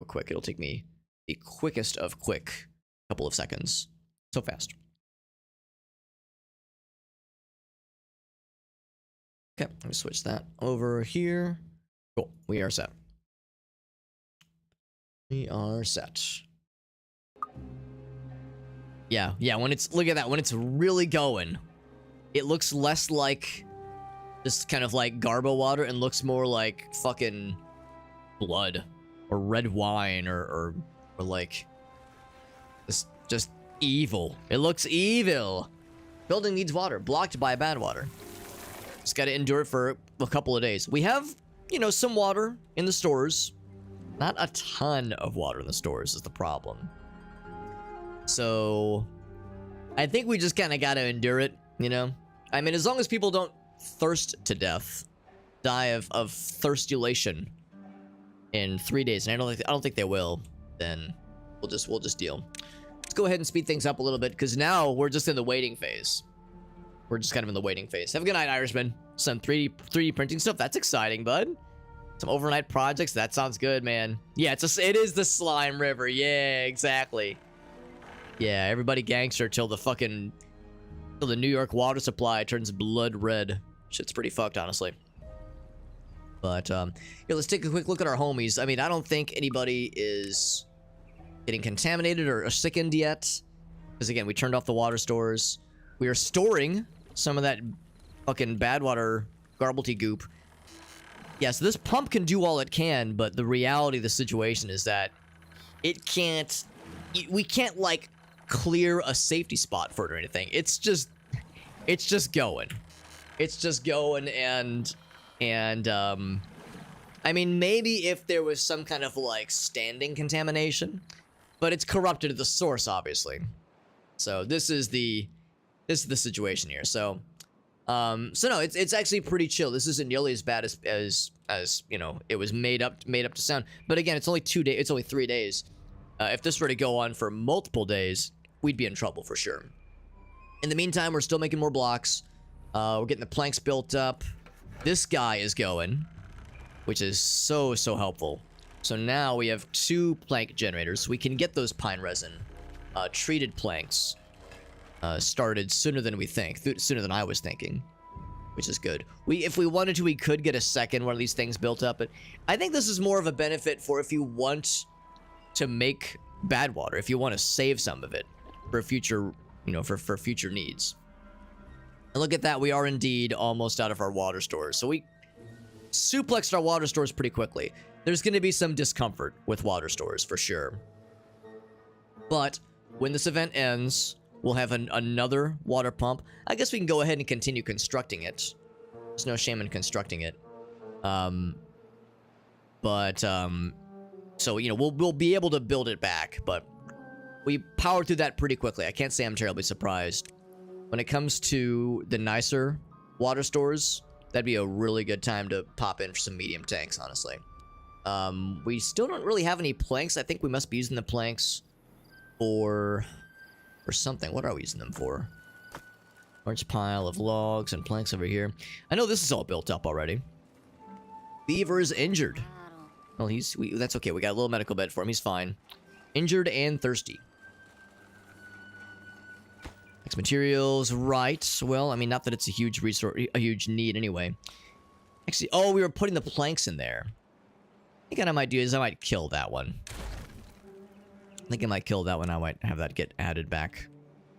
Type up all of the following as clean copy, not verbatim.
quick. It'll take me the quickest of quick couple of seconds. So fast. Okay, let me switch that over here. Cool, we are set. We are set. Yeah, when it's, look at that, when it's really going, it looks less like just kind of like garbo water and looks more like fucking blood or red wine or like just evil. It looks evil. Building needs water, blocked by bad water. Just gotta endure it for a couple of days. We have, you know, some water in the stores. Not a ton of water in the stores is the problem. So I think we just kind of gotta endure it, you know? I mean, as long as people don't thirst to death, die of thirstulation in 3 days, and I don't think they will, then we'll just deal. Let's go ahead and speed things up a little bit, because now we're just in the waiting phase. We're just kind of in the waiting phase. Have a good night, Irishman. Some 3D printing stuff. That's exciting, bud. Some overnight projects. That sounds good, man. Yeah, it is the slime river. Yeah, exactly. Yeah, everybody gangster till the New York water supply turns blood red. Shit's pretty fucked, honestly. But yeah, let's take a quick look at our homies. I mean, I don't think anybody is getting contaminated or sickened yet, because again, we turned off the water stores. We are storing some of that fucking bad water garblety goop. Yeah, so this pump can do all it can, but the reality of the situation is that it can't... We can't, like, clear a safety spot for it or anything. It's just going. It's just going, and I mean, maybe if there was some kind of, like, standing contamination, but it's corrupted at the source, obviously. So this is the situation here. So no, it's actually pretty chill. This isn't nearly as bad as you know, it was made up to sound. But again, it's only 2 days. It's only 3 days. If this were to go on for multiple days, we'd be in trouble for sure. In the meantime, we're still making more blocks. We're getting the planks built up. This guy is going, which is so helpful. So now we have 2 plank generators. We can get those pine resin treated planks started sooner than we think, sooner than I was thinking, which is good. If we wanted to, we could get a second one of these things built up, but I think this is more of a benefit for if you want to make bad water, if you want to save some of it for future, you know, for future needs. And look at that, we are indeed almost out of our water stores. So we suplexed our water stores pretty quickly. There's going to be some discomfort with water stores for sure. But when this event ends, we'll have another water pump. I guess we can go ahead and continue constructing it. There's no shame in constructing it. So, you know, we'll be able to build it back, but we powered through that pretty quickly. I can't say I'm terribly surprised. When it comes to the nicer water stores, that'd be a really good time to pop in for some medium tanks, honestly. We still don't really have any planks. I think we must be using the planks for something. What are we using them for? Large pile of logs and planks over here. I know this is all built up already. Beaver is injured. Well, that's okay. We got a little medical bed for him. He's fine. Injured and thirsty. Next materials, right. Well, I mean, not that it's a huge resource, a huge need anyway. Actually, oh, we were putting the planks in there. I think what I might do is I might kill that one. I think I might kill that one. I might have that get added back.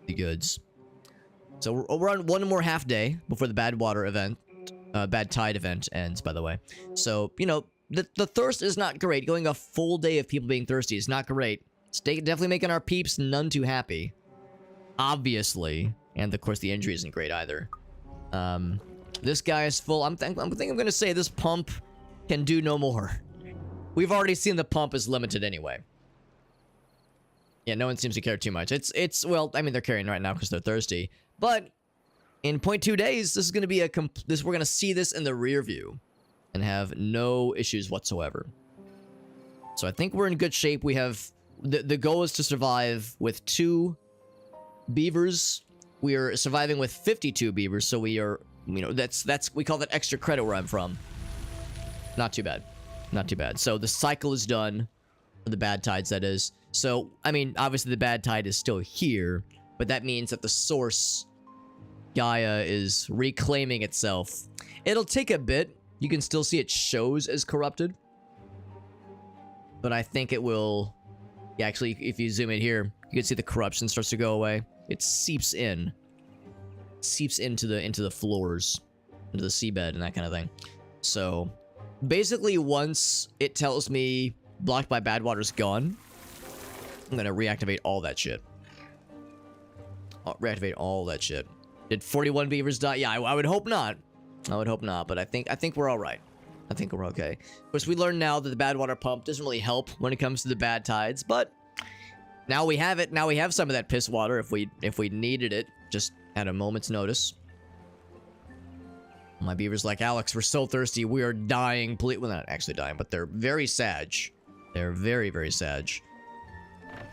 The goods. So we're on one more half day before the bad water event, bad tide event ends, by the way. So, you know, the thirst is not great. Going a full day of people being thirsty is not great. It's definitely making our peeps none too happy. Obviously. And of course the injury isn't great either. This guy is full. I think I'm going to say this pump can do no more. We've already seen the pump is limited anyway. Yeah, no one seems to care too much. It's well, I mean, they're carrying right now because they're thirsty. But in 0.2 days, this is going to be we're going to see this in the rear view and have no issues whatsoever. So I think we're in good shape. We have the goal is to survive with 2 beavers. We are surviving with 52 beavers, so we are, you know, that's we call that extra credit where I'm from. Not too bad. Not too bad. So the cycle is done. The bad tides, that is. So, I mean, obviously the bad tide is still here, but that means that the source, Gaia, is reclaiming itself. It'll take a bit. You can still see it shows as corrupted. But I think it will... Yeah, actually, if you zoom in here, you can see the corruption starts to go away. It seeps in. Seeps into the floors, into the seabed and that kind of thing. So, basically, once it tells me blocked by bad water's gone, I'm gonna reactivate all that shit. I'll reactivate all that shit. Did 41 beavers die? Yeah, I would hope not. I would hope not, but I think we're all right. I think we're okay. Of course, we learned now that the bad water pump doesn't really help when it comes to the bad tides, but now we have it. Now we have some of that piss water if we needed it just at a moment's notice. My beaver's like, Alex, we're so thirsty. We are dying. Well, not actually dying, but they're very sag. They're very, very sag.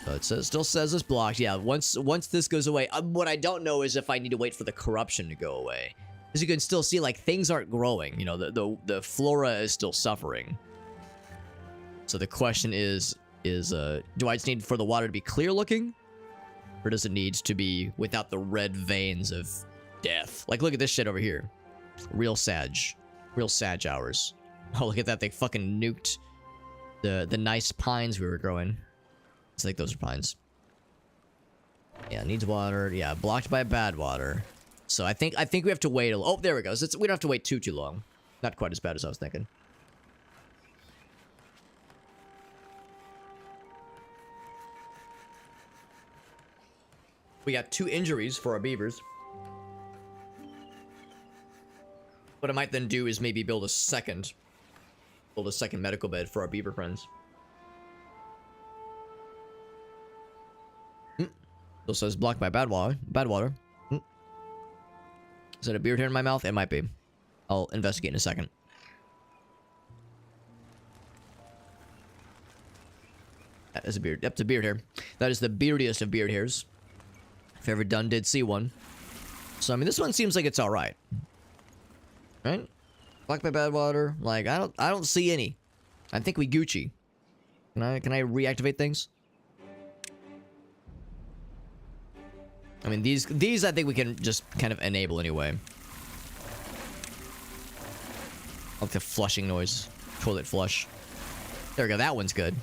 So it still says it's blocked. Yeah, once this goes away, what I don't know is if I need to wait for the corruption to go away. As you can still see, like, things aren't growing. You know, the flora is still suffering. So the question is do I just need for the water to be clear looking? Or does it need to be without the red veins of death? Like, look at this shit over here. Real sag. Real sag hours. Oh, look at that. They fucking nuked the nice pines we were growing. It's like those are pines. Yeah, needs water. Yeah, blocked by bad water. So I think we have to wait a little. Oh, there we go. So we don't have to wait too long. Not quite as bad as I was thinking. We got 2 injuries for our beavers. What I might then do is maybe build a second medical bed for our beaver friends. Still says blocked by bad water. Is that a beard hair in my mouth? It might be. I'll investigate in a second. That is a beard. Yep, it's a beard hair. That is the beardiest of beard hairs. If ever did see one. So, I mean, this one seems like it's alright. Right? Blocked by bad water. Like, I don't see any. I think we Gucci. Can I reactivate things? I mean, these I think we can just kind of enable anyway. I like the flushing noise. Toilet flush. There we go. That one's good.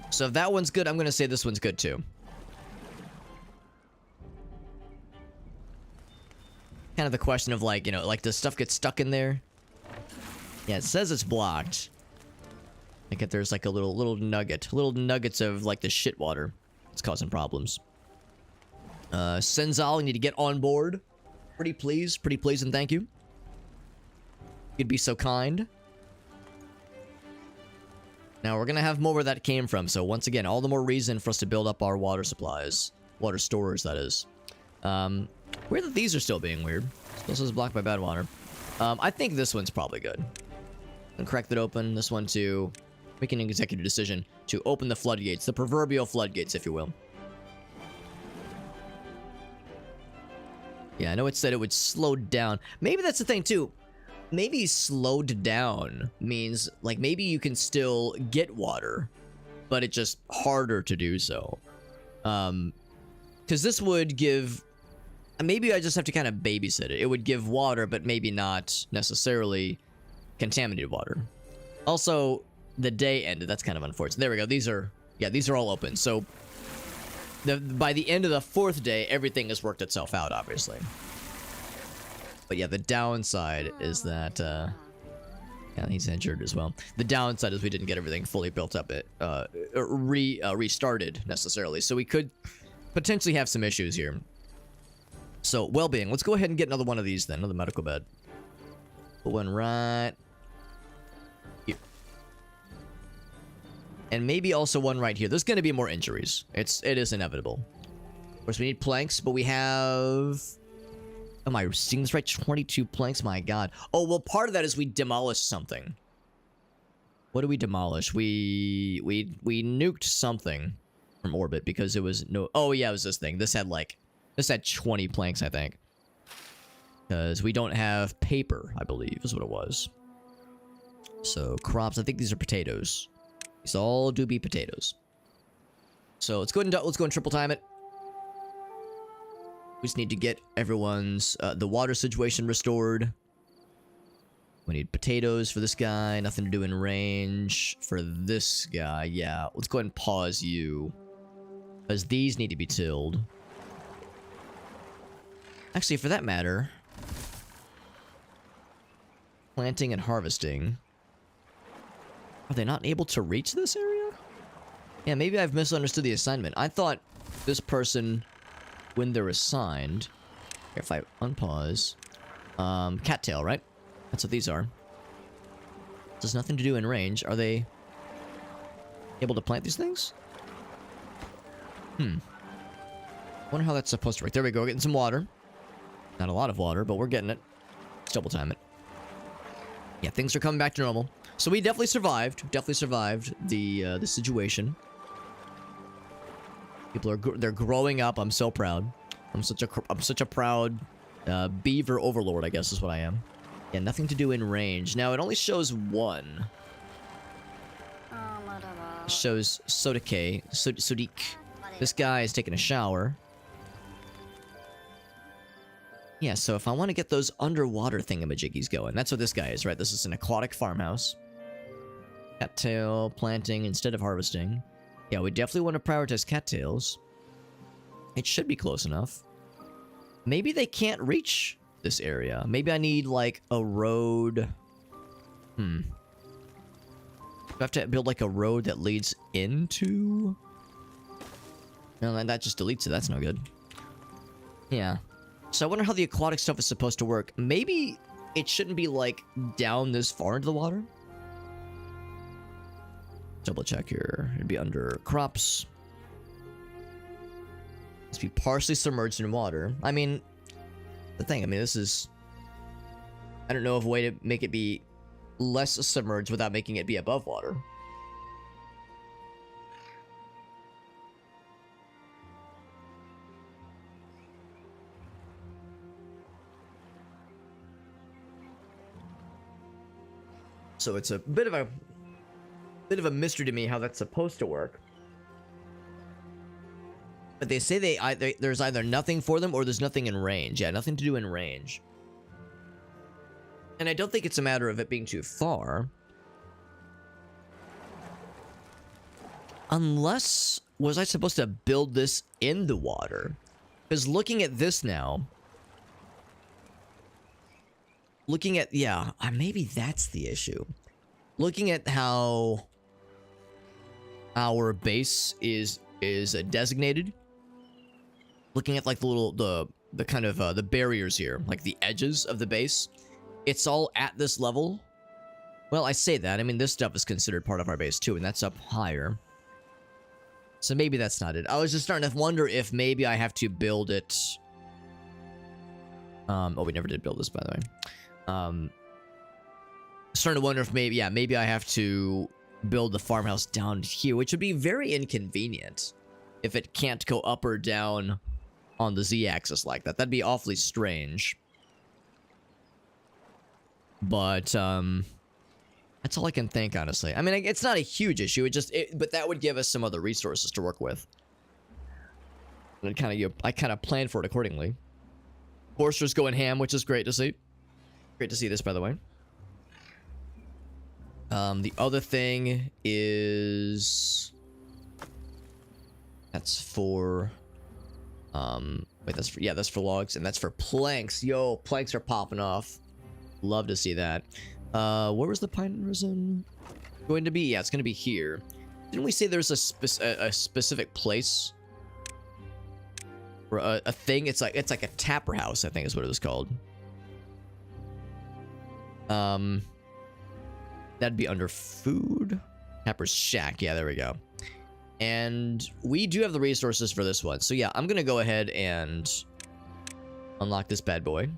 So if that one's good, I'm going to say this one's good too. Kind of the question of like, you know, like does stuff get stuck in there? Yeah, it says it's blocked. Like if there's like a little nuggets of like the shit water. It's causing problems. Senzal, you need to get on board. Pretty please and thank you. You'd be so kind. Now we're gonna have more where that came from, so once again, all the more reason for us to build up our water supplies. Water storage, that is. Weird that these are still being weird. This is blocked by bad water. I think this one's probably good. And crack that open. This one too. Making an executive decision to open the floodgates. The proverbial floodgates, if you will. Yeah, I know it said it would slow down. Maybe that's the thing, too. Maybe slowed down means, like, maybe you can still get water, but it's just harder to do so. Because this would give... Maybe I just have to kind of babysit it. It would give water, but maybe not necessarily contaminated water. Also, the day ended. That's kind of unfortunate. There we go. These are all open. So... by the end of the 4th day, everything has worked itself out, obviously. But yeah, the downside is that, yeah, he's injured as well. The downside is we didn't get everything fully built up, restarted, necessarily. So we could potentially have some issues here. So, well-being. Let's go ahead and get another one of these then, another medical bed. Put one right here. And maybe also one right here. There's going to be more injuries. It is inevitable. Of course, we need planks, but we have... Am I seeing this right? 22 planks? My god. Oh, well, part of that is we demolished something. What did we demolish? We nuked something from orbit because it was no... Oh, yeah, it was this thing. This had 20 planks, I think. Because we don't have paper, I believe, is what it was. So, crops. I think these are potatoes. These all do be potatoes. So let's go and triple time it. We just need to get everyone's the water situation restored. We need potatoes for this guy. Nothing to do in range for this guy. Yeah, let's go ahead and pause you, because these need to be tilled. Actually, for that matter, planting and harvesting. Are they not able to reach this area? Yeah, maybe I've misunderstood the assignment. I thought this person, when they're assigned... Here, if I unpause... cattail, right? That's what these are. There's nothing to do in range. Are they able to plant these things? Wonder how that's supposed to work. There we go, getting some water. Not a lot of water, but we're getting it. Let's double time it. Yeah, things are coming back to normal. So we definitely survived. Definitely survived the situation. People are they're growing up. I'm so proud. I'm such a proud beaver overlord, I guess is what I am. Yeah, nothing to do in range. Now it only shows one. It shows Sodik. This guy is taking a shower. Yeah, so if I want to get those underwater thingamajiggies going, that's what this guy is, right? This is an aquatic farmhouse. Cattail planting instead of harvesting. Yeah, we definitely want to prioritize cattails. It should be close enough. Maybe they can't reach this area. Maybe I need, like, a road. Do I have to build, like, a road that leads into... No, that just deletes it. That's no good. Yeah. So I wonder how the aquatic stuff is supposed to work. Maybe it shouldn't be, like, down this far into the water. Double check here. It'd be under crops. Let's be partially submerged in water. I mean, this is... I don't know of a way to make it be less submerged without making it be above water. So it's a bit of a mystery to me how that's supposed to work. But they say there's either nothing for them or there's nothing in range. Yeah, nothing to do in range. And I don't think it's a matter of it being too far. Unless, was I supposed to build this in the water? Because looking at this now... Looking at, yeah, maybe that's the issue. Looking at how our base is designated. Looking at like the kind of the barriers here, like the edges of the base. It's all at this level. Well, I say that. I mean, this stuff is considered part of our base too, and that's up higher. So maybe that's not it. I was just starting to wonder if maybe I have to build it. Oh, we never did build this, by the way. Starting to wonder if maybe I have to build the farmhouse down here, which would be very inconvenient if it can't go up or down on the Z-axis like that. That'd be awfully strange. But, that's all I can think, honestly. I mean, it's not a huge issue. But that would give us some other resources to work with. And I kind of planned for it accordingly. Forster's going ham, which is great to see. Great to see this, by the way. The other thing is... That's for... Wait, that's for logs, and that's for planks. Yo, planks are popping off. Love to see that. Where was the pine resin going to be? Yeah, it's going to be here. Didn't we say there's a specific place? Or a thing? It's like a tapper house, I think is what it was called. That'd be under food. Tapper's shack. Yeah, there we go. And we do have the resources for this one. So yeah, I'm gonna go ahead and unlock this bad boy.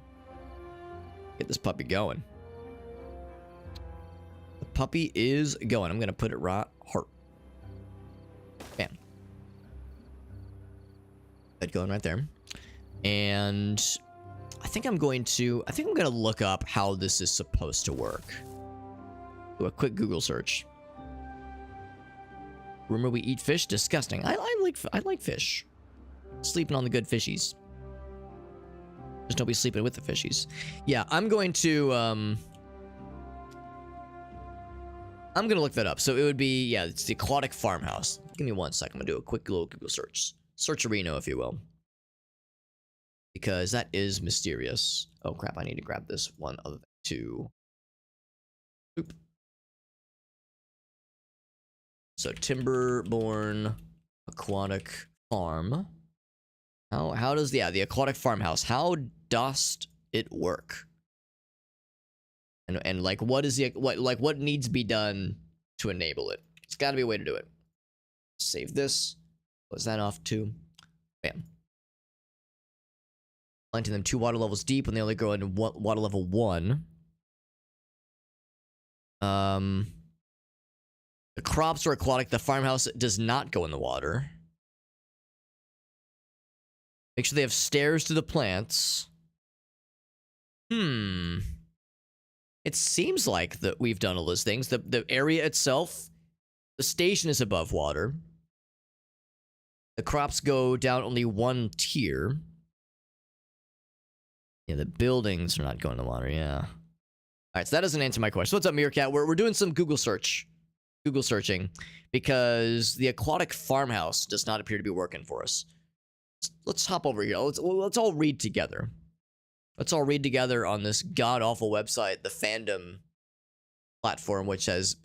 Get this puppy going. The puppy is going. I'm gonna put it right heart. Bam. That going right there. And I think I'm gonna look up how this is supposed to work. Do a quick Google search. Rumor we eat fish? Disgusting. I like fish. Sleeping on the good fishies. Just don't be sleeping with the fishies. Yeah, I'm going to look that up. So it would be, yeah, it's the aquatic farmhouse. Give me 1 second. I'm gonna do a quick little Google search. Searcherino, if you will. Because that is mysterious. Oh crap, I need to grab this one other thing too. Oop. So Timberborn aquatic farm. How does the aquatic farmhouse, how does it work? And like what needs to be done to enable it? It's got to be a way to do it. Save this. Close that off too. Bam. Planting them 2 water levels deep when they only grow into water level 1. The crops are aquatic. The farmhouse does not go in the water. Make sure they have stairs to the plants. It seems like that we've done all those things. The area itself, the station is above water. The crops go down only 1 tier. Yeah, the buildings are not going to water, yeah. Alright, so that doesn't answer my question. What's up, Meerkat? We're doing some Google searching, because the aquatic farmhouse does not appear to be working for us. Let's hop over here. Let's all read together. Let's all read together on this god-awful website, the fandom platform, which has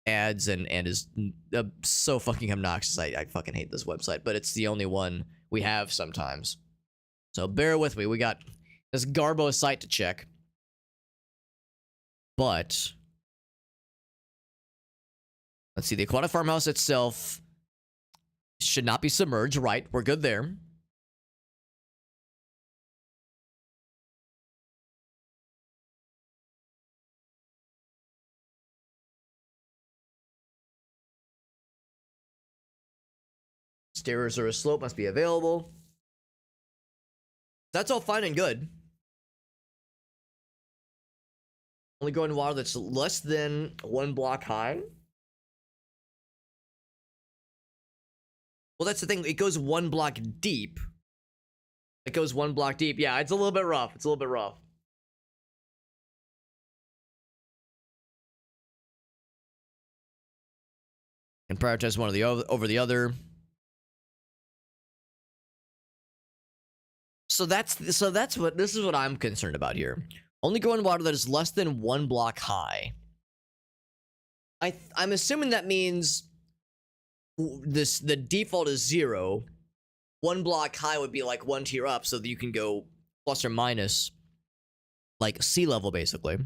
ads and is so fucking obnoxious. I fucking hate this website, but it's the only one we have sometimes. So bear with me. We got this Garbo site to check. But let's see. The aquatic farmhouse itself should not be submerged. Right. We're good there. Stairs or a slope must be available. That's all fine and good. Only go in water that's less than 1 block high. Well, that's the thing. It goes 1 block deep. It goes 1 block deep. Yeah, it's a little bit rough. It's a little bit rough. And prioritize one of the over the other. So this is what I'm concerned about here. Only go in water that is less than 1 block high. I'm assuming that means the default is 0. 1 block high would be like 1 tier up, so that you can go plus or minus like sea level basically.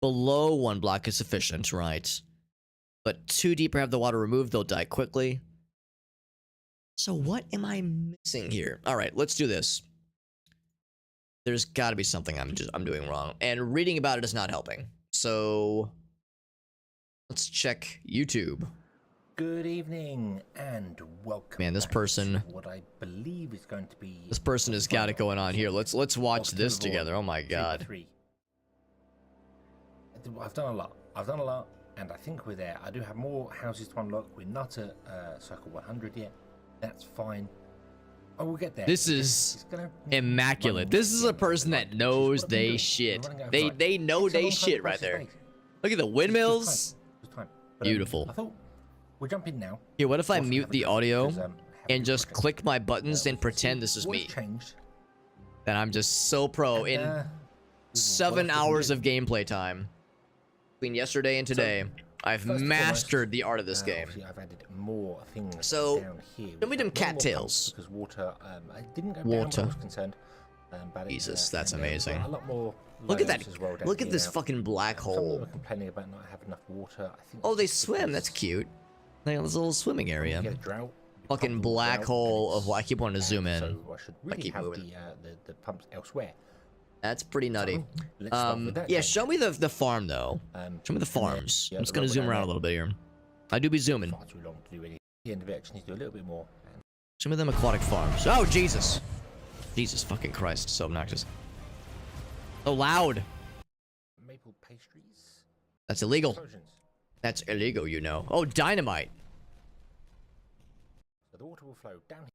Below 1 block is sufficient, right? But 2 deep or have the water removed, they'll die quickly. So what am I missing here? All right, let's do this. There's got to be something I'm doing wrong, and reading about it is not helping. So let's check YouTube. Good evening and welcome. Man, this person. What I believe is going to be. This person has got it going on here. Let's watch this together. Oh my god. I've done a lot, and I think we're there. I do have more houses to unlock. We're not at circle 100 yet. That's fine. Oh, we'll get there. This is immaculate. This is a person that knows they shit. They know they shit right there. Look at the windmills. Beautiful. I thought we're jumping now. Here, what if I mute the audio and just click my buttons and pretend this is me? Then I'm just so pro in 7 hours of gameplay time. Between yesterday and today, I've mastered the art of this game. I've added more things so, down here. show me them cattails. Because water, I didn't go down when I was concerned. But Jesus, that's amazing. A lot more. Look at that. Well look at this fucking black hole. Some of them are complaining about not having enough water. I think oh, they swim. That's cute. They got this little swimming area. Drought, fucking black hole of. I keep wanting to zoom in. So I should really have the pumps elsewhere. That's pretty nutty. Yeah, show me the farm though. Show me the farms. I'm just gonna zoom around a little bit here. I do be zooming. Far too long to do any. The end of it, I just need to do a little bit more. Show me them aquatic farms. Oh Jesus! Jesus fucking Christ! So obnoxious. So loud. Maple pastries. That's illegal. Explosions. That's illegal, you know. Oh, dynamite. So the water will flow down here.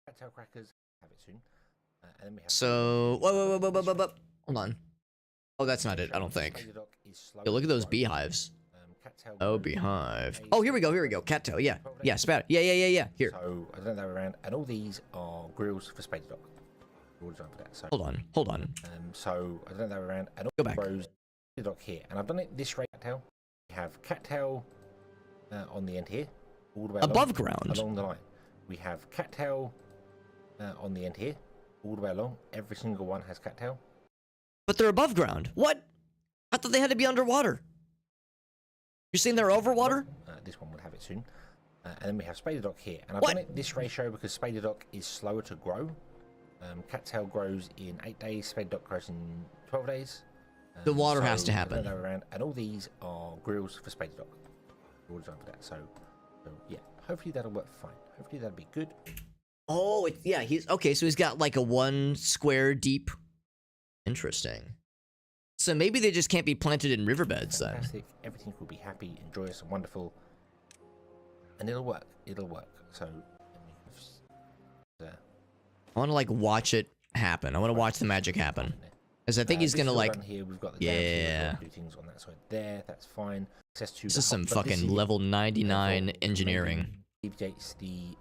Cattail crackers have it soon. And then we have. So, whoa. Hold on. Oh, that's not it. I don't think. Yo, look at those beehives. Oh, beehive. Oh, here we go. Cattail. Yeah. Yeah, spat. Yeah. Here. So I don't know that around, and all these are grills for Spade Dock. All designed for that. So Hold on. So I don't know that around, and all Go back. rows Spade Dock here, and I've done it this way. Cattail. We have cattail on the end here, all the way Above ground. along the line. We have cattail on the end here, all the way along. Every single one has cattail. But they're above ground. What? I thought they had to be underwater. You're saying they're over water? This one will have it soon. And then we have Spade Dock here. And I've done it this ratio because Spade Dock is slower to grow. Cattail grows in 8 days. Spade Dock grows in 12 days. The water has to happen. Around, and all these are grills for Spade Dock. All designed for that. So yeah, hopefully that'll work fine. Hopefully that'll be good. Oh, yeah. He's okay. So he's got like a 1 square deep. Interesting. So maybe they just can't be planted in riverbeds then. Fantastic. Everything will be happy, joyous, and wonderful, and it'll work. So I want to like watch it happen. I want to watch the magic happen, because I think he's gonna like. Here we've got the yeah. do things on that side there. That's fine. Access to this is some fucking level 99 engineering. Alleviates the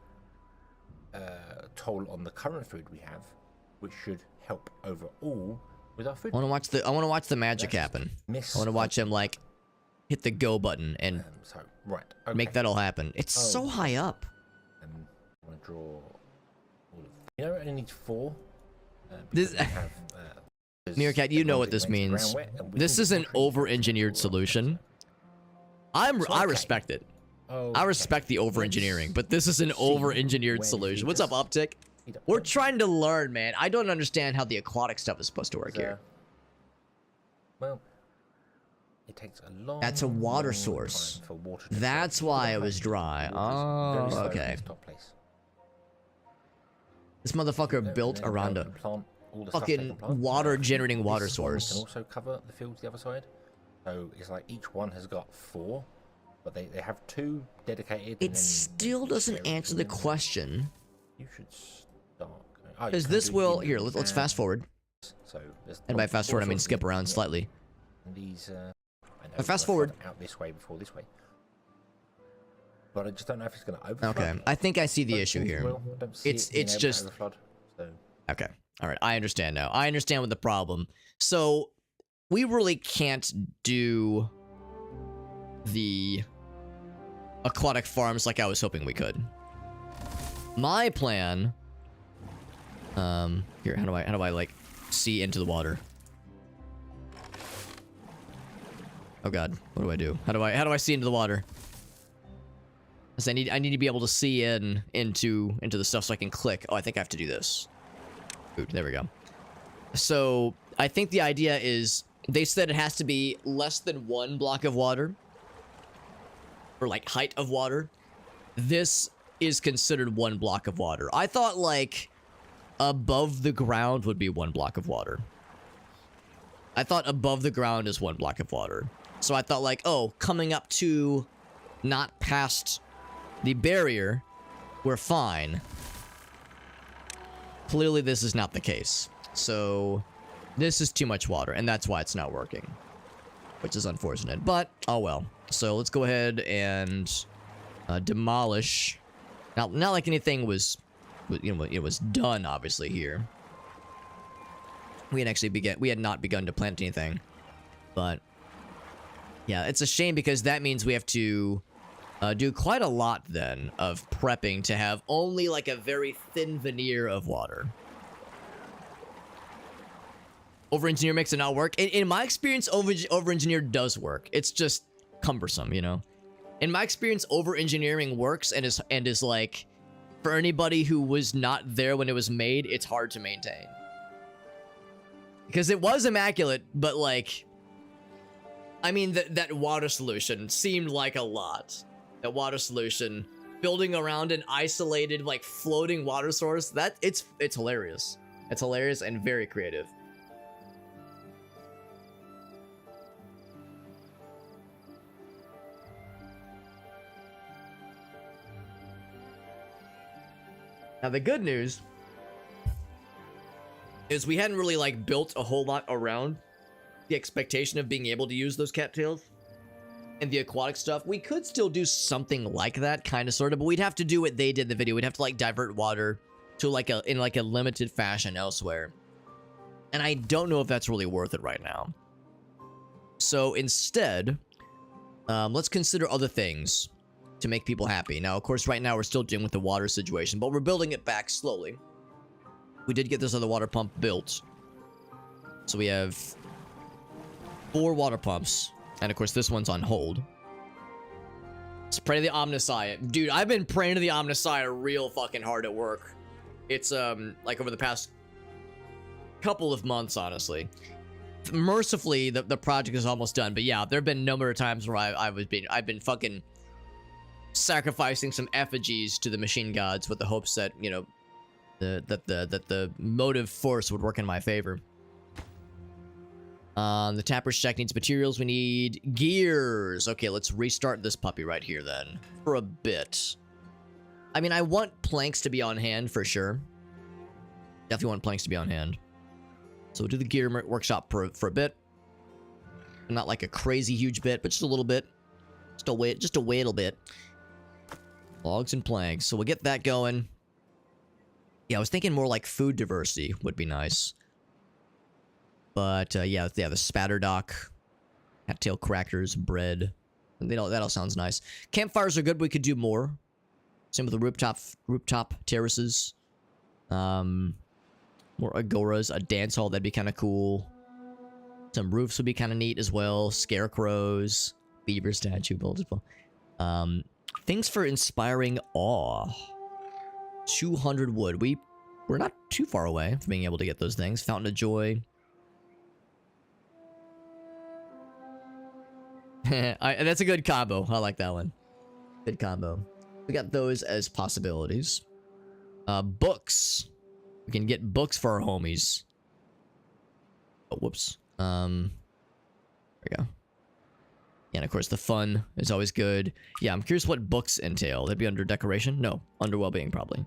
toll on the current food we have, which should help overall. With our food. I want to watch the magic happen. I want to watch him like hit the go button and make that all happen. It's so high up. I want to draw all of. You know, I only need 4. This Meerkat, you know what this means. This is an over-engineered solution. I respect it. I respect the over-engineering, but this is an over-engineered solution. What's up, Optic? We're trying to learn, man. I don't understand how the aquatic stuff is supposed to work here. Well, it takes a long. That's a water source. For water That's why it was dry. Oh, okay. This motherfucker built around a fucking water-generating water source. Can also cover the fields the other side. So it's like each one has got 4, but they have 2 dedicated. It still doesn't answer the question. You should start. Because this will here. Let's fast forward. So and by fast forward, I mean skip around slightly. And these. Fast forward out this way before this way. But I just don't know if it's going to overflow. Okay, I think I see the issue here. It's just. Okay, all right. I understand now. I understand what the problem. So we really can't do the aquatic farms like I was hoping we could. My plan. Here, how do I like see into the water? Oh god, what do I do? How do I see into the water? Because I need to be able to see into the stuff so I can click. Oh, I think I have to do this. Ooh, there we go. So I think the idea is they said it has to be less than 1 block of water, or like height of water. This is considered 1 block of water. I thought like above the ground would be 1 block of water. I thought above the ground is 1 block of water. So I thought like, oh, coming up to not past the barrier, we're fine. Clearly this is not the case. So this is too much water, and that's why it's not working, which is unfortunate, but oh well. So let's go ahead and demolish. Not like anything was, you know, it was done obviously here. We had not begun to plant anything, but yeah, it's a shame because that means we have to do quite a lot then of prepping to have only like a very thin veneer of water. Over-engineer makes it not work. In my experience, over-engineer does work. It's just cumbersome, you know. In my experience, over-engineering works and is like, for anybody who was not there when it was made, it's hard to maintain. Because it was immaculate, but like, I mean, that water solution seemed like a lot. That water solution, building around an isolated, like, floating water source, it's hilarious. It's hilarious and very creative. Now the good news is we hadn't really like built a whole lot around the expectation of being able to use those cattails and the aquatic stuff. We could still do something like that, kind of, sort of, but we'd have to do what they did in the video. We'd have to like divert water to like in a limited fashion elsewhere. And I don't know if that's really worth it right now. So instead, let's consider other things to make people happy. Now, of course, right now we're still dealing with the water situation, but we're building it back slowly. We did get this other water pump built. So we have 4 water pumps. And of course, this one's on hold. Let's pray to the Omnissiah. Dude, I've been praying to the Omnissiah real fucking hard at work. It's, like over the past couple of months, honestly. Mercifully, the project is almost done. But yeah, there have been a number of times where I've been fucking sacrificing some effigies to the machine gods with the hopes that, you know, that the motive force would work in my favor. The tapper shack needs materials. We need gears. Okay, let's restart this puppy right here then for a bit. I mean, I want planks to be on hand for sure. Definitely want planks to be on hand. So we'll do the gear workshop for a bit. Not like a crazy huge bit, but just a little bit. Just a little bit. Logs and planks. So we'll get that going. Yeah, I was thinking more like food diversity would be nice. But yeah, the spatter dock, cattail crackers, bread. That all sounds nice. Campfires are good. We could do more. Same with the rooftop terraces. More agoras, a dance hall, that'd be kind of cool. Some roofs would be kind of neat as well. Scarecrows, beaver statue, multiple. Things for inspiring awe. 200 wood. We're not too far away from being able to get those things. Fountain of Joy. That's a good combo. I like that one. Good combo. We got those as possibilities. Books. We can get books for our homies. Oh, whoops. There we go. Yeah, and of course the fun is always good. Yeah, I'm curious what books entail. They'd be under decoration? No, under well-being probably.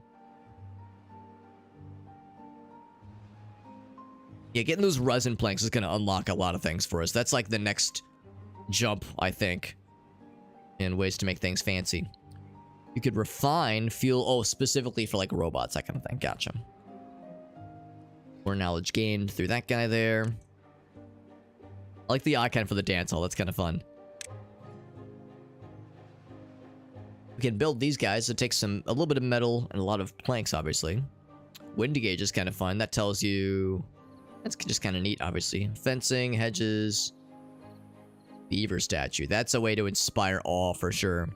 Yeah, getting those resin planks is going to unlock a lot of things for us. That's like the next jump, I think, in ways to make things fancy. You could refine fuel, oh, specifically for like robots, that kind of thing. Gotcha. More knowledge gained through that guy there. I like the icon for the dance hall. That's kind of fun. We can build these guys. It takes a little bit of metal and a lot of planks, obviously. Wind gauge is kind of fun. That tells you... That's just kind of neat, obviously. Fencing, hedges... Beaver statue. That's a way to inspire awe for sure.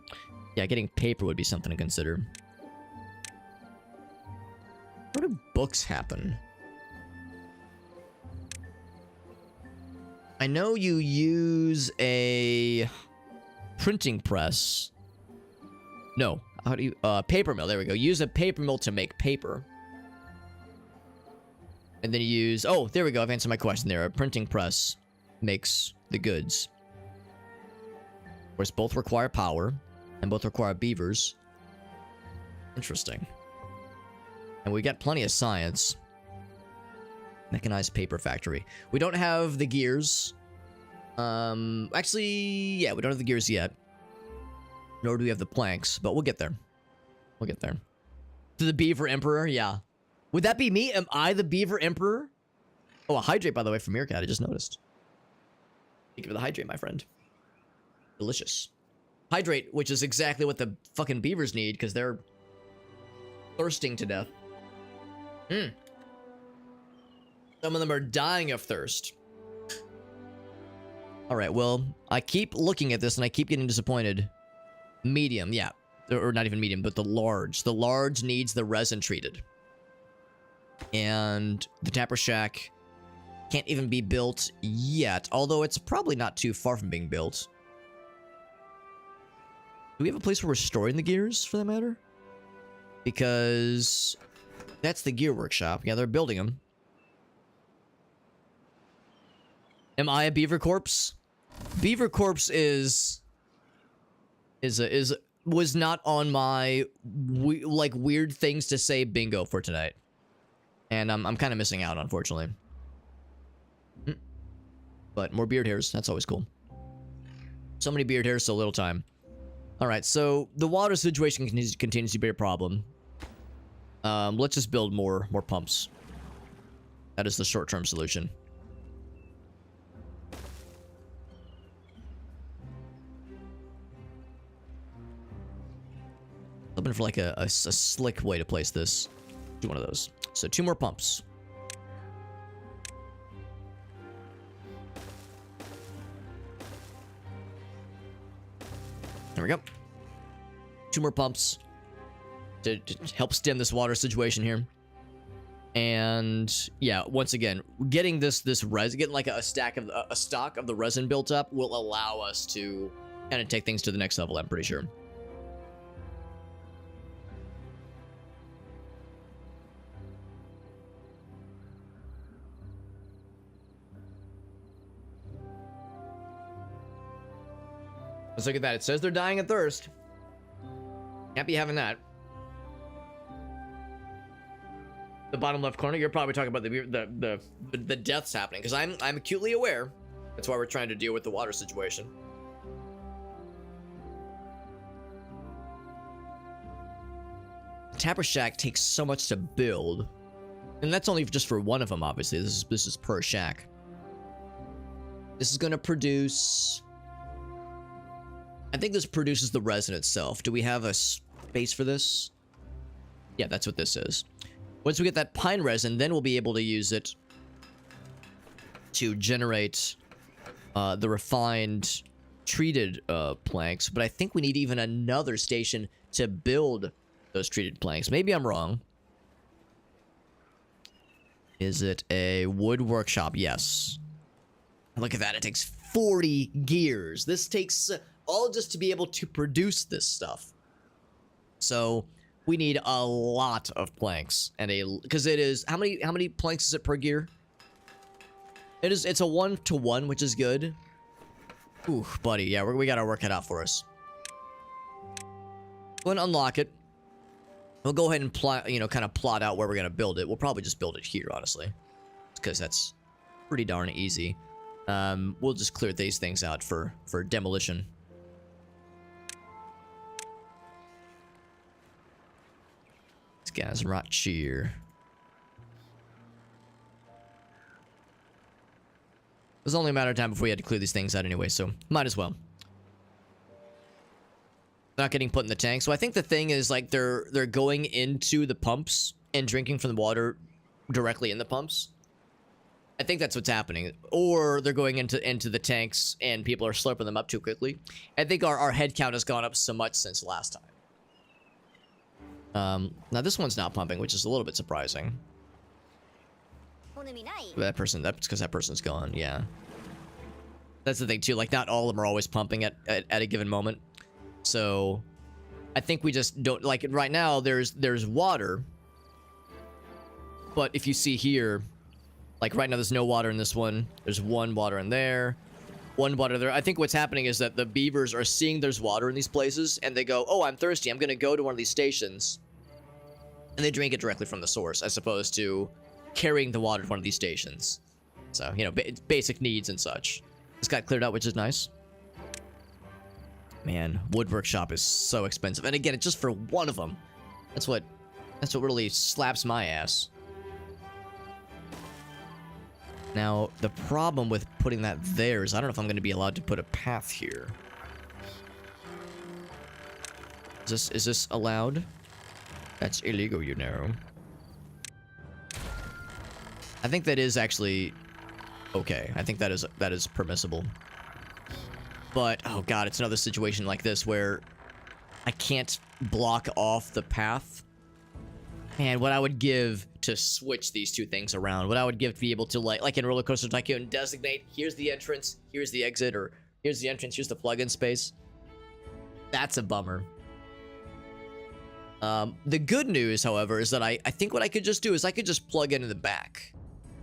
Yeah, getting paper would be something to consider. Where do books happen? I know you use a printing press. No, how do you... paper mill, there we go. Use a paper mill to make paper. And then you use... Oh, there we go, I've answered my question there. A printing press makes the goods. Of course, both require power, and both require beavers. Interesting. And we got plenty of science. Mechanized paper factory. We don't have the gears. Actually, yeah, we don't have the gears yet. Nor do we have the planks, but we'll get there. We'll get there. To the Beaver Emperor, yeah. Would that be me? Am I the Beaver Emperor? Oh, a hydrate, by the way, from Meerkat. I just noticed. Thank you for the hydrate, my friend. Delicious. Hydrate, which is exactly what the fucking beavers need, because they're thirsting to death. Some of them are dying of thirst. Alright, well, I keep looking at this and I keep getting disappointed. Medium, yeah. Or not even medium, but the large. The large needs the resin treated. And the Tapper Shack can't even be built yet, although it's probably not too far from being built. Do we have a place where we're storing the gears, for that matter? Because that's the gear workshop. Yeah, they're building them. Am I a beaver corpse? Beaver corpse is was not on my like weird things to say bingo for tonight, and I'm kind of missing out, unfortunately. But more beard hairs, that's always cool. So many beard hairs, so little time. All right, so the water situation continues to be a problem. Let's just build more pumps. That is the short-term solution. Looking for like a slick way to place this. Do one of those. So 2 more pumps. There we go. 2 more pumps to help stem this water situation here. And yeah, once again, getting this resin, getting like a stock of the resin built up will allow us to kind of take things to the next level, I'm pretty sure. Let's look at that. It says they're dying of thirst. Can't be having that. The bottom left corner, you're probably talking about the deaths happening, because I'm acutely aware. That's why we're trying to deal with the water situation. Tapper Shack takes so much to build, and that's only just for one of them. Obviously, this is per shack. This is going to produce. I think this produces the resin itself. Do we have a space for this? Yeah, that's what this is. Once we get that pine resin, then we'll be able to use it to generate the refined treated planks. But I think we need even another station to build those treated planks. Maybe I'm wrong. Is it a wood workshop? Yes. Look at that. It takes 40 gears. This takes all just to be able to produce this stuff. So we need a lot of planks, and because it is how many planks is it per gear? It's a 1-to-1, which is good. Ooh, buddy, yeah, we got our work cut out for us. Go ahead and unlock it. We'll go ahead and kind of plot out where we're gonna build it. We'll probably just build it here, honestly, because that's pretty darn easy. We'll just clear these things out for demolition. These guys right here. It was only a matter of time before we had to clear these things out anyway, so might as well. Not getting put in the tank. So I think the thing is, like, they're going into the pumps and drinking from the water directly in the pumps. I think that's what's happening. Or they're going into the tanks and people are slurping them up too quickly. I think our head count has gone up so much since last time. Now this one's not pumping, which is a little bit surprising. That's because that person's gone, yeah. That's the thing too, like not all of them are always pumping at a given moment. So I think we just don't, like right now there's water. But if you see here, like right now there's no water in this one. There's one water in there. One water there. I think what's happening is that the beavers are seeing there's water in these places and they go, oh, I'm thirsty. I'm going to go to one of these stations. And they drink it directly from the source as opposed to carrying the water to one of these stations. So, you know, basic needs and such. This got cleared out, which is nice. Man, wood workshop is so expensive. And again, it's just for one of them. That's what really slaps my ass. Now, the problem with putting that there is I don't know if I'm going to be allowed to put a path here. Is this allowed? That's illegal, you know. I think that is actually okay. I think that is permissible. But oh god, it's another situation like this where I can't block off the path. Man, what I would give to switch these two things around. What I would give to be able to like in Roller Coaster Tycoon designate here's the entrance, here's the exit, or here's the entrance, here's the plug-in space. That's a bummer. The good news, however, is that I think what I could just do is I could just plug in the back.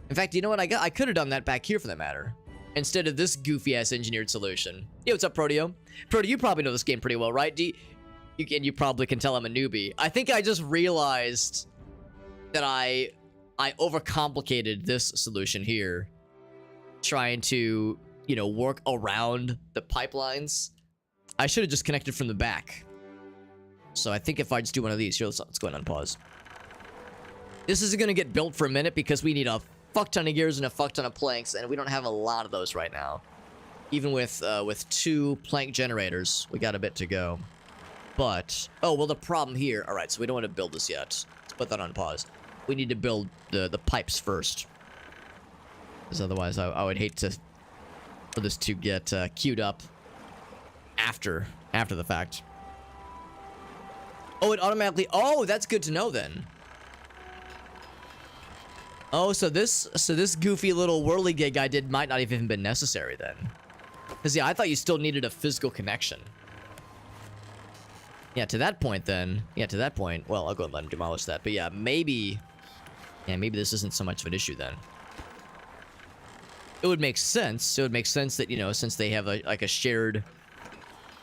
In fact, you know what? I could have done that back here for that matter. Instead of this goofy-ass engineered solution. Yo, what's up, Proteo? Proteo, you probably know this game pretty well, right? you probably can tell I'm a newbie. I think I just realized that I overcomplicated this solution here, trying to, you know, work around the pipelines. I should have just connected from the back. So I think if I just do one of these, here, let's go ahead and unpause. This isn't going to get built for a minute because we need a fuck ton of gears and a fuck ton of planks, and we don't have a lot of those right now. Even with 2 plank generators, we got a bit to go. But, oh, well, the problem here... Alright, so we don't want to build this yet. Let's put that on pause. We need to build the pipes first. Because otherwise, I would hate for this to get queued up after the fact. Oh, it automatically... Oh, that's good to know, then. Oh, so this goofy little whirligig I did might not have even been necessary, then. Because, yeah, I thought you still needed a physical connection. Yeah, to that point, then. Yeah, to that point. Well, I'll go and let him demolish that. But, yeah, maybe... Yeah, maybe this isn't so much of an issue, then. It would make sense. It would make sense that, you know, since they have, like a shared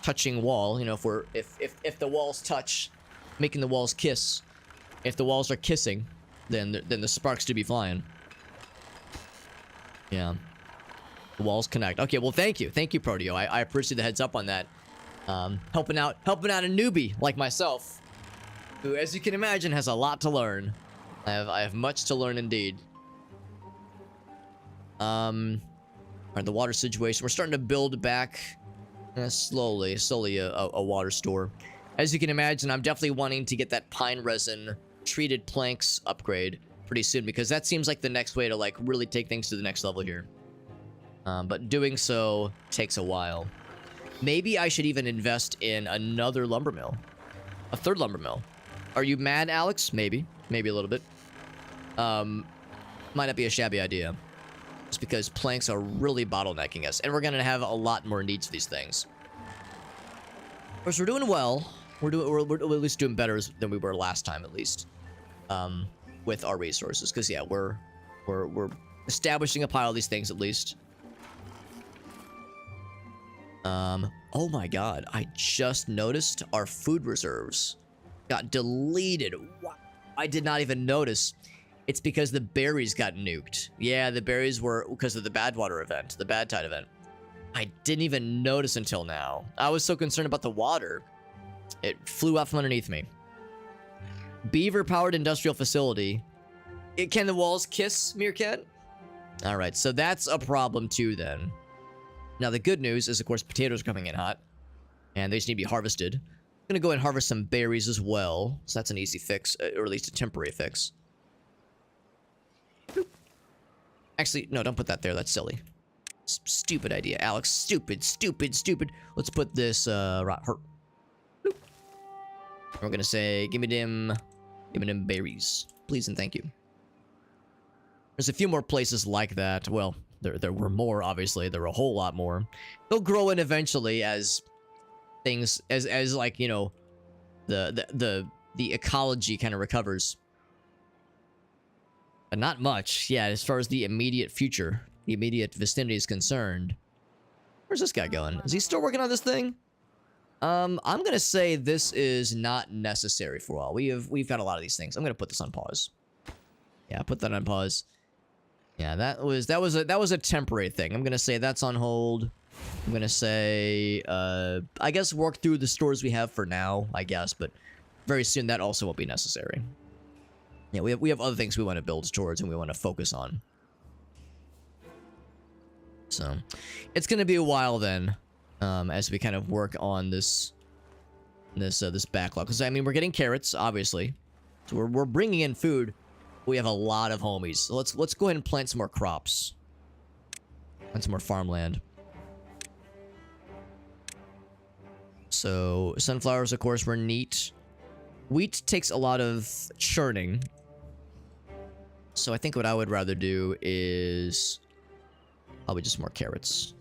touching wall, you know, if the walls touch, making the walls kiss. If the walls are kissing, then the sparks do be flying. Yeah. The walls connect. Okay, well, thank you. Thank you, Proteo. I appreciate the heads up on that. Helping out a newbie like myself, who, as you can imagine, has a lot to learn. I have much to learn indeed. Alright, the water situation. We're starting to build back slowly a water store. As you can imagine, I'm definitely wanting to get that pine resin treated planks upgrade pretty soon, because that seems like the next way to, like, really take things to the next level here. But doing so takes a while. Maybe I should even invest in another lumber mill. A third lumber mill. Are you mad, Alex? Maybe. Maybe a little bit. Might not be a shabby idea. Just because planks are really bottlenecking us. And we're going to have a lot more needs for these things. Of course, we're doing well. We're at least doing better than we were last time, at least. With our resources. Because, yeah, we're establishing a pile of these things, at least. Oh my god, I just noticed our food reserves got deleted. What? I did not even notice. It's because the berries got nuked. Yeah, the berries were because of the Badwater event, the Bad Tide event. I didn't even notice until now. I was so concerned about the water. It flew out from underneath me. Beaver-powered industrial facility. Can the walls kiss, Meerkat? Alright, so that's a problem too, then. Now, the good news is, of course, potatoes are coming in hot. And they just need to be harvested. I'm going to go ahead and harvest some berries as well. So that's an easy fix, or at least a temporary fix. Boop. Actually, no, don't put that there. That's silly. Stupid idea, Alex. Stupid. Let's put this, right here. Boop. We're going to say, give me them berries. Please and thank you. There's a few more places like that. Well, there were more, obviously. There were a whole lot more. They'll grow in eventually as things, as like, you know, the ecology kind of recovers. But not much. Yeah, as far as the immediate future, the immediate vicinity is concerned. Where's this guy going? Is he still working on this thing? I'm gonna say this is not necessary for a while. We've got a lot of these things. I'm gonna put this on pause. Yeah, put that on pause. Yeah, that was a temporary thing. I'm gonna say that's on hold. I'm gonna say, I guess work through the stores we have for now, I guess, but very soon that also won't be necessary. Yeah, we have other things we want to build towards and we want to focus on. So, it's gonna be a while then, as we kind of work on this backlog. Because I mean, we're getting carrots, obviously, so we're bringing in food. We have a lot of homies. So let's go ahead and plant some more crops. Plant some more farmland. So, sunflowers, of course, were neat. Wheat takes a lot of churning. So I think what I would rather do is probably just more carrots.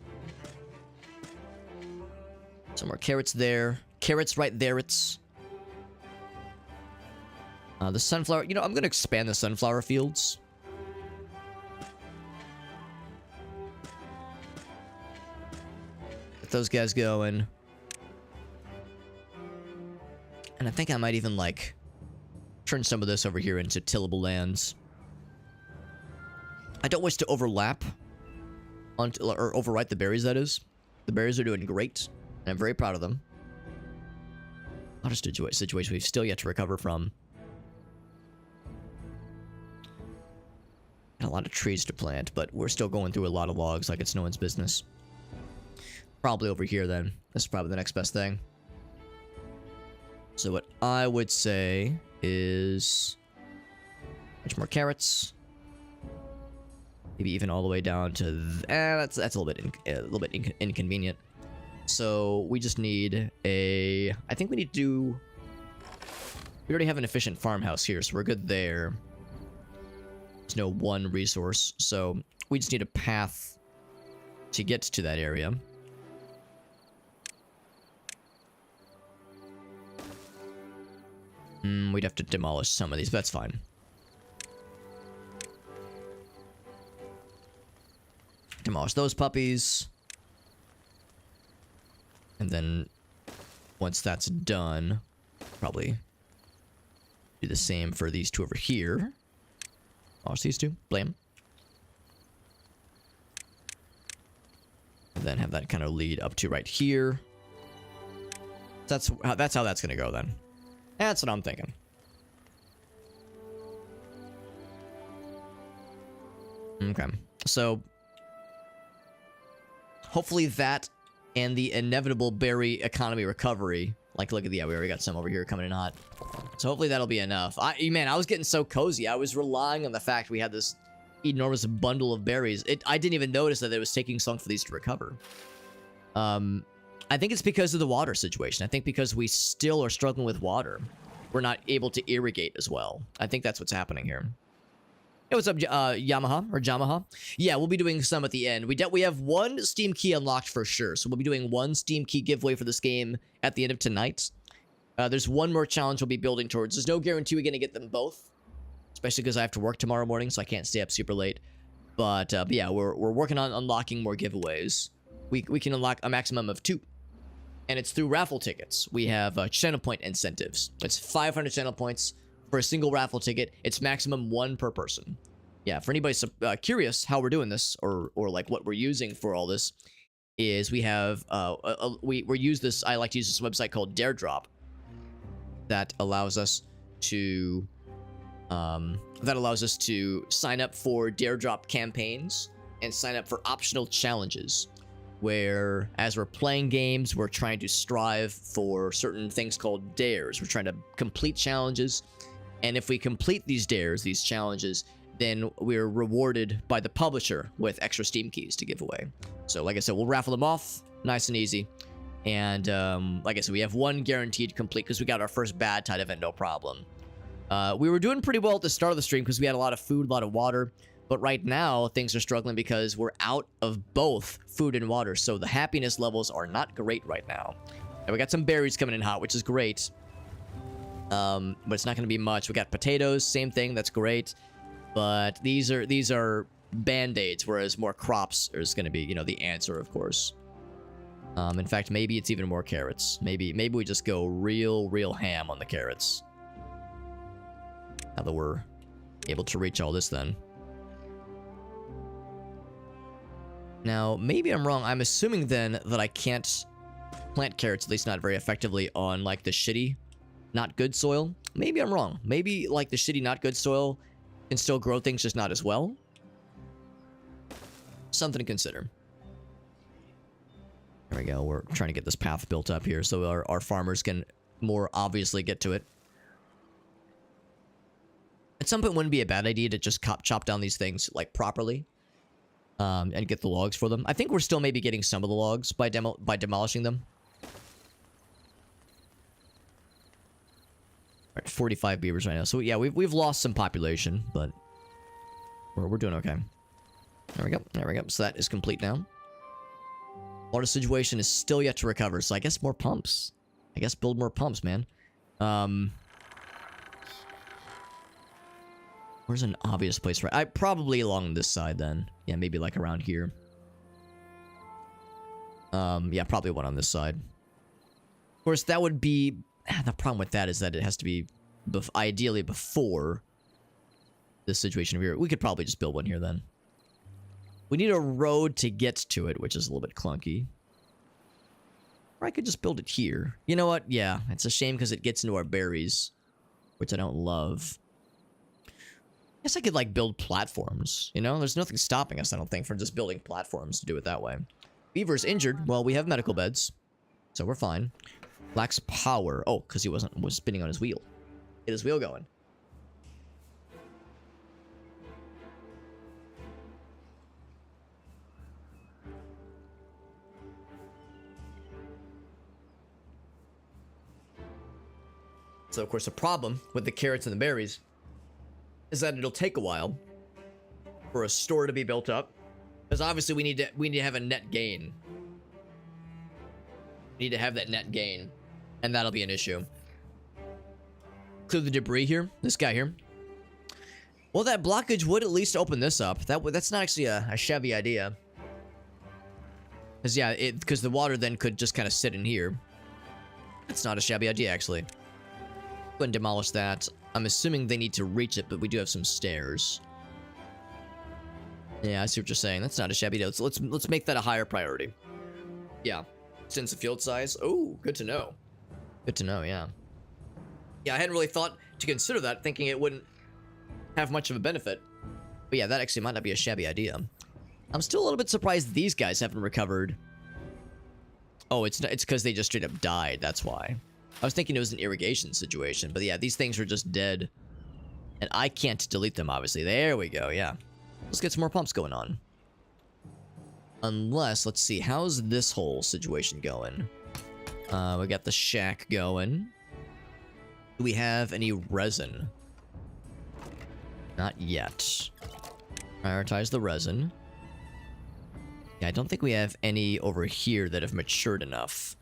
Some more carrots there. Carrots right there. It's... the sunflower... You know, I'm going to expand the sunflower fields. Get those guys going. I think I might even, like, turn some of this over here into tillable lands. I don't wish to overlap or overwrite the berries, that is. The berries are doing great, and I'm very proud of them. A lot of situation we've still yet to recover from. And a lot of trees to plant, but we're still going through a lot of logs like it's no one's business. Probably over here, then. This is probably the next best thing. So what I would say is... much more carrots. Maybe even all the way down to... that's a little bit inconvenient. So we just need a... I think we need to do... We already have an efficient farmhouse here, so we're good there. There's no one resource, so we just need a path to get to that area. We'd have to demolish some of these, but that's fine. Demolish those puppies. And then once that's done, probably do the same for these two over here. Demolish these two. Blam. And then have that kind of lead up to right here. That's how that's gonna go then. That's what I'm thinking. Okay, so hopefully that and the inevitable berry economy recovery. Like, look at the, yeah, we already got some over here coming in hot. So hopefully that'll be enough. Man, I was getting so cozy. I was relying on the fact we had this enormous bundle of berries. I didn't even notice that it was taking so long for these to recover. I think it's because of the water situation. I think because we still are struggling with water, we're not able to irrigate as well. I think that's what's happening here. Hey, what's up, Yamaha or Jamaha? Yeah, we'll be doing some at the end. We have one Steam key unlocked for sure, so we'll be doing one Steam key giveaway for this game at the end of tonight. There's one more challenge we'll be building towards. There's no guarantee we're gonna get them both, especially because I have to work tomorrow morning, so I can't stay up super late. But yeah, we're working on unlocking more giveaways. We can unlock a maximum of 2. And it's through raffle tickets. We have channel point incentives. It's 500 channel points for a single raffle ticket. It's maximum 1 per person. Yeah, for anybody curious how we're doing this, or like what we're using for all this, is we have we use this. I like to use this website called Dare Drop. That allows us to sign up for Dare Drop campaigns and sign up for optional challenges, where as we're playing games, we're trying to strive for certain things called dares. We're trying to complete challenges, and if we complete these dares, these challenges, then we're rewarded by the publisher with extra Steam keys to give away. So like I said, we'll raffle them off nice and easy. And like I said, we have 1 guaranteed complete because we got our first bad tide event, no problem. We were doing pretty well at the start of the stream because we had a lot of food, a lot of water. But right now, things are struggling because we're out of both food and water. So the happiness levels are not great right now. And we got some berries coming in hot, which is great. But it's not going to be much. We got potatoes, same thing, that's great. But these are band-aids, whereas more crops is going to be, you know, the answer, of course. In fact, maybe it's even more carrots. Maybe we just go real ham on the carrots. Now that we're able to reach all this then. Now, maybe I'm wrong. I'm assuming then that I can't plant carrots, at least not very effectively, on like the shitty, not good soil. Maybe I'm wrong. Maybe like the shitty, not good soil can still grow things, just not as well. Something to consider. There we go. We're trying to get this path built up here so our farmers can more obviously get to it. At some point, wouldn't be a bad idea to just chop down these things like properly. And get the logs for them. I think we're still maybe getting some of the logs by demolishing them. All right, 45 beavers right now. So yeah, we've lost some population, but we're doing okay. There we go. There we go. So that is complete now. Water situation is still yet to recover. So I guess more pumps. I guess build more pumps, man. Where's an obvious place for it? Probably along this side then. Yeah, maybe like around here. Yeah, probably one on this side. Of course, that would be the problem with that is that it has to be ideally before this situation over here. We could probably just build one here then. We need a road to get to it, which is a little bit clunky. Or I could just build it here. You know what? Yeah, it's a shame because it gets into our berries, which I don't love. I guess I could, like, build platforms, you know? There's nothing stopping us, I don't think, from just building platforms to do it that way. Beaver's injured. Well, we have medical beds, so we're fine. Lacks power. Oh, because he was spinning on his wheel. Get his wheel going. So, of course, the problem with the carrots and the berries is that it'll take a while for a store to be built up. Because obviously we need to have a net gain. We need to have that net gain. And that'll be an issue. Clear the debris here. This guy here. Well, that blockage would at least open this up. That's not actually a shabby idea. Because, yeah, because the water then could just kind of sit in here. It's not a shabby idea, actually. Go ahead and demolish that. I'm assuming they need to reach it, but we do have some stairs. Yeah, I see what you're saying. That's not a shabby idea. Let's make that a higher priority. Yeah. Since the field size. Oh, good to know. Good to know, yeah. Yeah, I hadn't really thought to consider that, thinking it wouldn't have much of a benefit. But yeah, that actually might not be a shabby idea. I'm still a little bit surprised these guys haven't recovered. Oh, it's because they just straight up died, that's why. I was thinking it was an irrigation situation, but yeah, these things are just dead. And I can't delete them, obviously. There we go, yeah. Let's get some more pumps going on. Unless, let's see, how's this whole situation going? We got the shack going. Do we have any resin? Not yet. Prioritize the resin. Yeah, I don't think we have any over here that have matured enough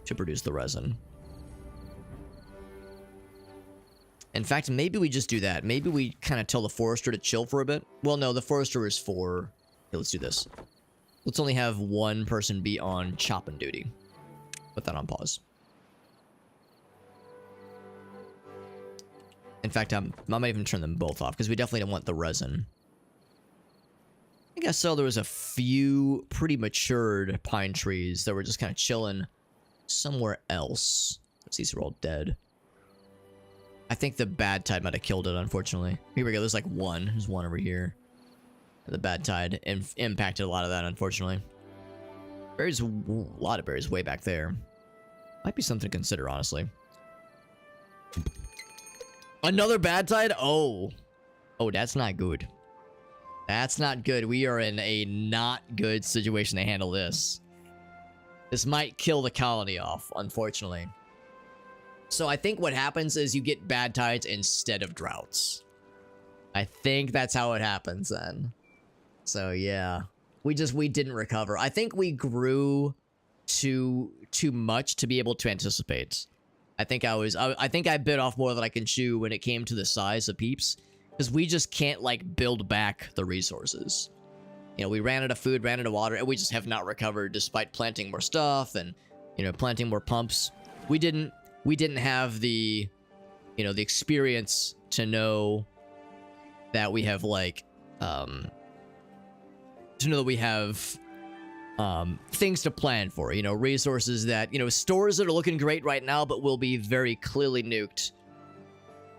to produce the resin. In fact, maybe we just do that. Maybe we kind of tell the forester to chill for a bit. Well, no, the forester is for... Okay, let's do this. Let's only have one person be on chopping duty. Put that on pause. In fact, I might even turn them both off, because we definitely don't want the resin. I guess so. There was a few pretty matured pine trees that were just kind of chilling somewhere else. These are all dead. I think the bad tide might have killed it, unfortunately. Here we go. There's like one. There's one over here. The bad tide impacted a lot of that, unfortunately. Berries, a lot of berries way back there. Might be something to consider, honestly. Another bad tide? Oh. Oh, that's not good. That's not good. We are in a not good situation to handle this. This might kill the colony off, unfortunately. So I think what happens is you get bad tides instead of droughts. I think that's how it happens then. So yeah, we didn't recover. I think we grew too much to be able to anticipate. I think I bit off more than I can chew when it came to the size of peeps, because we just can't like build back the resources. You know, we ran out of food, ran out of water, and we just have not recovered despite planting more stuff and, you know, planting more pumps. We didn't have the, you know, the experience to know that we have like, to know that we have things to plan for, you know, resources that, you know, stores that are looking great right now, but will be very clearly nuked.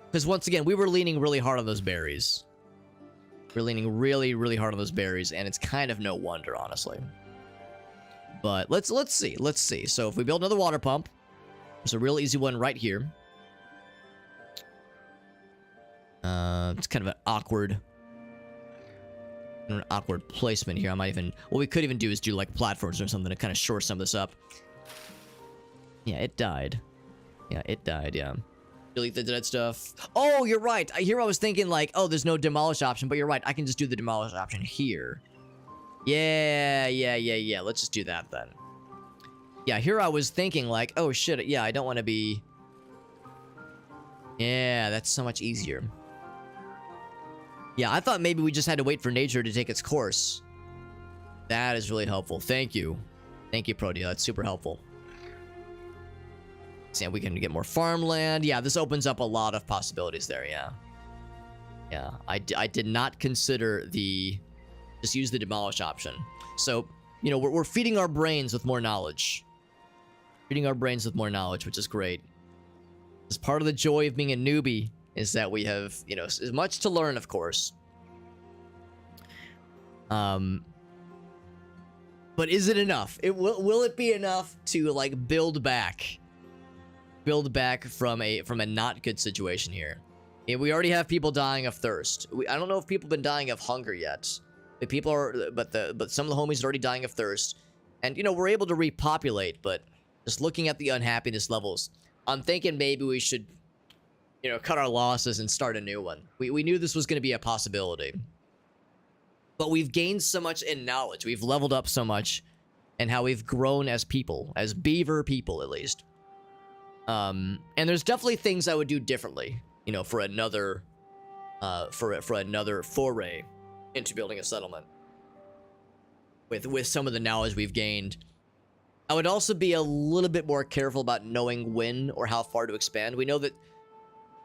Because once again, we were leaning really hard on those berries. We're leaning really, really hard on those berries, and it's kind of no wonder, honestly. But let's see. Let's see. So if we build another water pump, there's a real easy one right here. It's kind of an awkward placement here. I might even... What we could even do is do, like, platforms or something to kind of shore some of this up. Yeah, it died. Yeah, it died, yeah. Delete the dead stuff. Oh, you're right. Here I was thinking, like, oh, there's no demolish option, but you're right. I can just do the demolish option here. Yeah. Let's just do that, then. Yeah, here I was thinking, like, oh, shit, yeah, I don't want to be... Yeah, that's so much easier. Yeah, I thought maybe we just had to wait for nature to take its course. That is really helpful. Thank you. Thank you, Protea. That's super helpful. So yeah, we can get more farmland. Yeah, this opens up a lot of possibilities there. Yeah, I did not consider just use the demolish option. So, you know, we're feeding our brains with more knowledge. Feeding our brains with more knowledge, which is great. As part of the joy of being a newbie is that we have, you know, as much to learn, of course. But is it enough? Will it be enough to like build back from a not good situation here? Yeah, we already have people dying of thirst. I don't know if people have been dying of hunger yet. But some of the homies are already dying of thirst, and you know we're able to repopulate. But just looking at the unhappiness levels, I'm thinking maybe we should, you know, cut our losses and start a new one. We knew this was going to be a possibility. But we've gained so much in knowledge. We've leveled up so much and how we've grown as people, as beaver people, at least. And there's definitely things I would do differently, you know, for another foray into building a settlement. With some of the knowledge we've gained. I would also be a little bit more careful about knowing when or how far to expand. We know that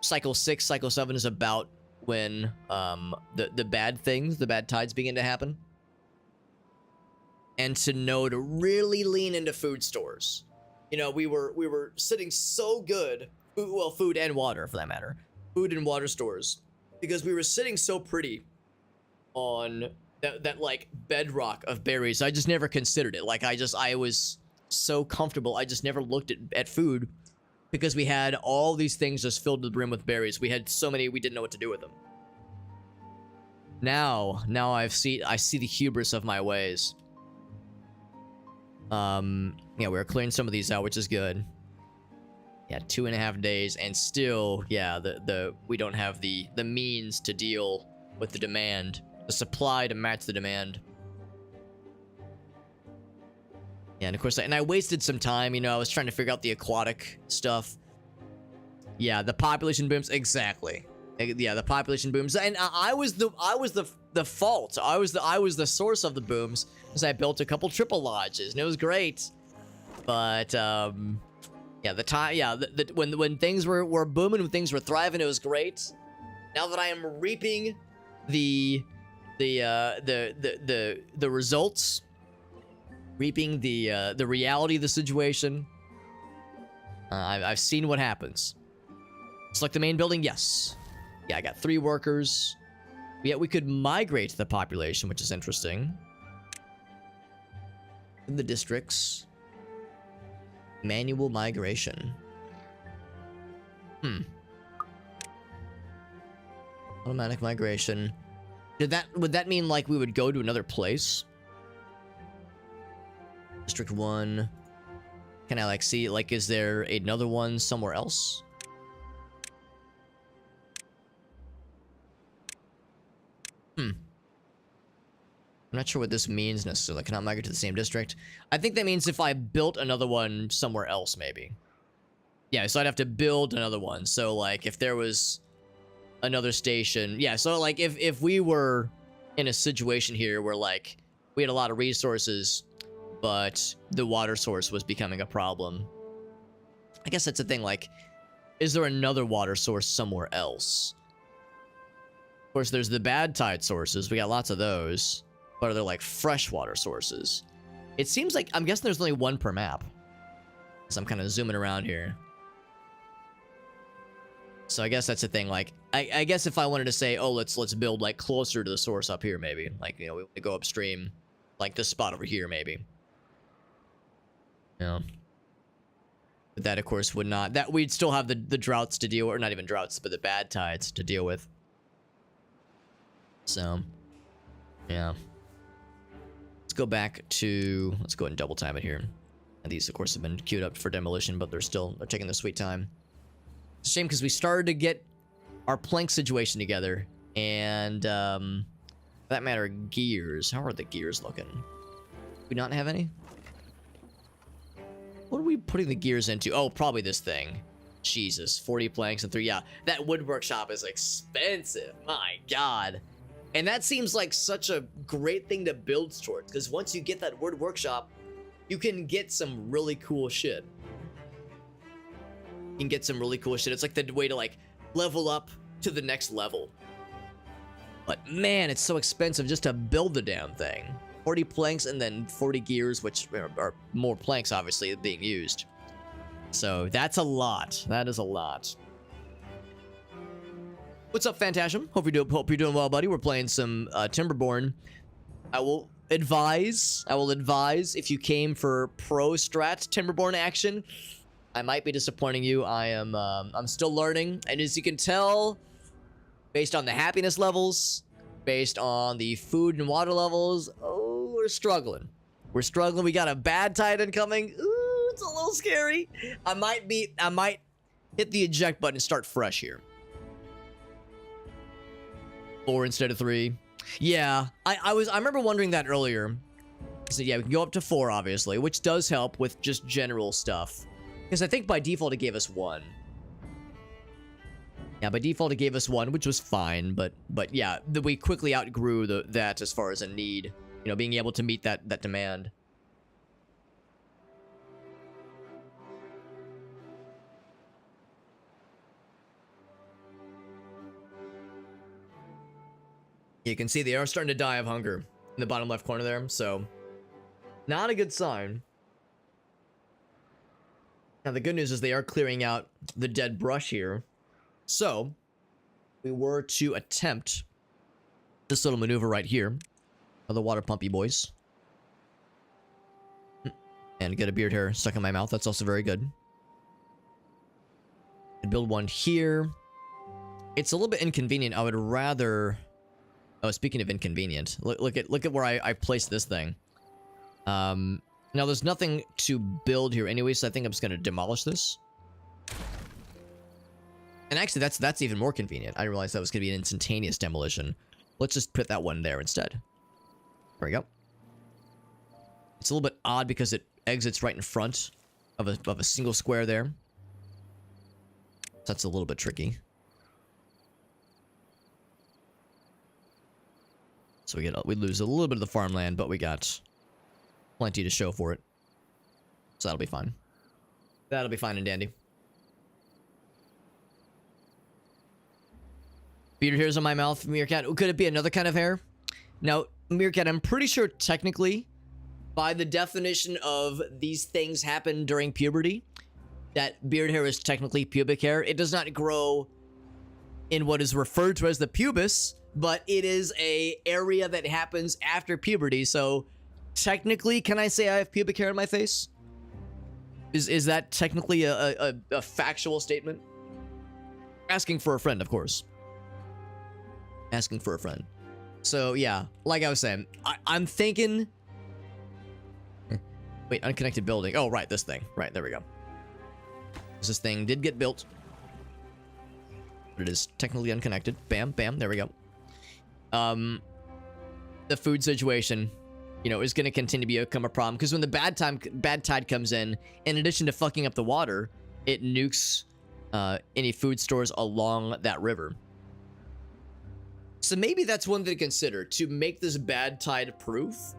cycle 6, cycle 7 is about when the bad things, the bad tides begin to happen. And to know to really lean into food stores. You know, we were sitting so good, well, food and water for that matter. Food and water stores. Because we were sitting so pretty on that like bedrock of berries. I just never considered it. Like I was so comfortable. I just never looked at food. Because we had all these things just filled to the brim with berries. We had so many we didn't know what to do with them. Now I see the hubris of my ways. Yeah, we're clearing some of these out, which is good. Yeah, 2.5 days, and still, yeah, we don't have the means to deal with the demand, the supply to match the demand. Yeah, and of course, I wasted some time, you know, I was trying to figure out the aquatic stuff. Yeah, the population booms, exactly. Yeah, the population booms, and I was the fault. I was the source of the booms, because I built a couple triple lodges, and it was great. But yeah, when things were booming, when things were thriving, it was great. Now that I am reaping the results, reaping the reality of the situation, I've seen what happens. Select the main building, yes. Yeah, I got 3 workers. Yeah, we could migrate the population, which is interesting. In the districts. Manual migration. Automatic migration. Would that mean like we would go to another place? District 1. Can I like see, like, is there another one somewhere else? I'm not sure what this means necessarily. Cannot migrate to the same district. I think that means if I built another one somewhere else, maybe. Yeah, so I'd have to build another one. So, like, if there was another station... Yeah, so, like, if we were in a situation here where, like, we had a lot of resources, but the water source was becoming a problem. I guess that's the thing, like, is there another water source somewhere else? Of course, there's the bad tide sources. We got lots of those. But are there, like, freshwater sources? It seems like... I'm guessing there's only one per map. So I'm kind of zooming around here. So I guess that's the thing. Like, I guess if I wanted to say, oh, let's build, like, closer to the source up here, maybe. Like, you know, we go upstream. Like, this spot over here, maybe. Yeah. But that, of course, would not... That we'd still have the droughts to deal with. Or not even droughts, but the bad tides to deal with. So... Yeah. Let's go back to... Let's go ahead and double time it here. And these, of course, have been queued up for demolition, but they're taking their sweet time. It's a shame because we started to get our plank situation together. And, for that matter, gears. How are the gears looking? Do we not have any? What are we putting the gears into? Oh, probably this thing. Jesus, 40 planks and 3. Yeah, that wood workshop is expensive. My God. And that seems like such a great thing to build towards, because once you get that wood workshop, you can get some really cool shit. You can get some really cool shit. It's like the way to like level up to the next level. But man, it's so expensive just to build the damn thing. 40 planks and then 40 gears, which are more planks obviously being used. So that's a lot. That is a lot. What's up, Phantasm? Hope you're doing well, buddy. We're playing some Timberborn. I will advise if you came for pro strat Timberborn action, I might be disappointing you. I'm still learning, and as you can tell, based on the happiness levels, based on the food and water levels, oh, we're struggling. We're struggling. We got a bad tide incoming. Ooh, it's a little scary. I might hit the eject button and start fresh here. 4 instead of 3. Yeah, I remember wondering that earlier. So yeah, we can go up to 4, obviously, which does help with just general stuff. Because I think by default it gave us 1. Yeah, by default it gave us 1, which was fine, but yeah, we quickly outgrew that as far as a need. You know, being able to meet that demand. You can see they are starting to die of hunger in the bottom left corner there, so not a good sign. Now the good news is they are clearing out the dead brush here. So we were to attempt this little maneuver right here of the water pumpy boys. And get a beard hair stuck in my mouth. That's also very good. And build one here. It's a little bit inconvenient. I would rather... Oh, speaking of inconvenient, look at where I placed this thing. Now there's nothing to build here anyway, so I think I'm just gonna demolish this. And actually, that's even more convenient. I didn't realize that was gonna be an instantaneous demolition. Let's just put that one there instead. There we go. It's a little bit odd because it exits right in front of a single square there. So that's a little bit tricky. So we lose a little bit of the farmland, but we got plenty to show for it. So that'll be fine. That'll be fine and dandy. Bearded hairs on my mouth, Meerkat. Could it be another kind of hair? Now, Meerkat, I'm pretty sure technically, by the definition of these things happen during puberty, that beard hair is technically pubic hair. It does not grow in what is referred to as the pubis, but it is a area that happens after puberty. So technically, can I say I have pubic hair on my face? Is that technically a factual statement? Asking for a friend, of course. Asking for a friend. So yeah, like I was saying, I'm thinking... Wait, unconnected building. Oh, right, this thing. Right, there we go. This thing did get built. But it is technically unconnected. Bam, bam, there we go. The food situation, you know, is going to continue to become a problem because when the bad tide comes in addition to fucking up the water, it nukes any food stores along that river. So maybe that's one thing to consider to make this bad tide proof.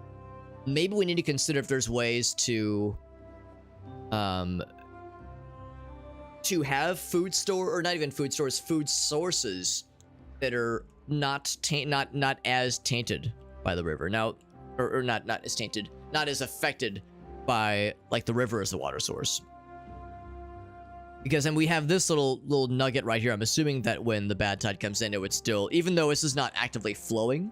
Maybe we need to consider if there's ways to have food store, or not even food stores, food sources that are not as tainted by the river. Now, or not as tainted, not as affected by like the river as the water source. Because then we have this little nugget right here. I'm assuming that when the bad tide comes in, it would still, even though this is not actively flowing,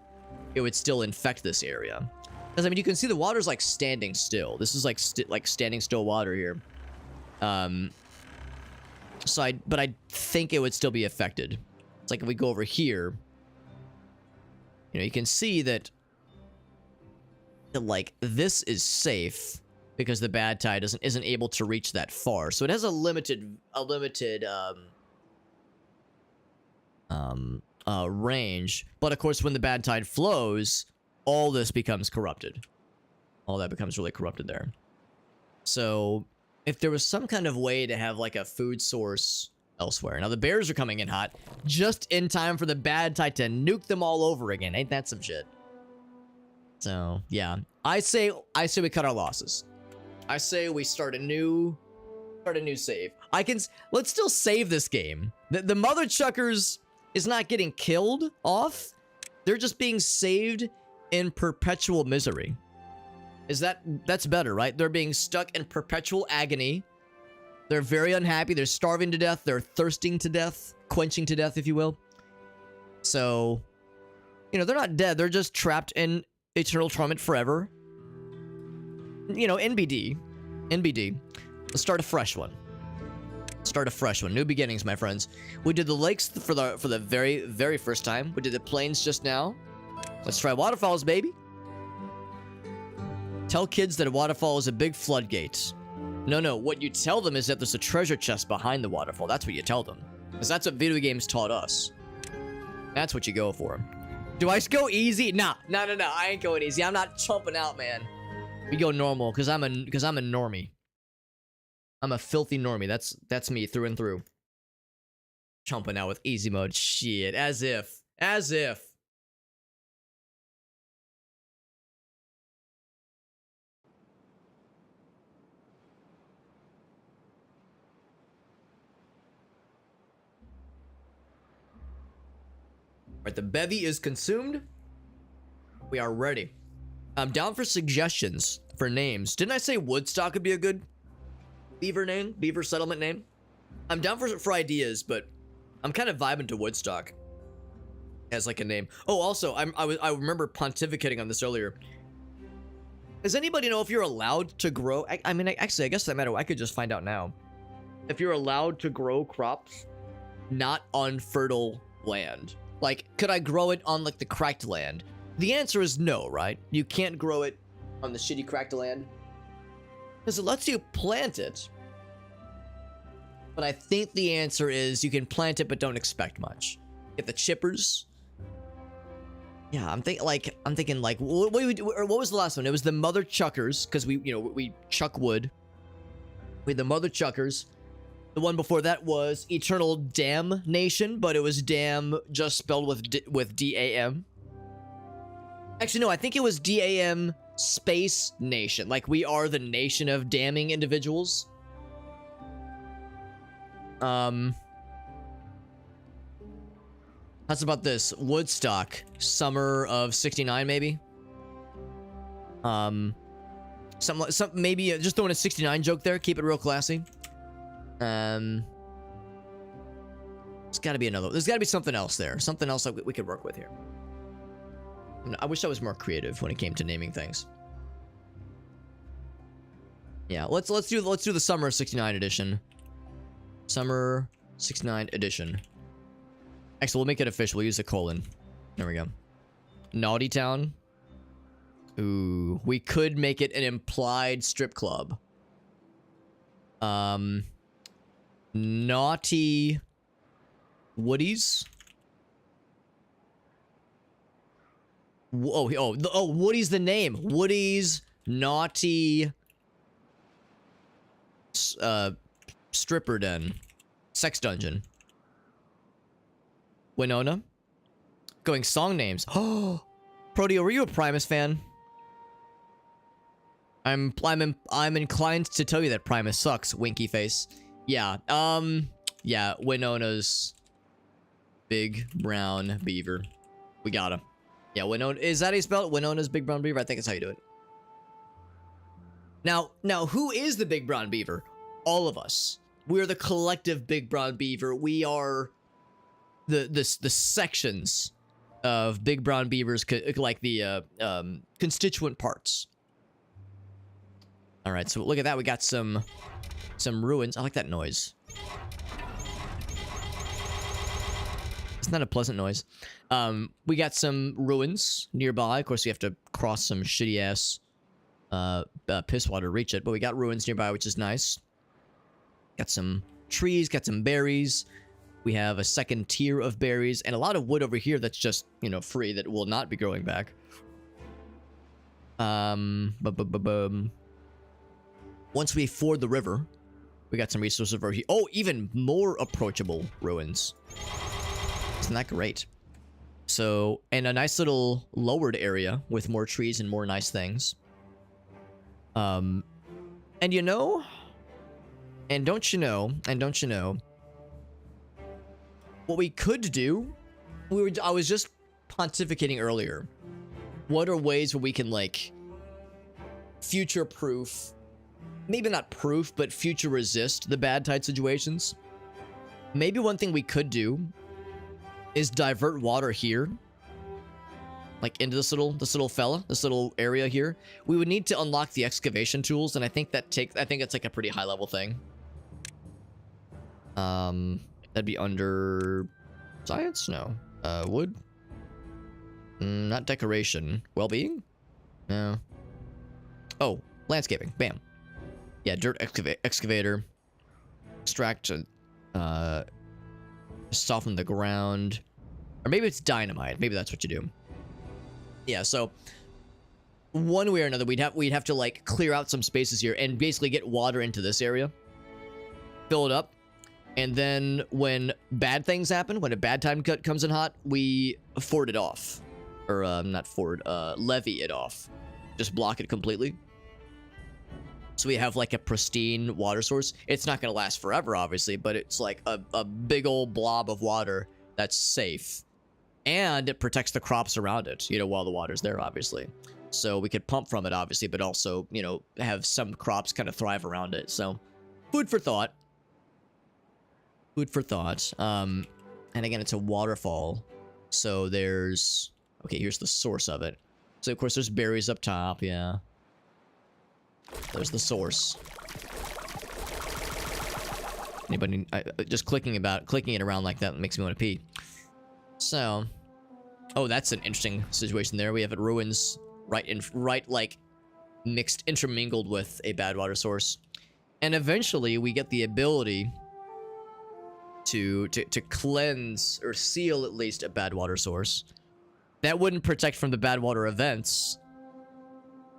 it would still infect this area. Because I mean, you can see the water's like standing still. This is like standing still water here. So but I think it would still be affected. It's like if we go over here, you know, you can see that like this is safe because the bad tide isn't able to reach that far. So it has a limited range. But of course, when the bad tide flows, all this becomes corrupted. All that becomes really corrupted there. So if there was some kind of way to have like a food source elsewhere. Now the bears are coming in hot just in time for the bad tide to nuke them all over again. Ain't that some shit? So yeah, I say we cut our losses. I say we start a new Start a new save. Let's still save this game. The mother chuckers is not getting killed off. They're just being saved in perpetual misery. That's better, right? They're being stuck in perpetual agony. They're very unhappy. They're starving to death. They're thirsting to death, quenching to death, if you will. So, you know, they're not dead. They're just trapped in eternal torment forever. You know, NBD. NBD. Let's start a fresh one. Start a fresh one. New beginnings, my friends. We did the lakes for the very, very first time. We did the plains just now. Let's try waterfalls, baby. Tell kids that a waterfall is a big floodgate. No. What you tell them is that there's a treasure chest behind the waterfall. That's what you tell them. Because that's what video games taught us. That's what you go for. Do I go easy? Nah. No. I ain't going easy. I'm not chomping out, man. We go normal because I'm a normie. I'm a filthy normie. That's me through and through. Chomping out with easy mode. Shit. As if. Alright, the bevy is consumed. We are ready. I'm down for suggestions for names. Didn't I say Woodstock would be a good beaver name? Beaver settlement name? I'm down for ideas, but I'm kind of vibing to Woodstock as like a name. Oh, also, I remember pontificating on this earlier. Does anybody know if you're allowed to grow? I mean, actually, I guess that matter. I could just find out now. If you're allowed to grow crops not on fertile land. Like, could I grow it on, like, the cracked land? The answer is no, right? You can't grow it on the shitty cracked land. Because it lets you plant it. But I think the answer is you can plant it, but don't expect much. Get the chippers. Yeah, I'm thinking like, what was the last one? It was the mother chuckers, because we chuck wood. We had the mother chuckers. The one before that was Eternal Damnation, but it was dam just spelled with D-A-M. Actually, no, I think it was D-A-M space nation. Like, we are the nation of damning individuals. How's about this? Woodstock, summer of 69, maybe? Some maybe just throwing a 69 joke there. Keep it real classy. There's gotta be there's gotta be something else there. Something else that we could work with here. I wish I was more creative when it came to naming things. Yeah, let's do the summer 69 edition. Summer 69 edition. Actually, we'll make it official. We'll use a colon. There we go. Naughty Town. Ooh, we could make it an implied strip club. Naughty Woodies. Oh, Woody's the name. Woody's Naughty Stripper Den. Sex Dungeon. Winona. Going song names. Oh, Proteo, were you a Primus fan? I'm inclined to tell you that Primus sucks, winky face. Yeah, yeah, Winona's big brown beaver. We got him. Yeah, Winona, is that how you spell it? Winona's big brown beaver? I think that's how you do it. Now, who is the big brown beaver? All of us. We're the collective big brown beaver. We are the sections of big brown beavers, like the constituent parts. All right, so look at that. We got some ruins. I like that noise. Isn't that a pleasant noise? We got some ruins nearby. Of course, we have to cross some shitty ass piss water to reach it, but we got ruins nearby, which is nice. Got some trees, got some berries. We have a second tier of berries and a lot of wood over here that's just, free, that will not be growing back. Once we ford the river, we got some resources over here. Oh, even more approachable ruins. Isn't that great? So, and a nice little lowered area with more trees and more nice things. And And don't you know, what we could do, I was just pontificating earlier. What are ways where we can, like, future-proof, maybe not proof, but future resist the bad tide situations? Maybe one thing we could do is divert water here, like into this little area here. We would need to unlock the excavation tools, and I think it's like a pretty high level thing. That'd be under science? No. Wood? Not decoration. Well-being? No. Oh, landscaping. Bam. Yeah, dirt excavator. Extract, soften the ground. Or maybe it's dynamite. Maybe that's what you do. Yeah, so one way or another, we'd have to, like, clear out some spaces here and basically get water into this area. Fill it up. And then when bad things happen, when a bad time cut comes in hot, we ford it off. Or, not ford, levy it off. Just block it completely. So we have, like, a pristine water source. It's not going to last forever, obviously, but it's like a big old blob of water that's safe. And it protects the crops around it, you know, while the water's there, obviously. So we could pump from it, obviously, but also, you know, have some crops kind of thrive around it. So, food for thought. Food for thought. And again, it's a waterfall. So there's... Okay, here's the source of it. So, of course, there's berries up top, yeah. There's the source. Anybody... just clicking it around like that makes me want to pee. So... Oh, that's an interesting situation there. We have it ruins right, like, mixed, intermingled with a bad water source. And eventually, we get the ability... to cleanse or seal at least a bad water source. That wouldn't protect from the bad water events,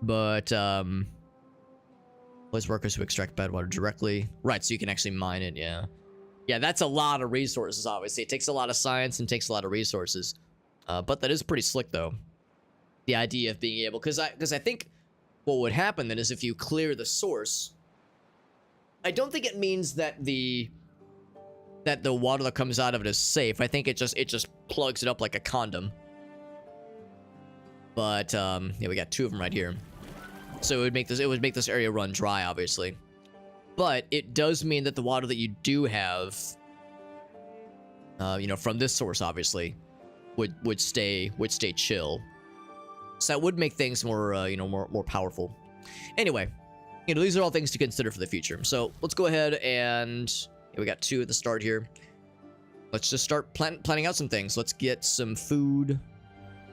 but place workers who extract bad water directly. Right, so you can actually mine it. Yeah, that's a lot of resources. Obviously, it takes a lot of science and takes a lot of resources, but that is pretty slick though. The idea of being able, because I think what would happen then is if you clear the source, I don't think it means that the water that comes out of it is safe. I think it just plugs it up like a condom. But yeah, we got two of them right here. So it would make this area run dry, obviously. But it does mean that the water that you do have, you know, from this source, obviously, would stay chill. So that would make things more, you know, more powerful. Anyway, you know, these are all things to consider for the future. So let's go ahead and. Yeah, we got two at the start here. Let's just start planning out some things. Let's get some food.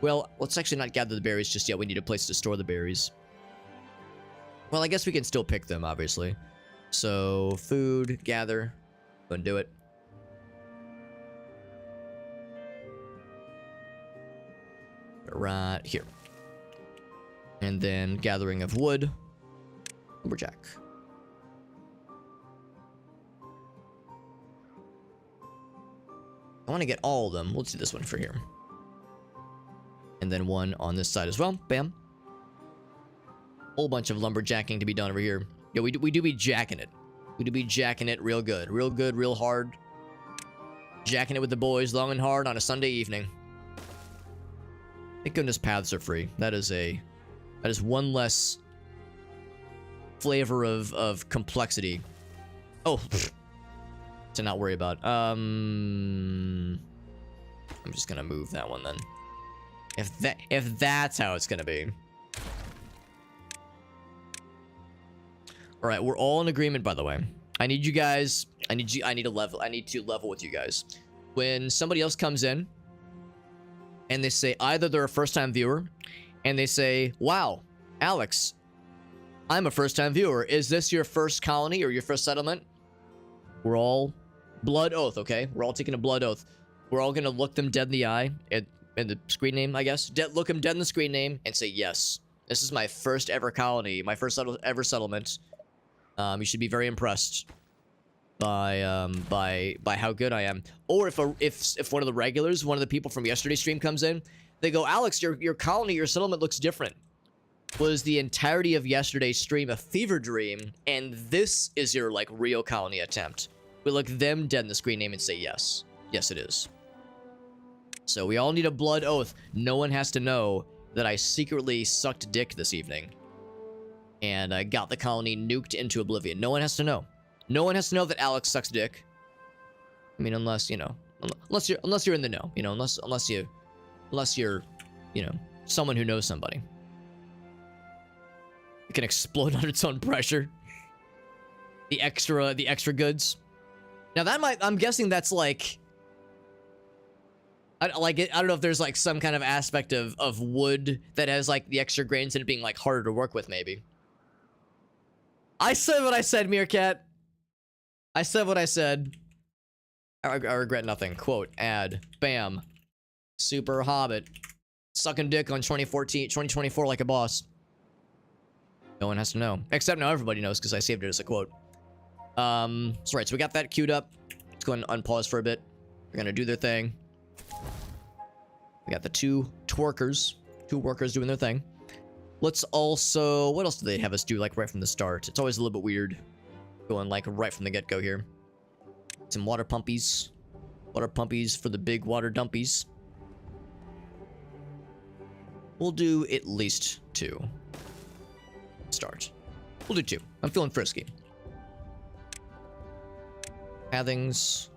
Well, let's actually not gather the berries just yet. We need a place to store the berries. Well, I guess we can still pick them, obviously. So, food, gather. Go and do it. Right here. And then gathering of wood. Lumberjack. I want to get all of them. Let's do this one for here. And then one on this side as well. Bam. Whole bunch of lumberjacking to be done over here. Yeah, we do be jacking it. We do be jacking it real good. Real good, real hard. Jacking it with the boys long and hard on a Sunday evening. Thank goodness paths are free. That is one less flavor of complexity. Oh, to not worry about. I'm just gonna move that one then. If that's how it's gonna be. All right, we're all in agreement, by the way. I need you guys. I need to level with you guys. When somebody else comes in, and they say either they're a first-time viewer, and they say, "Wow, Alex, I'm a first-time viewer. Is this your first colony or your first settlement?" We're all blood oath, okay? We're all taking a blood oath. We're all gonna look them dead in the eye in the screen name, I guess. Look them dead in the screen name and say, "Yes, this is my first ever colony, my first ever settlement." You should be very impressed by how good I am. Or if one of the regulars, one of the people from yesterday's stream comes in, they go, "Alex, your colony, your settlement looks different." was the entirety of yesterday's stream a fever dream, and this is your, like, real colony attempt. We look them dead in the screen name and say yes. Yes, it is. So we all need a blood oath. No one has to know that I secretly sucked dick this evening. And I got the colony nuked into oblivion. No one has to know. No one has to know that Alex sucks dick. I mean, unless, you know, unless you're in the know, you know, unless you're, you know, someone who knows somebody. It can explode under its own pressure. The extra goods. Now that might, I'm guessing that's like, I don't know if there's like some kind of aspect of wood that has like the extra grains in it being like harder to work with, maybe. I said what I said, Meerkat. I said what I said. I regret nothing. Quote, ad, bam. Super Hobbit. Sucking dick on 2024 like a boss. No one has to know. Except now everybody knows because I saved it as a quote. So right, so we got that queued up. Let's go and unpause for a bit. They're gonna do their thing. We got the two workers doing their thing. Let's also, what else do they have us do like right from the start? It's always a little bit weird going like right from the get-go here. Some water pumpies. Water pumpies for the big water dumpies. We'll do at least 2. Start. We'll do 2. I'm feeling frisky. Pathings.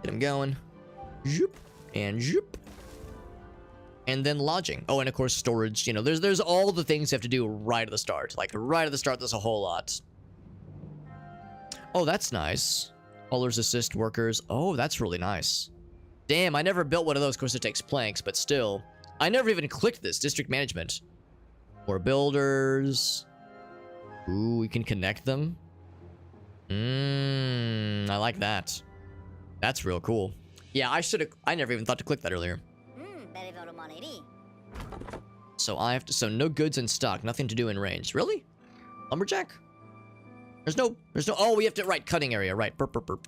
Get them going. Zoop. And zoop. And then lodging. Oh, and of course storage. You know, there's all the things you have to do right at the start. Like right at the start, there's a whole lot. Oh, that's nice. Haulers assist workers. Oh, that's really nice. Damn, I never built one of those. Of course, it takes planks, but still. I never even clicked this. District management. More builders. Ooh, we can connect them. I like that. That's real cool. Yeah, I never even thought to click that earlier. So I have to, so no goods in stock, nothing to do in range. Really? Lumberjack? There's no, oh, we have to, right, cutting area, right, burp.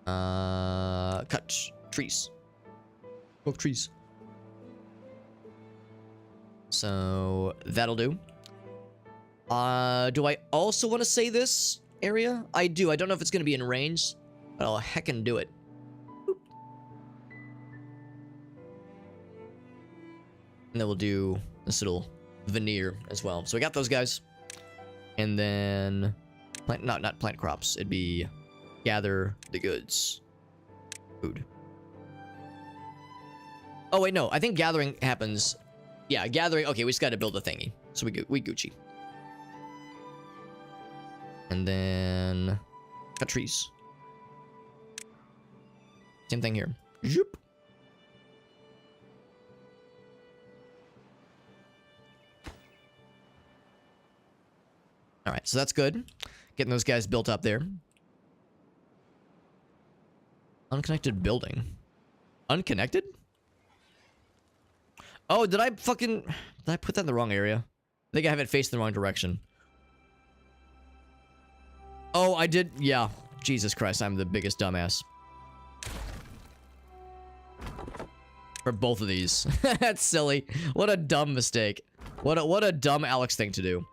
Cut trees. Oak trees. So, that'll do. Do I also want to say this area? I do, I don't know if it's going to be in range, but I'll heckin' do it. And then we'll do this little veneer as well. So we got those guys. And then plant, not plant crops. It'd be gather the goods. Food. Oh wait, no. I think gathering happens. Yeah, gathering. Okay, we just got to build a thingy. So we Gucci. And then cut trees. Same thing here. Zoop. All right, so that's good. Getting those guys built up there. Unconnected building. Unconnected? Oh, did I put that in the wrong area? I think I have it faced in the wrong direction. Oh, I did. Yeah. Jesus Christ, I'm the biggest dumbass. For both of these. That's silly. What a dumb mistake. What a dumb Alex thing to do.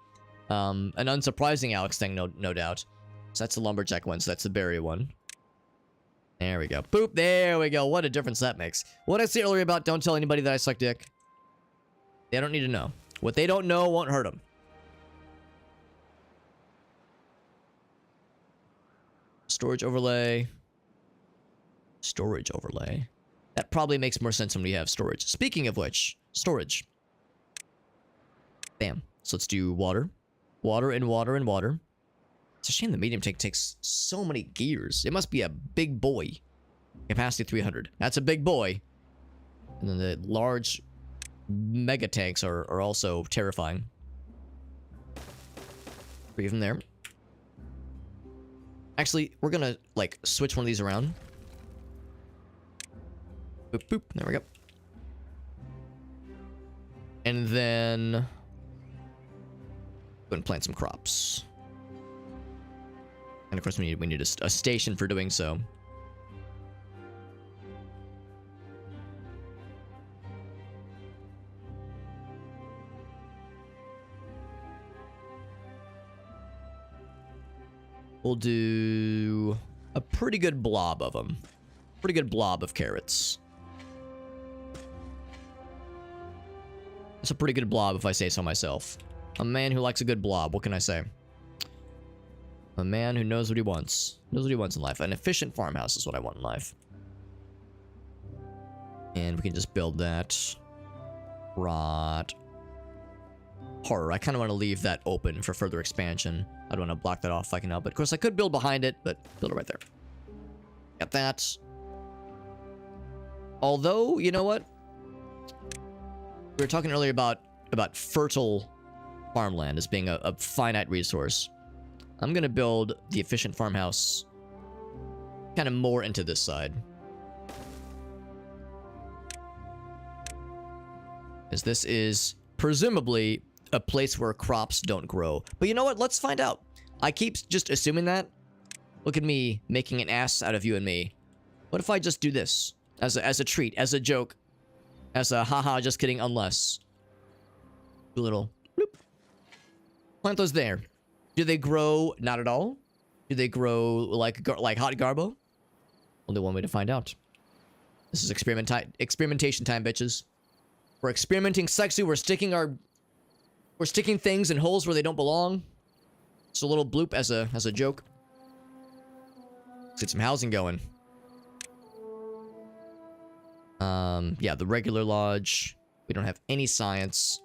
An unsurprising Alex thing, no doubt. So that's the lumberjack one, so that's the berry one. There we go. Boop, there we go. What a difference that makes. What I said earlier about don't tell anybody that I suck dick. They don't need to know. What they don't know won't hurt them. Storage overlay. Storage overlay. That probably makes more sense when we have storage. Speaking of which, storage. Bam. So let's do water. Water and water and water. It's a shame the medium tank takes so many gears. It must be a big boy. Capacity 300. That's a big boy. And then the large mega tanks are also terrifying. 3 of them there. Actually, we're gonna, like, switch one of these around. Boop, boop. There we go. And then go and plant some crops. And of course, we need a station for doing so. We'll do a pretty good blob of them. Pretty good blob of carrots. It's a pretty good blob if I say so myself. A man who likes a good blob, what can I say? A man who knows what he wants. Knows what he wants in life. An efficient farmhouse is what I want in life. And we can just build that. Right. Horror. I kind of want to leave that open for further expansion. I don't want to block that off if I can help it. Of course, I could build behind it, but build it right there. Got that. Although, you know what? We were talking earlier about fertile farmland as being a finite resource. I'm going to build the efficient farmhouse kind of more into this side. As this is presumably a place where crops don't grow. But you know what? Let's find out. I keep just assuming that. Look at me making an ass out of you and me. What if I just do this as a treat, as a joke, as a haha, just kidding, unless. Do a little bloop. Plant those there. Do they grow? Not at all. Do they grow like hot garbo? Only one way to find out. This is experimentation time, bitches. We're experimenting sexy. We're sticking things in holes where they don't belong. Just a little bloop as a joke. Let's get some housing going. Yeah, the regular lodge. We don't have any science.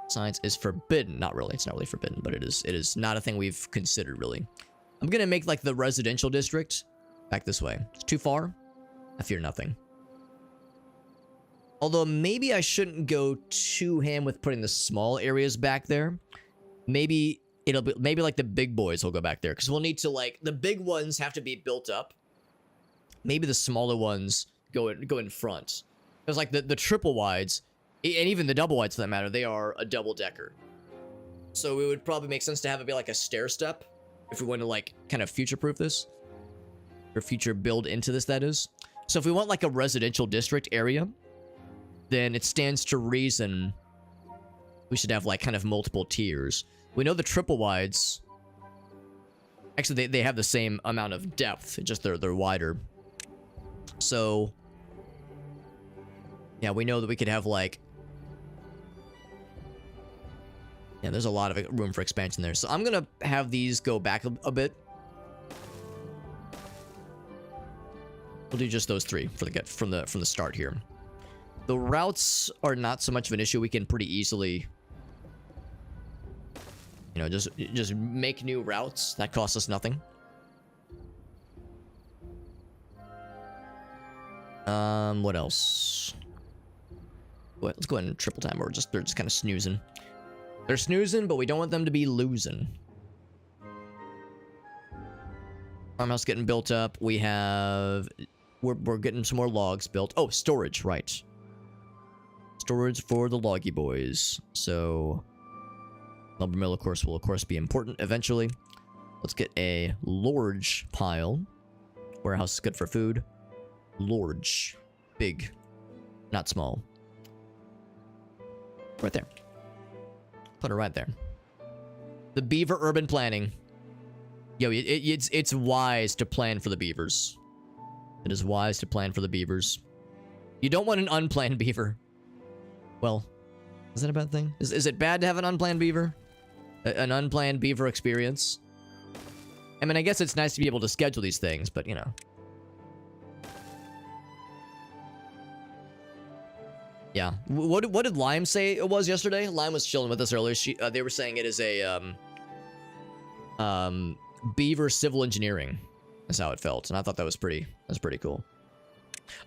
Science is forbidden. Not really. It's not really forbidden, but it is not a thing we've considered, really. I'm gonna make, like, the residential district back this way. It's too far. I fear nothing. Although, maybe I shouldn't go too ham with putting the small areas back there. Maybe it'll be... Maybe, like, the big boys will go back there. Because we'll need to, like... The big ones have to be built up. Maybe the smaller ones go in front. Because, like, the triple wides... And even the double wides, for that matter, they are a double-decker. So it would probably make sense to have it be like a stair step. If we want to, like, kind of future-proof this. Or future build into this, that is. So if we want, like, a residential district area... then it stands to reason we should have, like, kind of multiple tiers. We know the triple wides... Actually, they have the same amount of depth, just they're wider. So... yeah, we know that we could have, like... yeah, there's a lot of room for expansion there. So I'm gonna have these go back a bit. We'll do just those three for the from the start here. The routes are not so much of an issue. We can pretty easily, you know, just make new routes. That costs us nothing. What else? Wait, let's go ahead and triple time. Or they're just kind of snoozing. They're snoozing, but we don't want them to be losing. Farmhouse getting built up. We have... We're getting some more logs built. Oh, storage, right. Storage for the loggy boys. So... lumber mill, of course, will, of course, be important eventually. Let's get a large pile. Warehouse is good for food. Large. Big. Not small. Right there. Put it right there. The beaver urban planning. Yo, it's wise to plan for the beavers. It is wise to plan for the beavers. You don't want an unplanned beaver. Well, is that a bad thing? Is it bad to have an unplanned beaver? An unplanned beaver experience? I mean, I guess it's nice to be able to schedule these things, but, you know. Yeah. What did Lime say it was yesterday? Lime was chilling with us earlier. They were saying it is a beaver civil engineering. That's how it felt, and I thought that was pretty cool.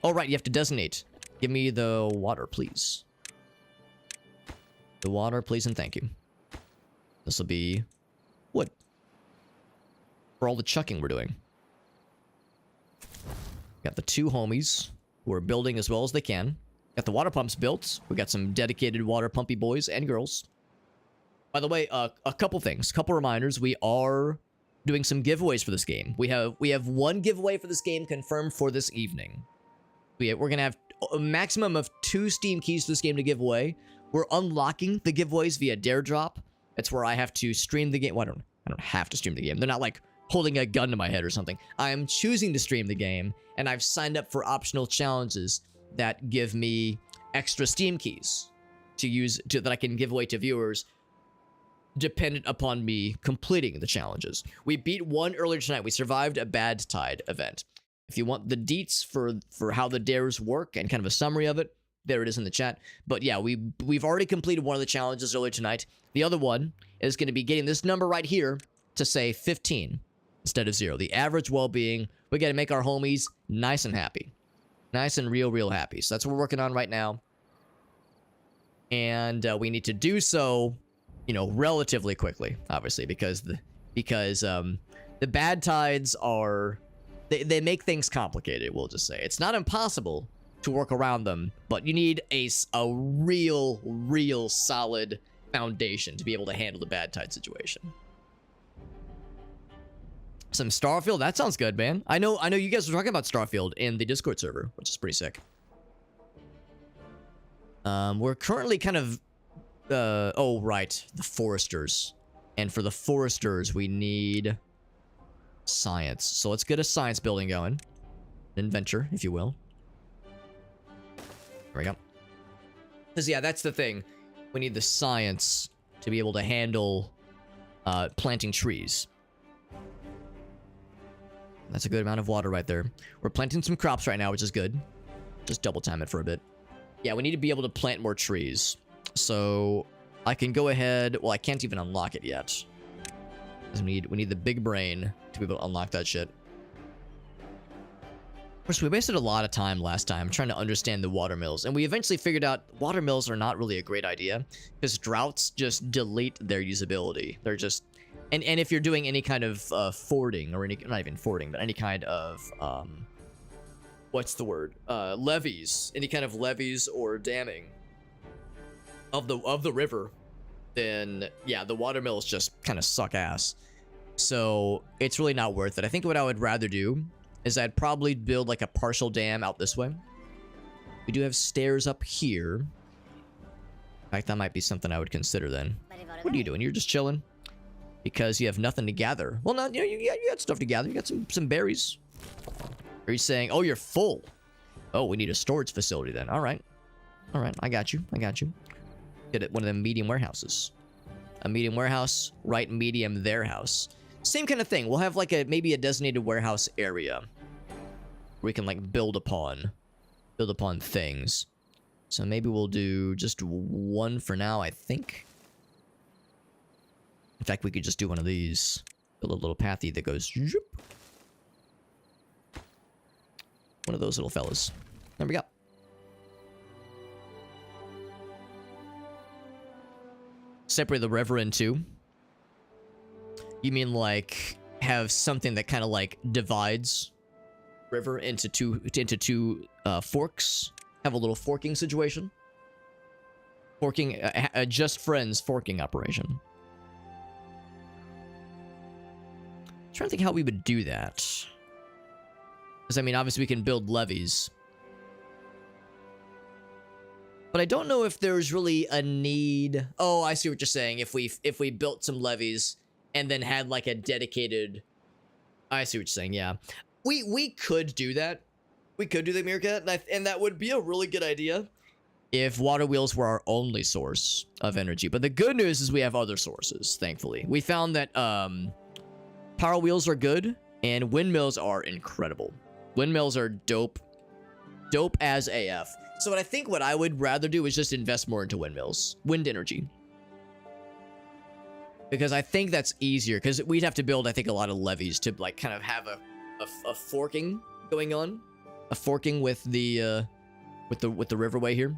Oh right, you have to designate. Give me the water, please. The water, please, and thank you. This will be wood for all the chucking we're doing. Got the two homies who are building as well as they can. Got the water pumps built. We got some dedicated water pumpy boys and girls. By the way, a couple things, couple reminders. We are doing some giveaways for this game. We have one giveaway for this game confirmed for this evening. We're gonna have a maximum of 2 Steam keys for this game to give away. We're unlocking the giveaways via Dare Drop. That's where I have to stream the game. Well, I don't have to stream the game. They're not like holding a gun to my head or something. I am choosing to stream the game, and I've signed up for optional challenges that give me extra Steam keys that I can give away to viewers dependent upon me completing the challenges. We beat one earlier tonight. We survived a bad tide event. If you want the deets for how the dares work and kind of a summary of it, there it is in the chat. But yeah, we've already completed one of the challenges earlier tonight. The other one is going to be getting this number right here to say 15 instead of 0. The average well-being. We got to make our homies nice and happy. Nice and real happy. So that's what we're working on right now. And we need to do so, you know, relatively quickly, obviously, because the bad tides are they make things complicated. We'll just say it's not impossible to work around them, but you need a real solid foundation to be able to handle the bad tide situation. Some Starfield, that sounds good, man. I know you guys were talking about Starfield in the Discord server, which is pretty sick. We're currently kind of oh right, the foresters. And for the foresters, we need science. So let's get a science building going. An adventure, if you will. There we go. Because yeah, that's the thing. We need the science to be able to handle planting trees. That's a good amount of water right there. We're planting some crops right now, which is good. Just double time it for a bit. Yeah, we need to be able to plant more trees. So I can go ahead. Well, I can't even unlock it yet. We need the big brain to be able to unlock that shit. Of course, we wasted a lot of time last time trying to understand the watermills, and we eventually figured out watermills are not really a great idea because droughts just delete their usability. They're just, and if you're doing any kind of fording or not even fording, but any kind of what's the word? Levees, any kind of levees or damming of the river, then yeah, the watermills just kind of suck ass. So it's really not worth it. I think what I would rather do is I'd probably build like a partial dam out this way. We do have stairs up here. In fact, that might be something I would consider then. What are you doing? You're just chilling? Because you have nothing to gather. Well, no, you got stuff to gather. You got some berries. Are you saying, oh, you're full? Oh, we need a storage facility then. All right. All right, I got you. Get it, one of them medium warehouses. A medium warehouse, right medium their house. Same kind of thing. We'll have like maybe a designated warehouse area where we can like build upon things. So maybe we'll do just one for now, I think. In fact, we could just do one of these. Build a little pathy that goes zoop. One of those little fellas. There we go. Separate the river in two. You mean like have something that kind of like divides river into two forks? Have a little forking situation? Forking, just friends forking operation. I'm trying to think how we would do that. Because I mean, obviously we can build levees. But I don't know if there's really a need. Oh, I see what you're saying. If we built some levees and then had like a dedicated. I see what you're saying. Yeah, we could do that. We could do the Meerkat, and that would be a really good idea if water wheels were our only source of energy. But the good news is we have other sources. Thankfully, we found that power wheels are good and windmills are incredible. Windmills are dope as AF. So what I would rather do is just invest more into windmills. Wind energy. Because I think that's easier. Because we'd have to build, I think, a lot of levees to like kind of have a forking going on. A forking with the riverway here.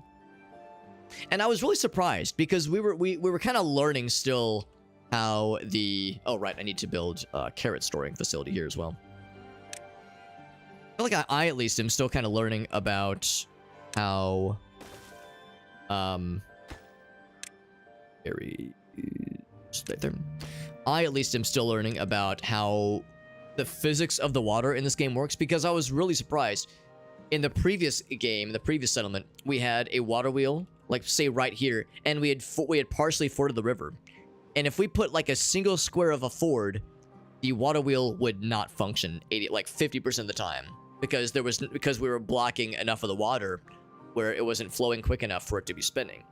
And I was really surprised because we were kind of learning still how the... Oh, right. I need to build a carrot storing facility here as well. I feel like I at least am still kind of learning about how very just right there. I at least am still learning about how the physics of the water in this game works, because I was really surprised. In the previous game, the previous settlement, we had a water wheel, like say right here, and we had partially forded the river. And if we put like a single square of a ford, the water wheel would not function 50% of the time because we were blocking enough of the water where it wasn't flowing quick enough for it to be spinning.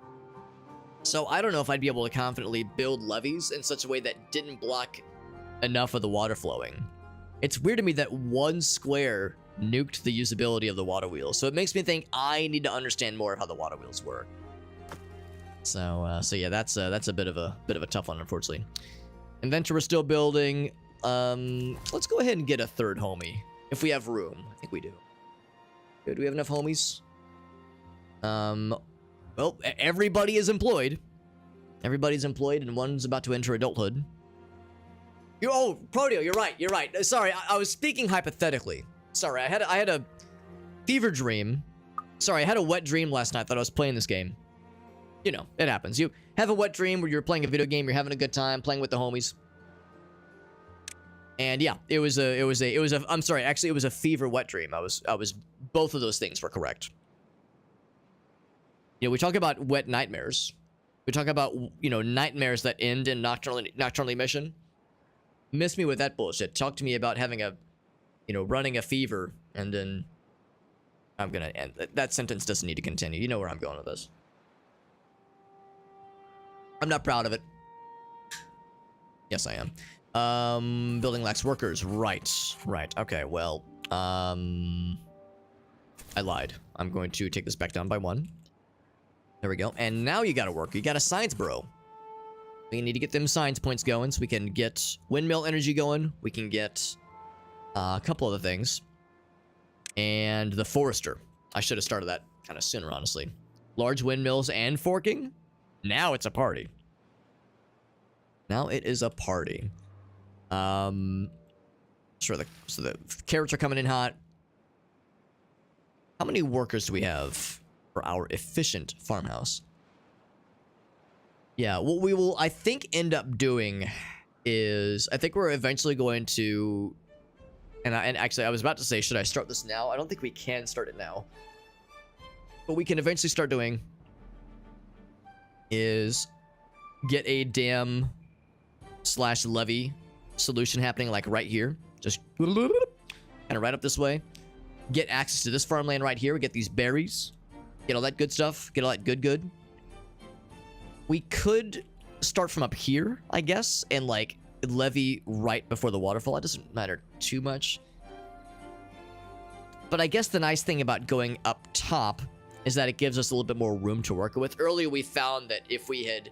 So I don't know if I'd be able to confidently build levees in such a way that didn't block enough of the water flowing. It's weird to me that one square nuked the usability of the water wheel. So it makes me think I need to understand more of how the water wheels work. So yeah, that's a bit of a tough one, unfortunately. Inventor we're still building. Let's go ahead and get a third homie if we have room. I think we do. Do we have enough homies? Well, everybody is employed. Everybody's employed, and one's about to enter adulthood. Oh, Proteo, you're right. You're right. Sorry, I was speaking hypothetically. Sorry, I had a fever dream. Sorry, I had a wet dream last night that I was playing this game. You know, it happens. You have a wet dream where you're playing a video game, you're having a good time, playing with the homies. And yeah, it was a I'm sorry, actually it was a fever wet dream. I was both of those things were correct. You know, we talk about wet nightmares. We talk about, you know, nightmares that end in nocturnal emission. Miss me with that bullshit. Talk to me about having a, you know, running a fever, and then I'm gonna end. That sentence doesn't need to continue. You know where I'm going with this. I'm not proud of it. Yes, I am. Building lacks workers. Right. Okay, well, I lied. I'm going to take this back down by 1. There we go. And now you gotta work. You got a science bro. We need to get them science points going so we can get windmill energy going. We can get a couple other things. And the forester. I should have started that kind of sooner, honestly. Large windmills and forking. Now it's a party. Now it is a party. Sure, so the carrots are coming in hot. How many workers do we have for our efficient farmhouse? Yeah, what we will, I think, end up doing is, I think we're eventually going to, and actually, I was about to say, should I start this now? I don't think we can start it now. What we can eventually start doing is get a dam / levee solution happening, like right here. Just kind of right up this way. Get access to this farmland right here. We get these berries. Get all that good stuff. Get all that good. We could start from up here, I guess, and like levee right before the waterfall. It doesn't matter too much. But I guess the nice thing about going up top is that it gives us a little bit more room to work with. Earlier, we found that if we had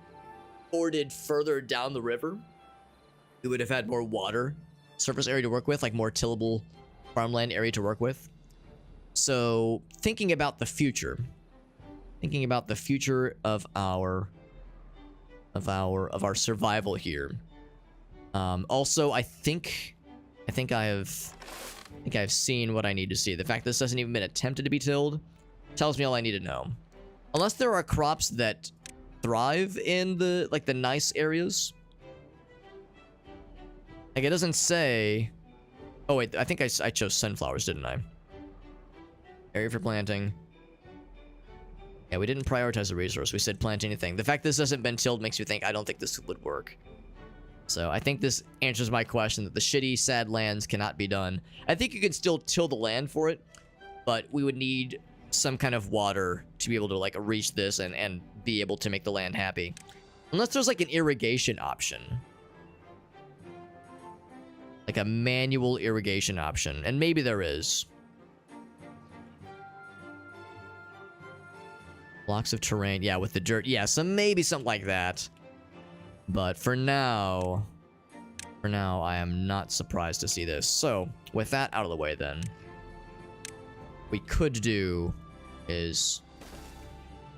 forded further down the river, we would have had more water surface area to work with, like more tillable farmland area to work with. So thinking about the future of our survival here. Also, I think I have seen what I need to see. The fact this hasn't even been attempted to be tilled tells me all I need to know. Unless there are crops that thrive in the nice areas. Like, it doesn't say. Oh wait, I think I chose sunflowers, didn't I? Area for planting. Yeah, we didn't prioritize the resource. We said plant anything. The fact this hasn't been tilled makes me think I don't think this would work. So I think this answers my question that the shitty, sad lands cannot be done. I think you can still till the land for it, but we would need some kind of water to be able to like reach this and be able to make the land happy. Unless there's like an irrigation option. Like a manual irrigation option. And maybe there is. Blocks of terrain. Yeah, with the dirt. Yeah, so maybe something like that. But for now, I am not surprised to see this. So, with that out of the way then, we could do is,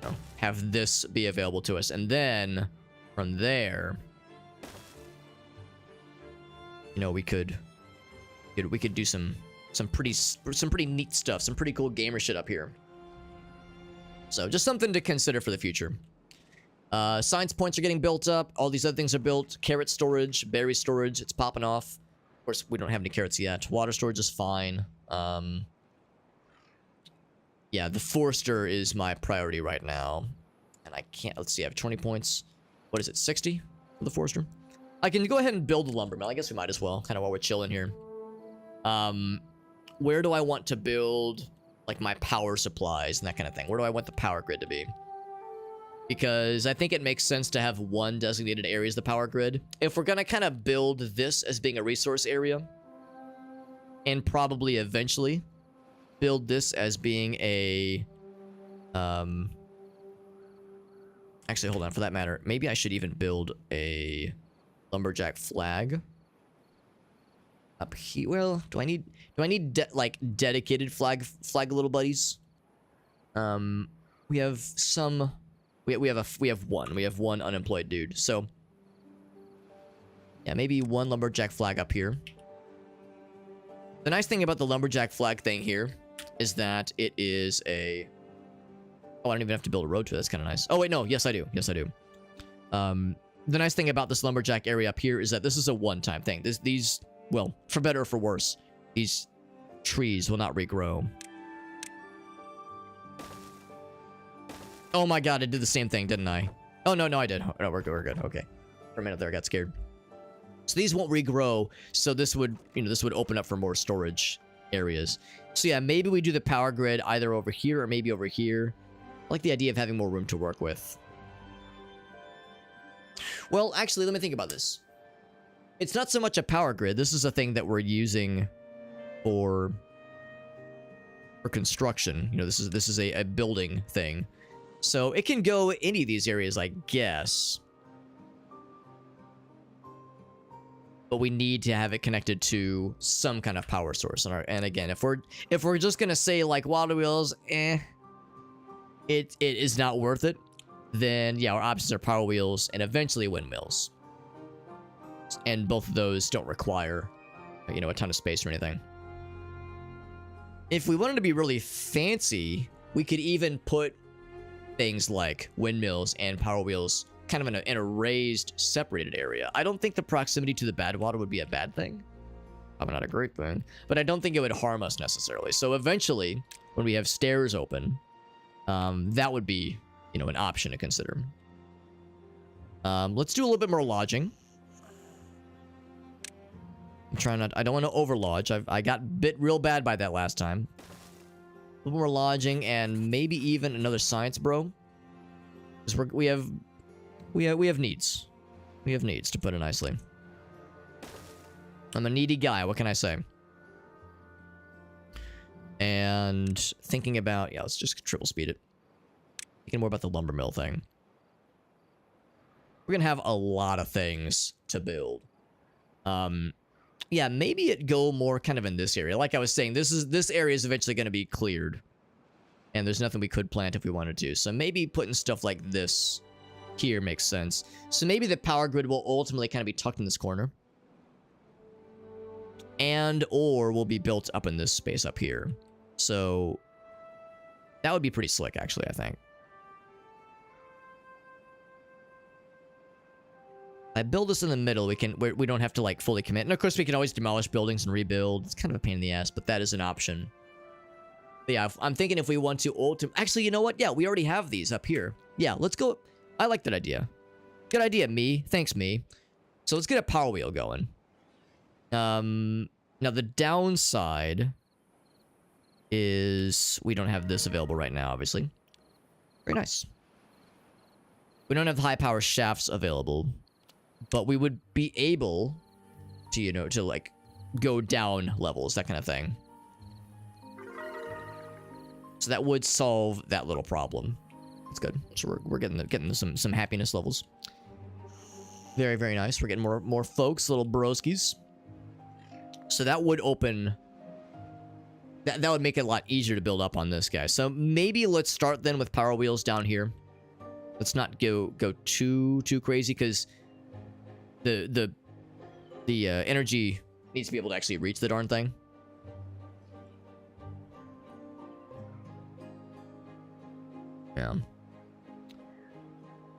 you know, have this be available to us. And then, from there, you know, we could do some pretty neat stuff, some pretty cool gamer shit up here. So just something to consider for the future. Science points are getting built up. All these other things are built. Carrot storage, berry storage, it's popping off. Of course, we don't have any carrots yet. Water storage is fine. Yeah, the forester is my priority right now. And I can't, let's see, I have 20 points. What is it, 60? for the forester. I can go ahead and build a lumber mill. I guess we might as well, kind of while we're chilling here. Where do I want to build, like, my power supplies and that kind of thing? Where do I want the power grid to be? Because I think it makes sense to have one designated area as the power grid. If we're going to kind of build this as being a resource area, and probably eventually build this as being a... Actually, hold on, for that matter, maybe I should even build a lumberjack flag up here. Well, do I need like dedicated flag little buddies? We have some. We have one unemployed dude. So yeah, maybe one lumberjack flag up here. The nice thing about the lumberjack flag thing here is that it is a. Oh, I don't even have to build a road to it. That's kind of nice. Oh wait, no. Yes, I do. Yes, I do. The nice thing about this lumberjack area up here is that this is a one-time thing. These, well, for better or for worse, these trees will not regrow. Oh my god, I did the same thing, didn't I? Oh, no, I did. Oh, no, we're good. Okay. For a minute there, I got scared. So these won't regrow, so this would, this would open up for more storage areas. So yeah, maybe we do the power grid either over here or maybe over here. I like the idea of having more room to work with. Well, actually, let me think about this. It's not so much a power grid. This is a thing that we're using for construction. This is a building thing. So it can go any of these areas, I guess. But we need to have it connected to some kind of power source. And again, if we're just gonna say like water wheels, it is not worth it. Then yeah, our options are power wheels and eventually windmills. And both of those don't require, a ton of space or anything. If we wanted to be really fancy, we could even put things like windmills and power wheels kind of in a raised, separated area. I don't think the proximity to the bad water would be a bad thing. Probably not a great thing, but I don't think it would harm us necessarily. So eventually, when we have stairs open, that would be, an option to consider. Let's do a little bit more lodging. I'm trying not. I don't want to overlodge. I got bit real bad by that last time. A little more lodging and maybe even another science bro. Because we have needs. We have needs, to put it nicely. I'm a needy guy. What can I say? And thinking about, yeah, let's just triple speed it. Thinking more about the lumber mill thing. We're gonna have a lot of things to build. Yeah, maybe it go more kind of in this area. Like I was saying, this area is eventually gonna be cleared, and there's nothing we could plant if we wanted to. So maybe putting stuff like this here makes sense. So maybe the power grid will ultimately kind of be tucked in this corner, and or will be built up in this space up here. So that would be pretty slick, actually, I think. I build this in the middle, we don't have to like fully commit. And of course we can always demolish buildings and rebuild. It's kind of a pain in the ass, but that is an option. But yeah, I'm thinking if we want to actually, you know what? Yeah, we already have these up here. Yeah, let's go. I like that idea. Good idea, me. Thanks, me. So let's get a power wheel going. Now the downside is we don't have this available right now, obviously. Very nice. We don't have high power shafts available. But we would be able to, to like go down levels, that kind of thing. So that would solve that little problem. That's good. So we're getting some happiness levels. Very, very nice. We're getting more folks, little broskies. So that would open. That would make it a lot easier to build up on this guy. So maybe let's start then with power wheels down here. Let's not go too crazy because the energy needs to be able to actually reach the darn thing. Yeah.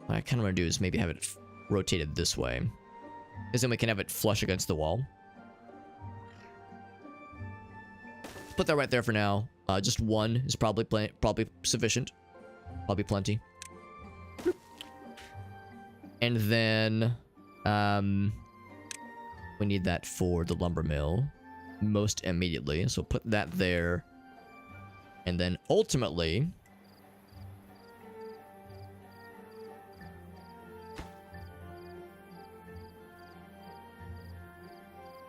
What I kind of want to do is maybe have it rotated this way, because then we can have it flush against the wall. Put that right there for now. Just one is probably sufficient. Probably plenty. And then We need that for the lumber mill most immediately. So put that there. And then ultimately...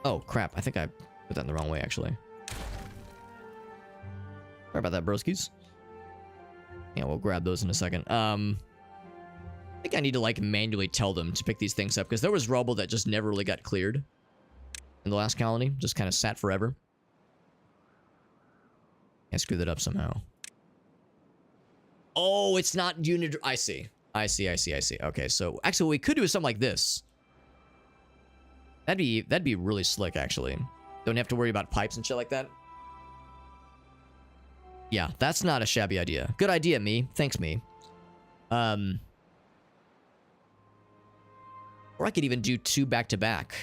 Oh, crap. I think I put that in the wrong way, actually. Sorry about that, broskies. Yeah, we'll grab those in a second. I think I need to, like, manually tell them to pick these things up, because there was rubble that just never really got cleared in the last colony. Just kind of sat forever. I screwed that up somehow. Oh, it's not unit... I see. I see. Okay, so actually what we could do is something like this. That'd be really slick, actually. Don't have to worry about pipes and shit like that. Yeah, that's not a shabby idea. Good idea, me. Thanks, me. Or I could even do 2 back-to-back.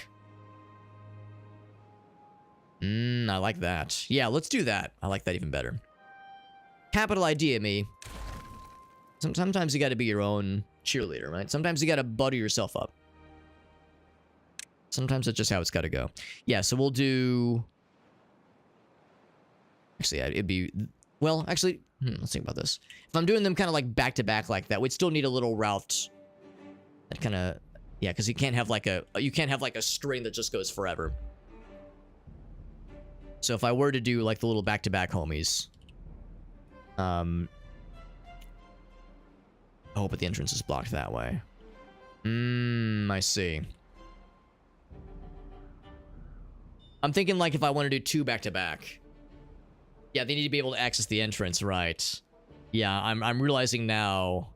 I like that. Yeah, let's do that. I like that even better. Capital idea, me. Sometimes you gotta be your own cheerleader, right? Sometimes you gotta butter yourself up. Sometimes that's just how it's gotta go. Yeah, so we'll do... Actually, it'd be... Well, actually, let's think about this. If I'm doing them kind of like back-to-back like that, we'd still need a little route that kind of... Yeah, because you can't have like a string that just goes forever. So if I were to do like the little back-to-back homies, oh, but the entrance is blocked that way. I see. I'm thinking like if I want to do 2 back-to-back. Yeah, they need to be able to access the entrance, right? Yeah, I'm realizing now.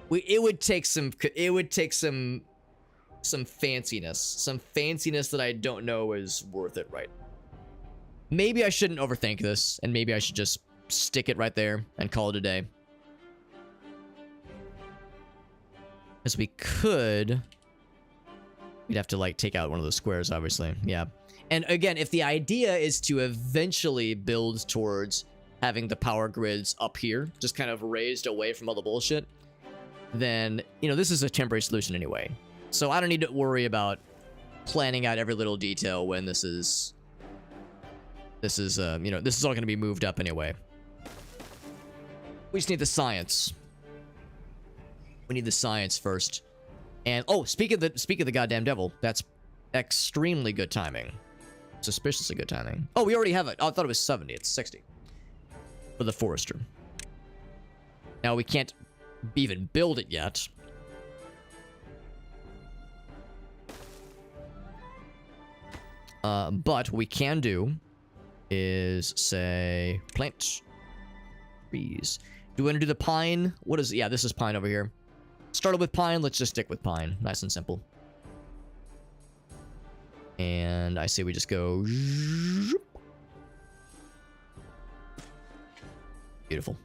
It would take some fanciness that I don't know is worth it, right? Maybe I shouldn't overthink this, and maybe I should just stick it right there and call it a day. Because we could... We'd have to, like, take out one of those squares, obviously. Yeah. And again, if the idea is to eventually build towards having the power grids up here, just kind of raised away from all the bullshit, then, you know, this is a temporary solution anyway. So I don't need to worry about planning out every little detail when this is, you know, this is all going to be moved up anyway. We just need the science. We need the science first. And, oh, speak of the goddamn devil, that's extremely good timing. Suspiciously good timing. Oh, we already have it. Oh, I thought it was 70. It's 60. For the forester. Now, we can't even build it yet. But what we can do is say plant trees. Do we want to do the pine? What is... Yeah, this is pine over here. Started with pine. Let's just stick with pine. Nice and simple. And I say we just go... Beautiful.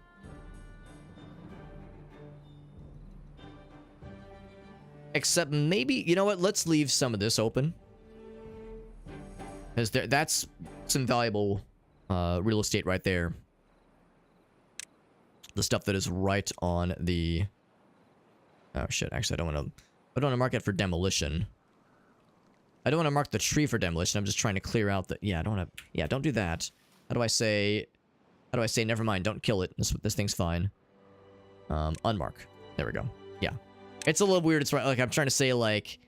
Except maybe... You know what? Let's leave some of this open. Because that's some valuable real estate right there. The stuff that is right on the... Oh, shit. Actually, I don't want to mark it for demolition. I don't want to mark the tree for demolition. I'm just trying to clear out the... Yeah, I don't want to... Yeah, don't do that. How do I say... Never mind, don't kill it. This thing's fine. Unmark. There we go. Yeah. It's a little weird. It's right. Like, I'm trying to say, like...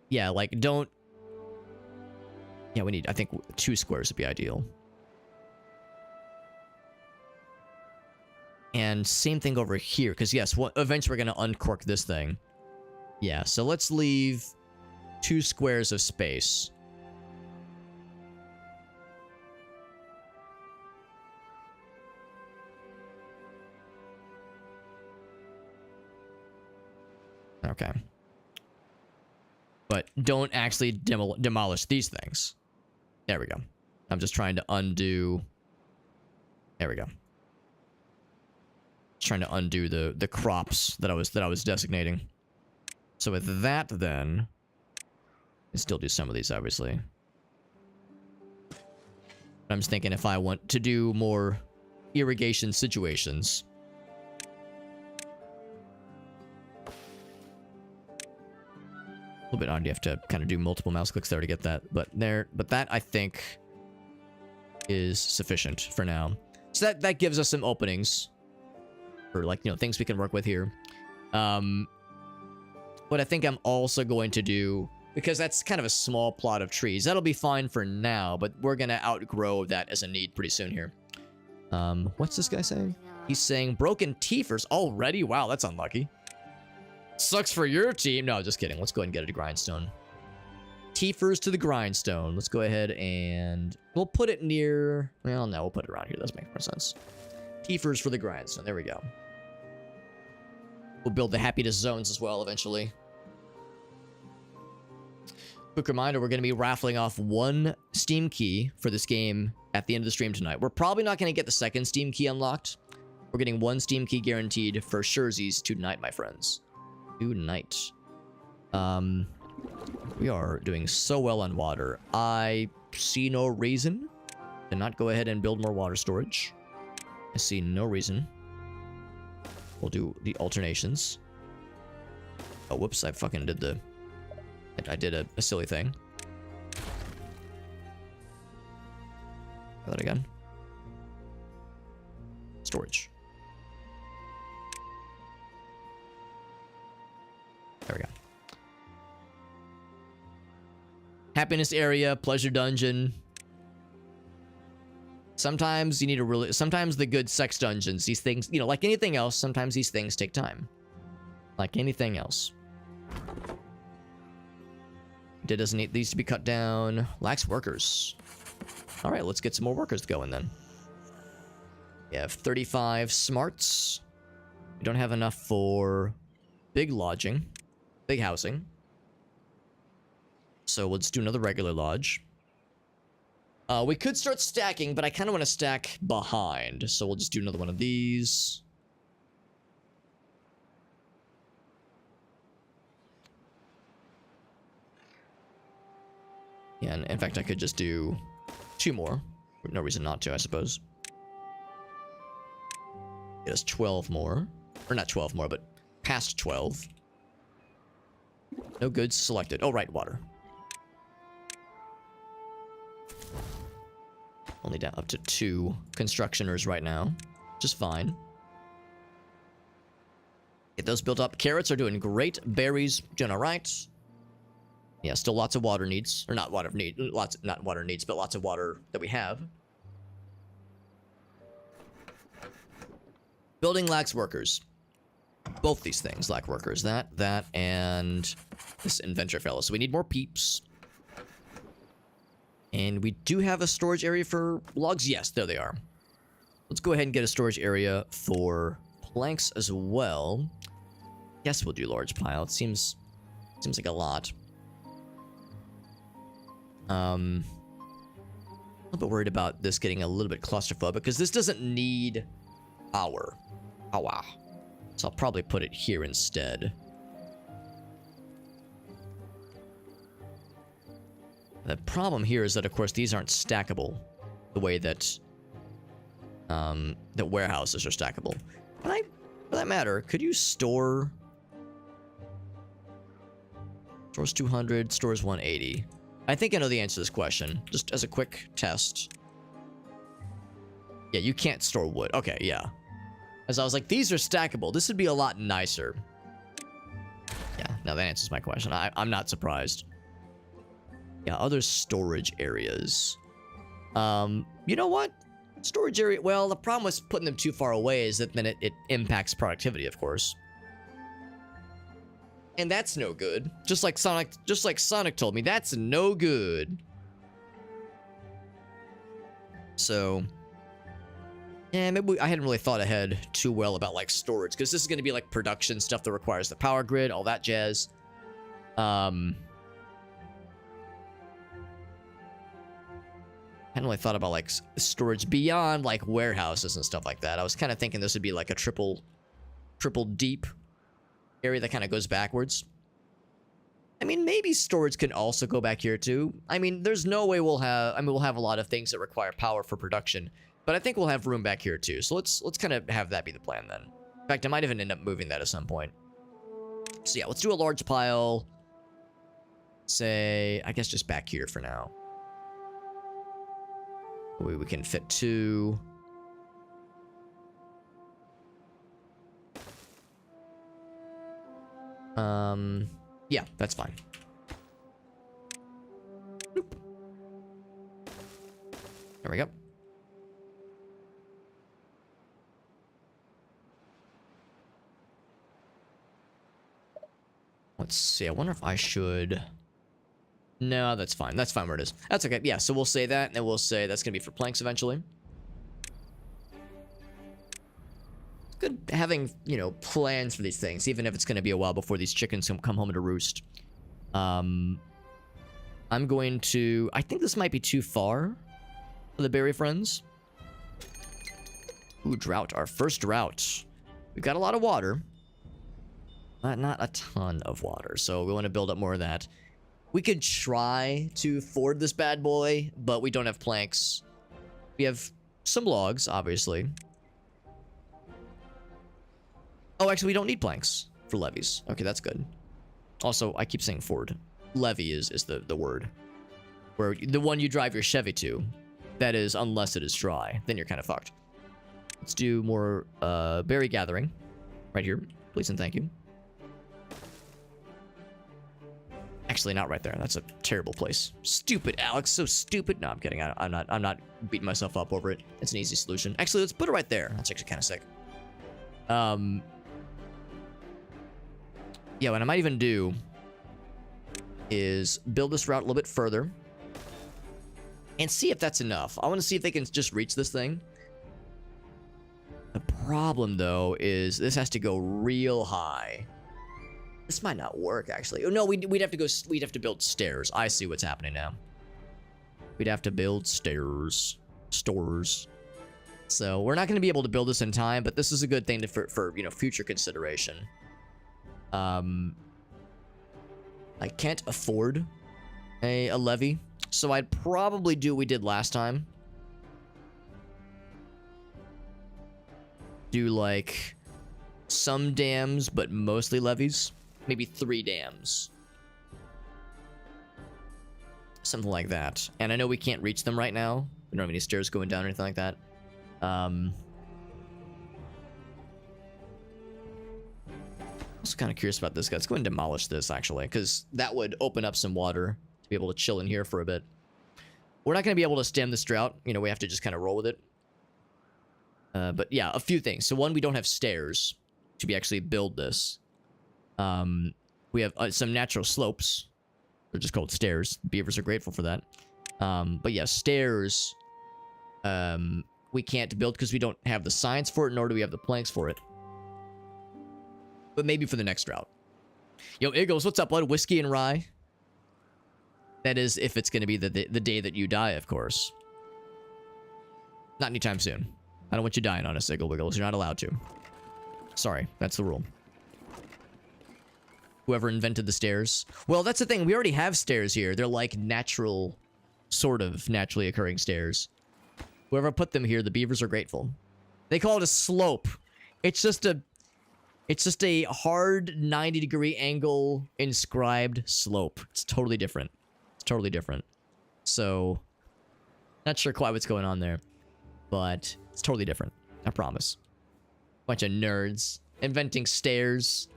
Yeah, like, don't... Yeah, we need... I think 2 squares would be ideal. And same thing over here. Because, yes, eventually we're going to uncork this thing. Yeah, so let's leave 2 squares of space. Okay. But don't actually demolish these things. There we go. I'm just trying to undo... There we go. Trying to undo the crops that I was designating. So with that, then... I still do some of these, obviously. I'm just thinking if I want to do more irrigation situations... little bit odd. You have to kind of do multiple mouse clicks there to get that. But that I think is sufficient for now. So that gives us some openings for, like, you know, things we can work with here. What I think I'm also going to do, because that's kind of a small plot of trees, that'll be fine for now, but we're gonna outgrow that as a need pretty soon here. What's this guy saying? He's saying broken teethers already? Wow, that's unlucky. Sucks for your team. No, just kidding. Let's go ahead and get a grindstone. Teethers to the grindstone. Let's go ahead and we'll put it near, well, no, we'll put it around here. That makes more sense. Teethers for the grindstone. There we go. We'll build the happiness zones as well eventually. Quick reminder, we're going to be raffling off one Steam key for this game at the end of the stream tonight. We're probably not going to get the second Steam key unlocked. We're getting one Steam key guaranteed for Scherzies tonight, my friends. Tonight. We are doing so well on water. I see no reason to not go ahead and build more water storage. I see no reason. We'll do the alternations. Oh, whoops, I fucking did the... I did a silly thing. Try that again. Storage. There we go. Happiness area, pleasure dungeon. Sometimes you need a really... Sometimes the good sex dungeons, these things, you know, like anything else, sometimes these things take time. Like anything else. It doesn't need these to be cut down. Lacks workers. All right, let's get some more workers going then. We have 35 smarts. We don't have enough for big lodging, big housing. So we'll just do another regular lodge. We could start stacking, but I kind of want to stack behind. So we'll just do another one of these. Yeah, and in fact, I could just do 2 more. No reason not to, I suppose. Get us 12 more. Or not 12 more, but past 12. No goods selected. Oh, right, water. Only down up to 2 constructioners right now. Just fine. Get those built up. Carrots are doing great. Berries doing all right. Yeah, still lots of water needs, or not water need, not water needs, but lots of water that we have. Building lacks workers. Both these things lack workers. That, and this inventor fellow. So we need more peeps. And we do have a storage area for logs. Yes, there they are. Let's go ahead and get a storage area for planks as well. Yes, we'll do large pile. It seems like a lot. A little bit worried about this getting a little bit claustrophobic because this doesn't need power. So I'll probably put it here instead. The problem here is that, of course, these aren't stackable the way that that warehouses are stackable. For that matter, could you store... Stores 200, stores 180. I think I know the answer to this question. Just as a quick test. Yeah, you can't store wood. Okay, yeah. As I was like, these are stackable. This would be a lot nicer. Yeah, now that answers my question. I'm not surprised. Yeah, other storage areas. You know what? Storage area... Well, the problem with putting them too far away is that then it impacts productivity, of course. And that's no good. Just like Sonic told me, that's no good. So... Yeah, maybe I hadn't really thought ahead too well about, like, storage. Because this is going to be, like, production stuff that requires the power grid, all that jazz. Hadn't really thought about, like, storage beyond, like, warehouses and stuff like that. I was kind of thinking this would be, like, a triple deep area that kind of goes backwards. I mean, maybe storage can also go back here, too. I mean, there's no way we'll have... I mean, we'll have a lot of things that require power for production. But I think we'll have room back here, too. So let's kind of have that be the plan, then. In fact, I might even end up moving that at some point. So, yeah, let's do a large pile. say, I guess just back here for now. We can fit 2. Yeah, that's fine. Boop. There we go. Let's see. I wonder if I should... No, that's fine. That's fine where it is. That's okay. Yeah, so we'll say that, and then we'll say that's going to be for planks eventually. Good having, you know, plans for these things, even if it's going to be a while before these chickens come home to roost. I'm going to... I think this might be too far for the berry friends. Ooh, drought. Our first drought. We've got a lot of water. Not a ton of water, so we want to build up more of that. We could try to ford this bad boy, but we don't have planks. We have some logs, obviously. Oh, actually, we don't need planks for levees. Okay, that's good. Also, I keep saying ford. Levee is the word. Where the one you drive your Chevy to. That is, unless it is dry. Then you're kind of fucked. Let's do more berry gathering. Right here. Please and thank you. Actually, not right there. That's a terrible place. Stupid, Alex. So stupid. No, I'm kidding. I'm not beating myself up over it. It's an easy solution. Actually, let's put it right there. That's actually kind of sick. Yeah, what I might even do is build this route a little bit further and see if that's enough. I want to see if they can just reach this thing. The problem, though, is this has to go real high. This might not work, actually. Oh, no, we'd have to go. We'd have to build stairs. I see what's happening now. We'd have to build stairs, stores. So we're not going to be able to build this in time, but this is a good thing for you know, future consideration. I can't afford a levee, so I'd probably do what we did last time. Do like some dams, but mostly levees. Maybe 3 dams. Something like that. And I know we can't reach them right now. We don't have any stairs going down or anything like that. I was kind of curious about this guy. Let's go and demolish this, actually, because that would open up some water to be able to chill in here for a bit. We're not going to be able to stem this drought. You know, we have to just kind of roll with it. But yeah, a few things. So one, we don't have stairs to be actually build this. We have some natural slopes. They're just called stairs. Beavers are grateful for that. But yeah, stairs, we can't build because we don't have the science for it, nor do we have the planks for it. But maybe for the next drought. Yo, Eagles, what's up, bud? Whiskey and rye. That is if it's going to be the day that you die, of course. Not anytime soon. I don't want you dying on us, Iggle Wiggles. You're not allowed to. Sorry, that's the rule. Whoever invented the stairs. Well, that's the thing. We already have stairs here. They're like natural, sort of naturally occurring stairs. Whoever put them here, the beavers are grateful. They call it a slope. It's just a hard 90-degree angle inscribed slope. It's totally different. It's totally different. So, not sure quite what's going on there. But it's totally different. I promise. Bunch of nerds. Inventing stairs.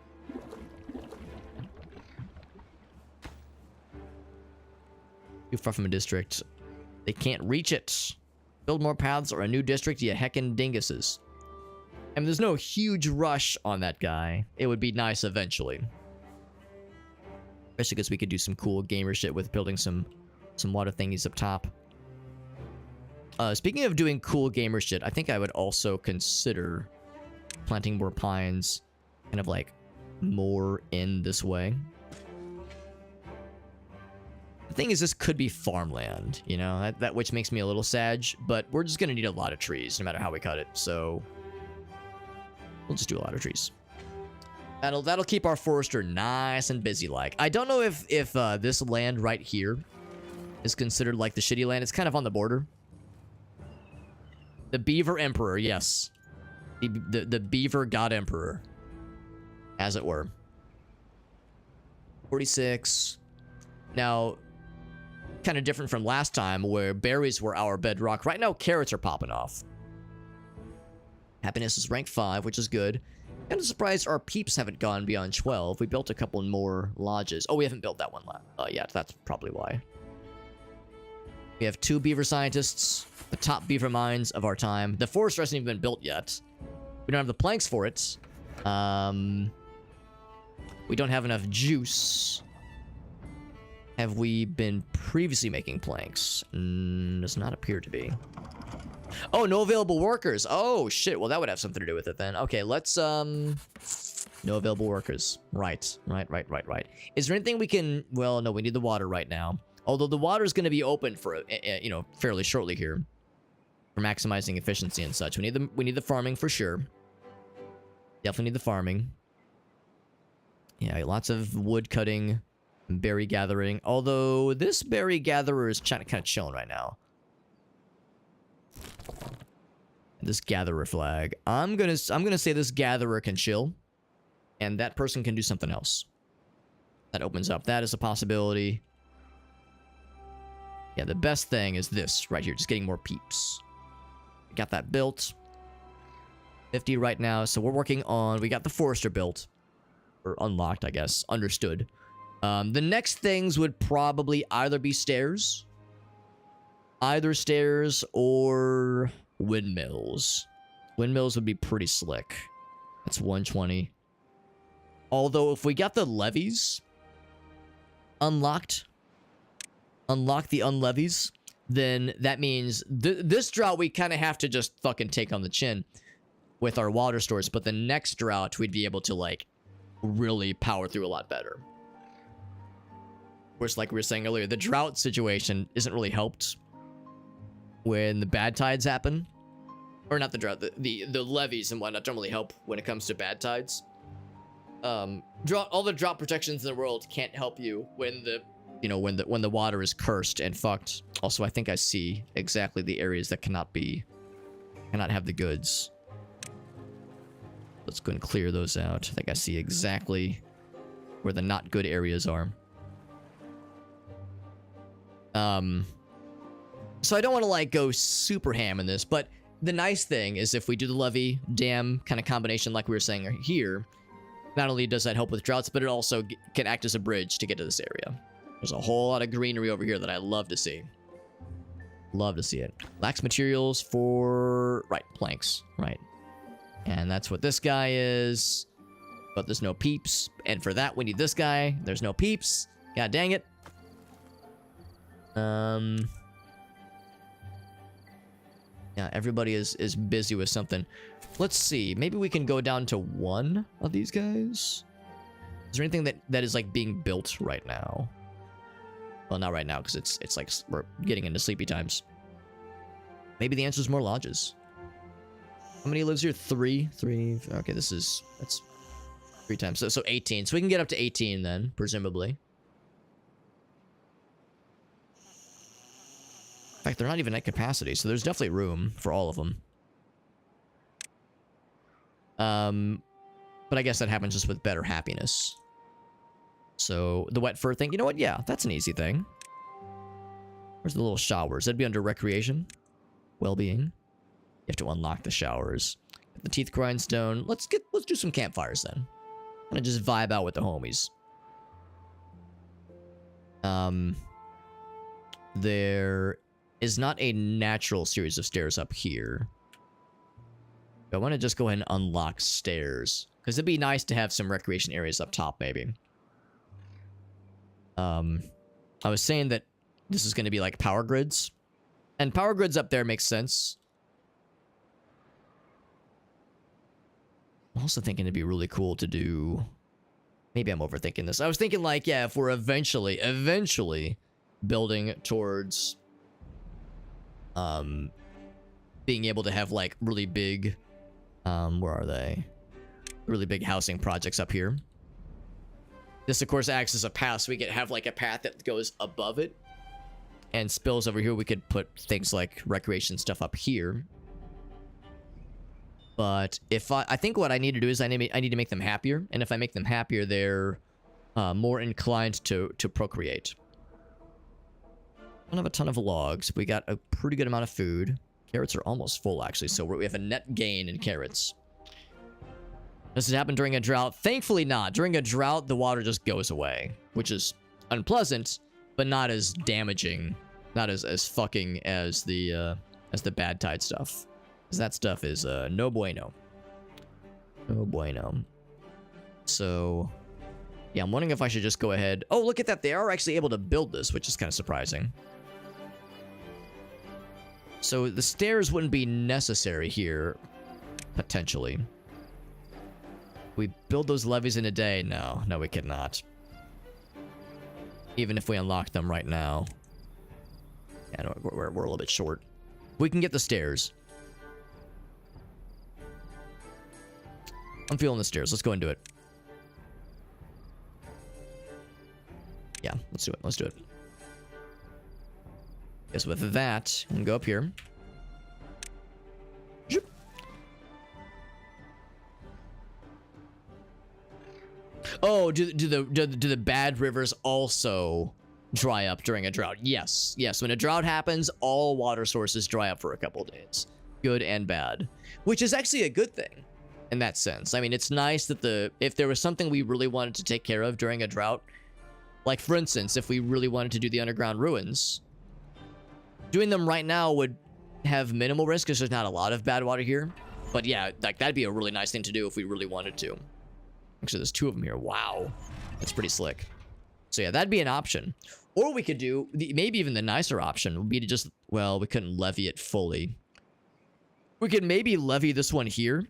Too far from a district. They can't reach it. Build more paths or a new district, you heckin' dinguses. I mean, there's no huge rush on that guy. It would be nice eventually. Especially because we could do some cool gamer shit with building some water thingies up top. Speaking of doing cool gamer shit, I think I would also consider planting more pines kind of like more in this way. The thing is, this could be farmland, you know, that which makes me a little sad, but we're just gonna need a lot of trees no matter how we cut it, so we'll just do a lot of trees. That'll keep our forester nice and busy like. I don't know if this land right here is considered like the shitty land. It's kind of on the border. The Beaver Emperor, yes. The Beaver God Emperor, as it were. 46. Now, kind of different from last time where berries were our bedrock. Right now, carrots are popping off. Happiness is rank 5, which is good. Kind of surprised our peeps haven't gone beyond 12. We built a couple more lodges. Oh, we haven't built that one yet. That's probably why. We have 2 beaver scientists, the top beaver minds of our time. The forester hasn't even been built yet. We don't have the planks for it. We don't have enough juice. Have we been previously making planks? Does not appear to be. Oh, no available workers. Oh, shit. Well, that would have something to do with it then. Okay, let's, no available workers. Right. Is there anything we can... Well, no, we need the water right now. Although the water is going to be open for, you know, fairly shortly here. For maximizing efficiency and such. We need the farming for sure. Definitely need the farming. Yeah, lots of wood cutting, berry gathering. Although this berry gatherer is kind of chilling right now. This gatherer flag. I'm gonna say this gatherer can chill, and that person can do something else. That opens up. That is a possibility. Yeah, the best thing is this right here, just getting more peeps. Got that built. 50 right now, so we're working on... We got the forester built. Or unlocked, I guess. Understood. The next things would probably either be stairs. Either stairs or windmills. Windmills would be pretty slick. That's 120. Although, if we got the levees unlocked... Unlock the unlevees, then that means this drought we kind of have to just fucking take on the chin with our water stores, but the next drought we'd be able to like really power through a lot better. Whereas like we were saying earlier, the drought situation isn't really helped when the bad tides happen. Or not the drought, the levees and whatnot don't really help when it comes to bad tides. All the drought protections in the world can't help you when the when the water is cursed and fucked. Also, I think I see exactly the areas that cannot have the goods. Let's go and clear those out. I think I see exactly where the not good areas are. So I don't want to like go super ham in this, but the nice thing is if we do the levee dam kind of combination like we were saying here, not only does that help with droughts, but it also can act as a bridge to get to this area. There's a whole lot of greenery over here that I love to see. Love to see it. Lacks materials for... Right, planks. Right. And that's what this guy is. But there's no peeps. And for that, we need this guy. There's no peeps. God dang it. Yeah, everybody is busy with something. Let's see. Maybe we can go down to one of these guys. Is there anything that is like being built right now? Well, not right now, because it's like we're getting into sleepy times. Maybe the answer is more lodges. How many lives here? 3? 3. Okay, that's 3 times. So 18. So we can get up to 18 then, presumably. In fact, they're not even at capacity, so there's definitely room for all of them. But I guess that happens just with better happiness. So, the wet fur thing, you know what? Yeah, that's an easy thing. Where's the little showers? That'd be under recreation. Well-being. You have to unlock the showers. The teeth grindstone. Let's do some campfires then. Kind of just vibe out with the homies. There is not a natural series of stairs up here. I want to just go ahead and unlock stairs. Because it'd be nice to have some recreation areas up top, maybe. I was saying that this is going to be like power grids. And power grids up there makes sense. I'm also thinking it'd be really cool to do... Maybe I'm overthinking this. I was thinking like, yeah, if we're eventually building towards... being able to have like really big... where are they? Really big housing projects up here. This, of course, acts as a path, so we could have, like, a path that goes above it and spills over here. We could put things like recreation stuff up here. But if I think what I need to do is I need to make them happier. And if I make them happier, they're more inclined to procreate. don't have a ton of logs. We got a pretty good amount of food. Carrots are almost full, actually, so we have a net gain in carrots. Does it happen during a drought? Thankfully not. During a drought, the water just goes away, which is unpleasant, but not as damaging, not as fucking as the bad tide stuff. Because that stuff is no bueno. No bueno. So, yeah, I'm wondering if I should just go ahead. Oh, look at that. They are actually able to build this, which is kind of surprising. So the stairs wouldn't be necessary here, potentially. We build those levees in a day? No, we cannot. Even if we unlock them right now. Yeah, no, we're a little bit short. We can get the stairs. I'm feeling the stairs. Let's go and do it. Yeah, let's do it. Let's do it. Guess with that, we can go up here. Zoop. Oh, do the bad rivers also dry up during a drought? Yes. Yes, when a drought happens, all water sources dry up for a couple of days. Good and bad. Which is actually a good thing in that sense. I mean, it's nice that if there was something we really wanted to take care of during a drought, like for instance, if we really wanted to do the underground ruins, doing them right now would have minimal risk because there's not a lot of bad water here. But yeah, like that'd be a really nice thing to do if we really wanted to. Actually, there's 2 of them here. Wow. That's pretty slick. So yeah, that'd be an option. Or we could do, maybe even the nicer option would be to just, well, we couldn't levy it fully. We could maybe levy this one here.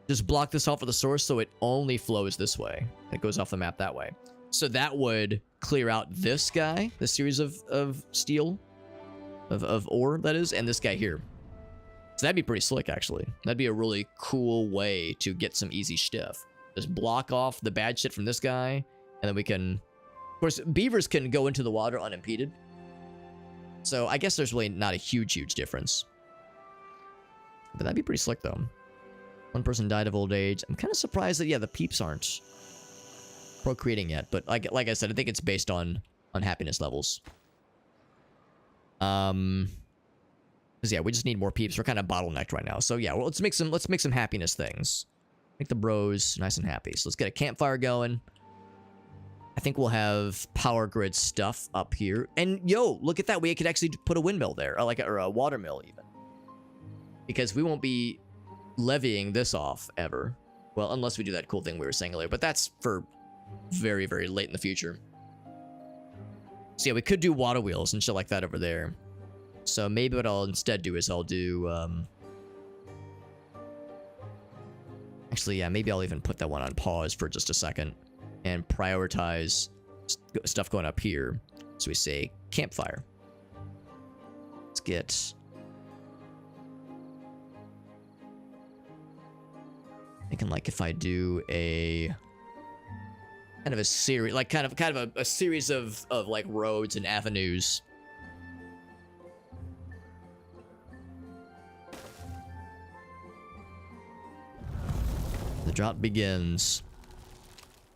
Just block this off of the source so it only flows this way. It goes off the map that way. So that would clear out this guy, the series of steel, of ore, that is, and this guy here. So that'd be pretty slick, actually. That'd be a really cool way to get some easy stuff. Just block off the bad shit from this guy, and then we can... Of course, beavers can go into the water unimpeded. So I guess there's really not a huge difference. But that'd be pretty slick, though. 1 person died of old age. I'm kind of surprised that, yeah, the peeps aren't procreating yet. But like I said, I think it's based on happiness levels. Because yeah, we just need more peeps. We're kind of bottlenecked right now. So yeah, well, let's make some happiness things. Make the bros nice and happy. So let's get a campfire going. I think we'll have power grid stuff up here. And yo, look at that. We could actually put a windmill there, or a water mill even. Because we won't be levying this off ever. Well, unless we do that cool thing we were saying earlier. But that's for very, very late in the future. So yeah, we could do water wheels and shit like that over there. So maybe what I'll instead do is I'll do... Actually, yeah, maybe I'll even put that one on pause for just a second. And prioritize stuff going up here. So we say campfire. Let's get... Thinking like if I do a... Kind of a series, like kind of a series of like roads and avenues. The drought begins.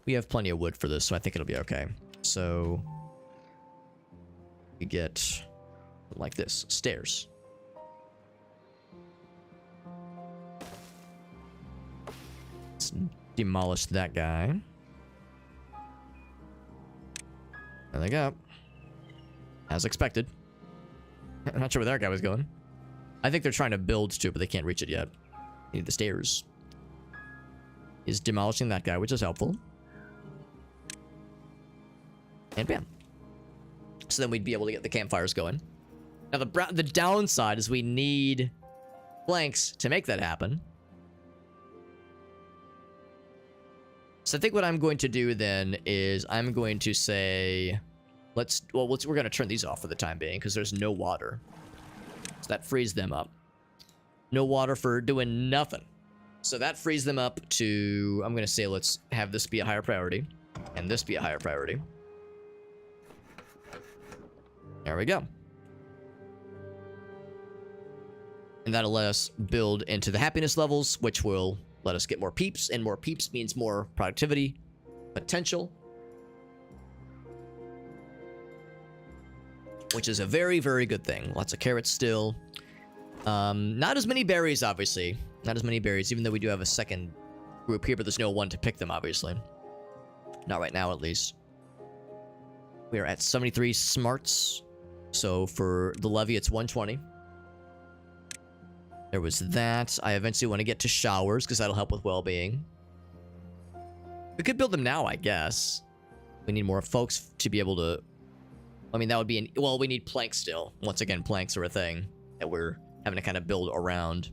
We have plenty of wood for this, so I think it'll be okay. So we get like this, stairs. Let's demolish that guy. There they go. As expected. I'm not sure where that guy was going. I think they're trying to build too, but they can't reach it yet. Need the stairs. Is demolishing that guy, which is helpful. And bam. So then we'd be able to get the campfires going. Now the downside is we need planks to make that happen. So I think what I'm going to do then is I'm going to say, we're going to turn these off for the time being because there's no water. So that frees them up. No water for doing nothing. So that frees them up to, I'm going to say let's have this be a higher priority and this be a higher priority. There we go. And that'll let us build into the happiness levels, which will let us get more peeps, and more peeps means more productivity potential. which is a very, very good thing. Lots of carrots still. Not as many berries, obviously. Not as many berries, even though we do have a second group here, but there's no one to pick them, obviously. Not right now, at least. We are at 73 smarts. So for the levy, it's 120. There was that. I eventually want to get to showers, because that'll help with well-being. We could build them now, I guess. We need more folks to be able to... I mean, that would be... well, we need planks still. Once again, planks are a thing that we're having to kind of build around.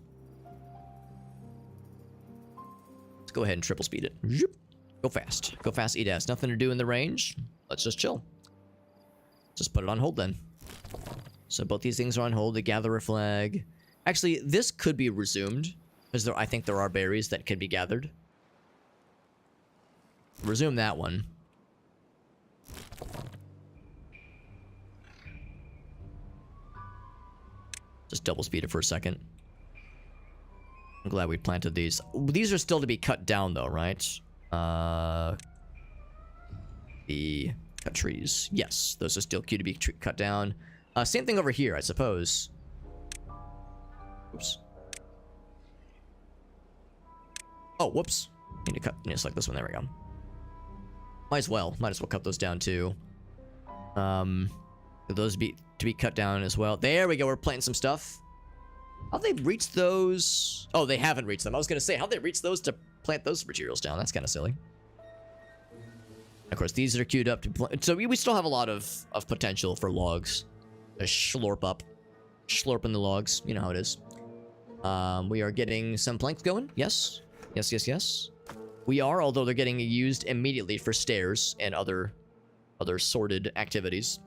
Let's go ahead and triple speed it. Go fast. Go fast, eat ass. Nothing to do in the range. Let's just chill. Just put it on hold then. So both these things are on hold. The gatherer flag. Actually, this could be resumed. Because I think there are berries that can be gathered. Resume that one. Just double speed it for a second. I'm glad we planted these. These are still to be cut down though, right? The cut trees. Yes, those are still queued to be cut down. Same thing over here, I suppose. Oops. Oh, whoops. Need to select this one. There we go. Might as well cut those down too. Those to be cut down as well. There we go. We're planting some stuff. How'd they reach those? Oh, they haven't reached them. I was gonna say, how'd they reach those to plant those materials down? That's kind of silly. Of course, these are queued up to plant. So we still have a lot of potential for logs. A slurp up. Slurping the logs. You know how it is. We are getting some planks going. Yes. Yes, yes, yes. We are, although they're getting used immediately for stairs and other sorted activities.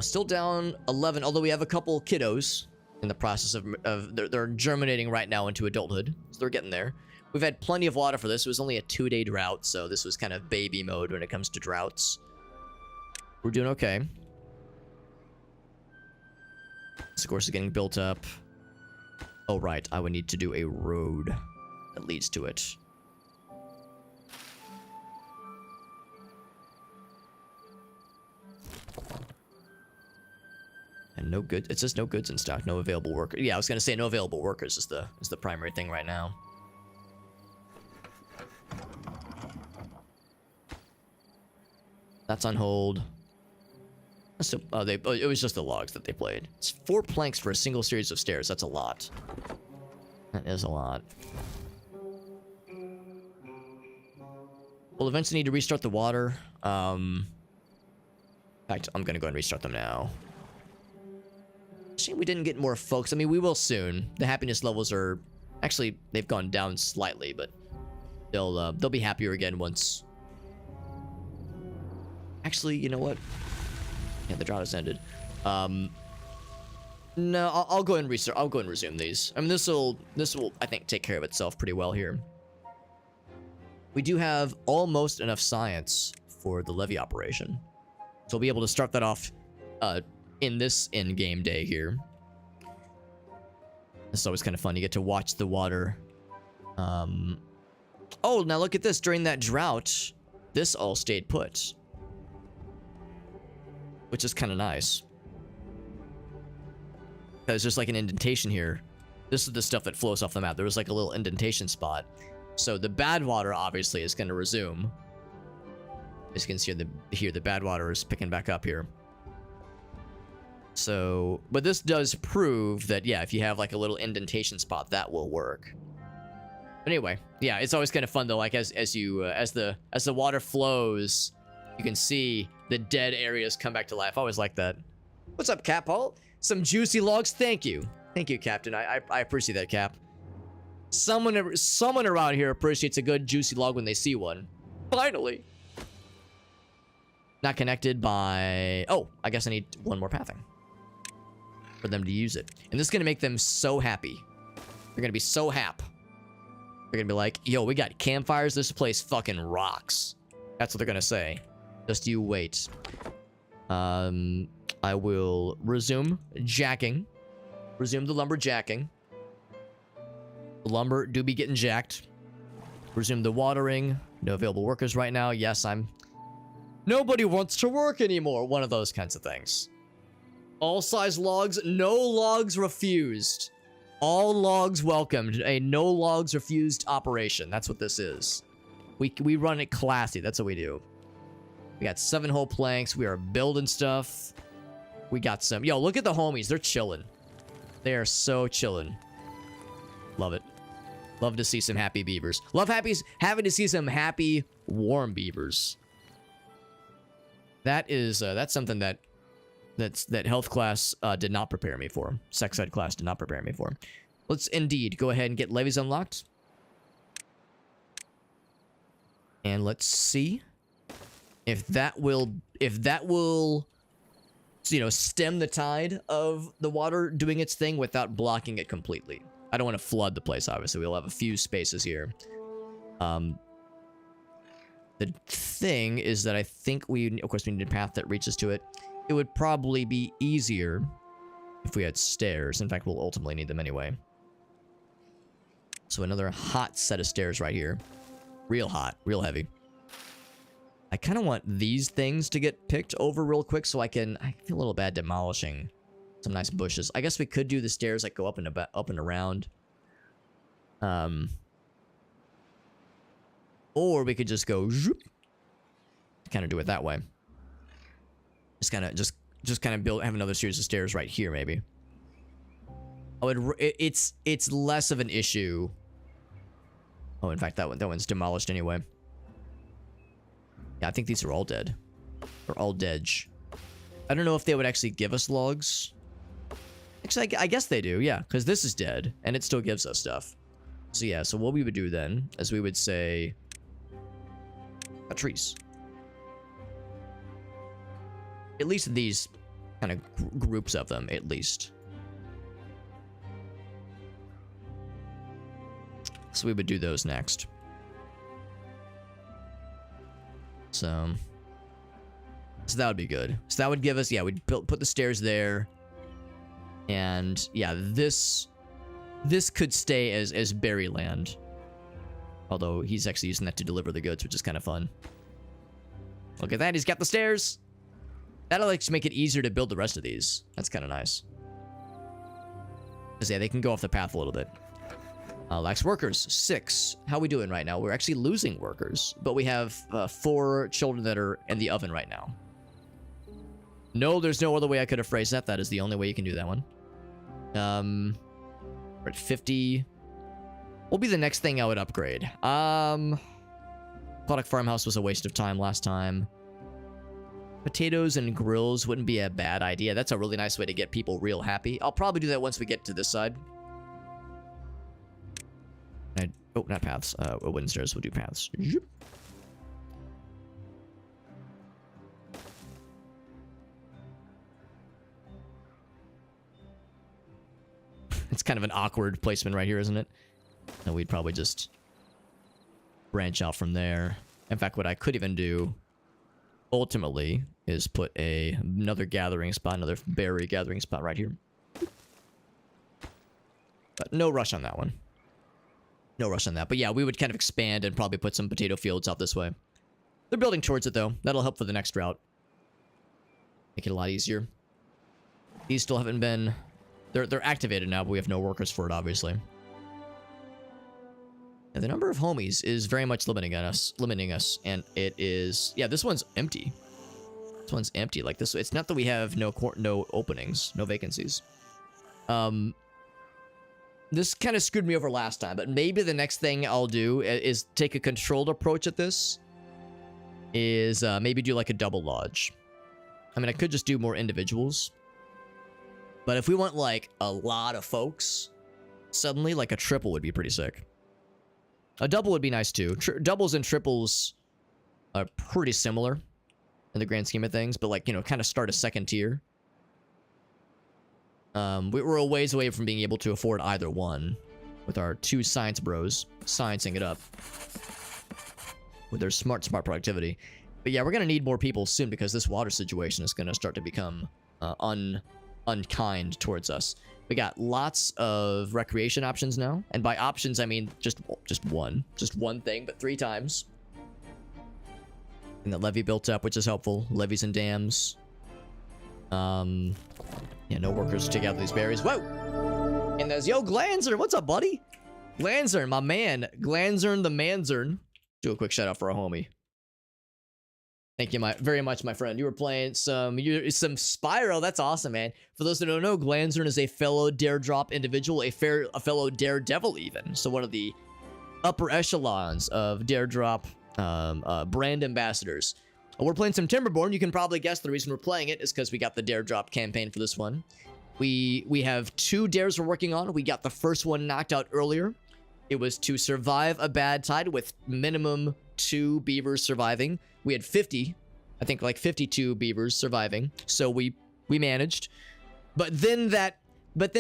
Still down 11, although we have a couple kiddos in the process of they're germinating right now into adulthood. So they're getting there. We've had plenty of water for this. It was only a 2-day drought, so this was kind of baby mode when it comes to droughts. We're doing okay. This, of course, is getting built up. Oh, right. I would need to do a road that leads to it. And no good. It says no goods in stock. No available workers. Yeah, I was gonna say no available workers is the primary thing right now. That's on hold. So, it was just the logs that they played. It's 4 planks for a single series of stairs. That's a lot. That is a lot. We'll eventually need to restart the water. In fact, I'm gonna go ahead and restart them now. Shame we didn't get more folks. I mean, we will soon. The happiness levels are... Actually, they've gone down slightly, but they'll be happier again once... Actually, you know what? Yeah, the drought has ended. No, I'll go and restart. I'll go and resume these. I mean, this will, I think, take care of itself pretty well here. We do have almost enough science for the levy operation, so we'll be able to start that off in this in-game day here. This is always kind of fun. You get to watch the water. Oh, now look at this. During that drought, this all stayed put, which is kind of nice. There's just like an indentation here. This is the stuff that flows off the map. There was like a little indentation spot. So the bad water obviously is going to resume. As you can see here, the bad water is picking back up here. So, but this does prove that, yeah, if you have like a little indentation spot, that will work. But anyway, yeah, it's always kind of fun though. Like as the water flows, you can see the dead areas come back to life. I always like that. What's up, Cap Paul? Some juicy logs. Thank you, Captain. I appreciate that, Cap. Someone around here appreciates a good juicy log when they see one. Finally. Not connected by... Oh, I guess I need one more pathing for them to use it. And this is going to make them so happy. They're going to be so happy. They're going to be like, yo, we got campfires. This place fucking rocks. That's what they're going to say. Just you wait. I will resume jacking. Resume the lumber jacking. The lumber do be getting jacked. Resume the watering. No available workers right now. Yes, I'm Nobody wants to work anymore. One of those kinds of things. All size logs, no logs refused. All logs welcomed. A no logs refused operation. That's what this is. We run it classy. That's what we do. We got 7 whole planks. We are building stuff. We got some. Yo, look at the homies. They're chilling. They are so chilling. Love it. Love to see some happy beavers. Love having to see some happy, warm beavers. That is that's something that health class did not prepare me for. Sex ed class did not prepare me for. Let's indeed go ahead and get levies unlocked. And let's see if that will you know, stem the tide of the water doing its thing without blocking it completely. I don't want to flood the place, obviously. We'll have a few spaces here. The thing is that I think of course, we need a path that reaches to it. It would probably be easier if we had stairs. In fact, we'll ultimately need them anyway. So another hot set of stairs right here. Real hot, real heavy. I kind of want these things to get picked over real quick so I feel a little bad demolishing some nice bushes. I guess we could do the stairs that go up and around. Or we could just go kind of do it that way. Just kind of have another series of stairs right here maybe. It's less of an issue. Oh, in fact, that one's demolished anyway. Yeah, I think these are all dead. They're all dead. I don't know if they would actually give us logs. Actually, I guess they do, yeah, because this is dead, and it still gives us stuff. So yeah, so what we would do then is we would say... trees. At least these kind of groups of them, at least. So we would do those next. So that would be good. So that would give us, yeah, we'd put the stairs there. And yeah, this could stay as berry land. Although he's actually using that to deliver the goods, which is kind of fun. Look at that, he's got the stairs. That'll like make it easier to build the rest of these. That's kind of nice. Because yeah, they can go off the path a little bit. Lacks workers, 6. How are we doing right now? We're actually losing workers, but we have 4 children that are in the oven right now. No, there's no other way I could have phrased that. That is the only way you can do that one. We're at 50. What will be the next thing I would upgrade? Aquatic farmhouse was a waste of time last time. Potatoes and grills wouldn't be a bad idea. That's a really nice way to get people real happy. I'll probably do that once we get to this side. Oh, not paths. Wooden stairs. We'll do paths. It's kind of an awkward placement right here, isn't it? And we'd probably just branch out from there. In fact, what I could even do ultimately is put another gathering spot, another berry gathering spot right here. But no rush on that one. No rush on that. But yeah, we would kind of expand and probably put some potato fields out this way. They're building towards it, though. That'll help for the next route. Make it a lot easier. These still haven't been... They're activated now, but we have no workers for it, obviously. And the number of homies is very much limiting us, and it is... Yeah, this one's empty. This one's empty. Like, this... It's not that we have no openings, no vacancies. This kind of screwed me over last time, but maybe the next thing I'll do is take a controlled approach at this. Is maybe do like a double lodge. I mean, I could just do more individuals. But if we want like a lot of folks, suddenly like a triple would be pretty sick. A double would be nice too. Doubles and triples are pretty similar in the grand scheme of things, but like, you know, kind of start a second tier. We were a ways away from being able to afford either one with our 2 science bros sciencing it up with their smart productivity. But yeah, we're going to need more people soon because this water situation is going to start to become unkind towards us. We got lots of recreation options now. And by options, I mean just one thing, but 3 times. And the levee built up, which is helpful. Levees and dams. Yeah, no workers to take out these berries. Whoa! And there's, yo, Glanzern, what's up, buddy? Glanzern, my man. Glanzern the Manzern. Do a quick shout out for a homie. Thank you very much, my friend. You were playing some Spyro. That's awesome, man. For those that don't know, Glanzern is a fellow Daredrop individual, a fellow Daredevil even. So one of the upper echelons of Daredrop brand ambassadors. We're playing some Timberborn. You can probably guess the reason we're playing it is because we got the Daredrop campaign for this one. We have 2 dares we're working on. We got the first one knocked out earlier. It was to survive a bad tide with minimum 2 beavers surviving. We had 50, I think like 52 beavers surviving. So we managed. But then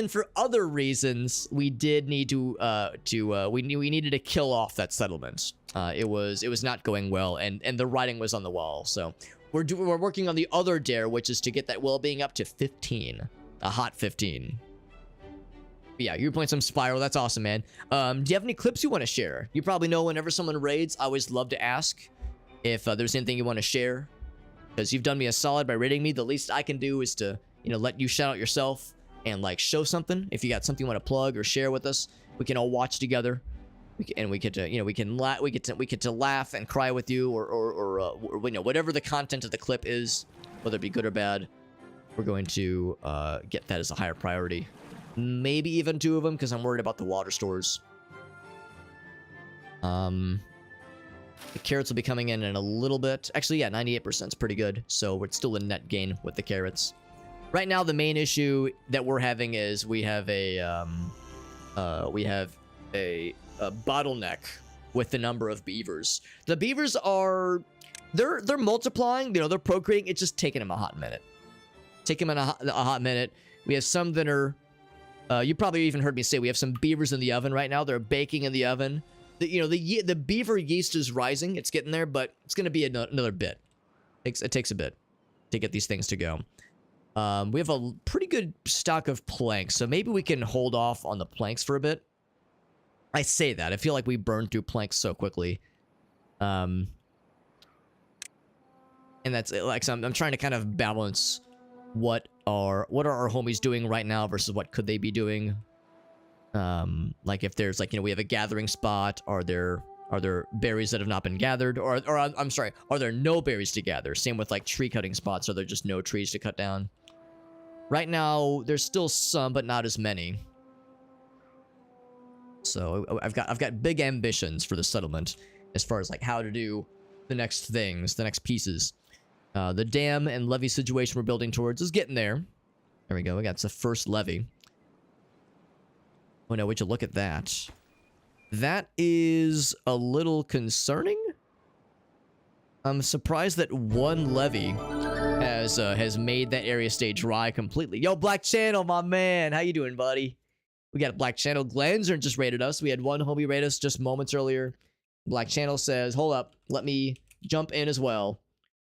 for other reasons, we did need to we needed to kill off that settlement. It was not going well, and the writing was on the wall. So we're working on the other dare, which is to get that well-being up to 15, a hot 15. But yeah, you're playing some Spyro. That's awesome, man. Do you have any clips you want to share? You probably know whenever someone raids, I always love to ask if there's anything you want to share, because you've done me a solid by raiding me. The least I can do is to let you shout out yourself and like show something. If you got something you want to plug or share with us, we can all watch together. We get to laugh and cry with you, or whatever the content of the clip is, whether it be good or bad. We're going to get that as a higher priority. Maybe even 2 of them, because I'm worried about the water stores. The carrots will be coming in a little bit. Actually, yeah, 98% is pretty good. So we're still a net gain with the carrots. Right now, the main issue that we're having is we have a bottleneck with the number of beavers. The beavers are they're multiplying. They're procreating. It's just taking them a hot minute. Taking them a hot minute. We have some that are. You probably even heard me say we have some beavers in the oven right now. They're baking in the oven. The beaver yeast is rising. It's getting there, but it's going to be another bit. It takes a bit to get these things to go. We have a pretty good stock of planks, so maybe we can hold off on the planks for a bit. I say that. I feel like we burned through planks so quickly. And that's it. Like, so I'm trying to kind of balance what are our homies doing right now versus what could they be doing. Like if there's we have a gathering spot, are there berries that have not been gathered, or I'm sorry, are there no berries to gather? Same with like tree cutting spots, are there just no trees to cut down? Right now there's still some, but not as many. So I've got big ambitions for the settlement as far as like how to do the next things, the next pieces. The dam and levee situation we're building towards is getting there. There we go. We got the first levee. Oh no, would you look at that? That is a little concerning. I'm surprised that one levee has made that area stay dry completely. Yo, Black Channel, my man. How you doing, buddy? We got Black Channel. Glanzern just raided us. We had one homie raid us just moments earlier. Black Channel says, hold up, let me jump in as well.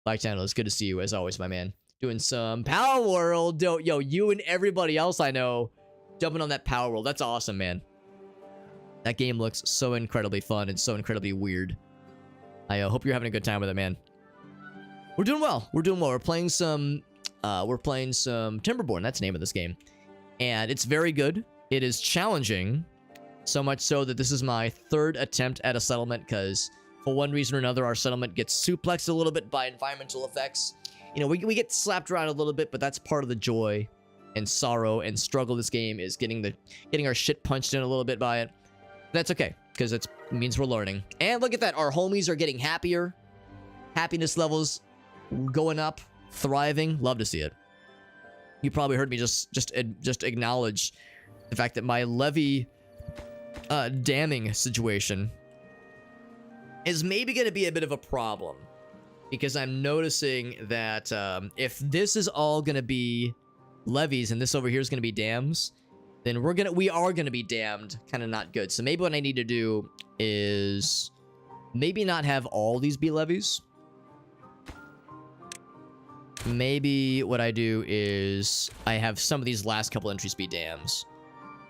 Black Channel, it's good to see you as always, my man. Doing some Power World. Yo, you and everybody else I know jumping on that Power World. That's awesome, man. That game looks so incredibly fun and so incredibly weird. I hope you're having a good time with it, man. We're doing well. We're doing well. We're playing some Timberborn. That's the name of this game. And it's very good. It is challenging. So much so that this is my 3rd attempt at a settlement, because for one reason or another, our settlement gets suplexed a little bit by environmental effects. We get slapped around a little bit, but that's part of the joy and sorrow and struggle of this game, is getting our shit punched in a little bit by it. That's okay, because it means we're learning. And look at that, our homies are getting happier. Happiness levels going up, thriving. Love to see it. You probably heard me just acknowledge the fact that my levee damming situation is maybe going to be a bit of a problem, because I'm noticing that if this is all going to be levees and this over here is going to be dams, then we are gonna be damned. Kind of not good. So maybe what I need to do is maybe not have all these be levees. Maybe what I do is I have some of these last couple entries be dams,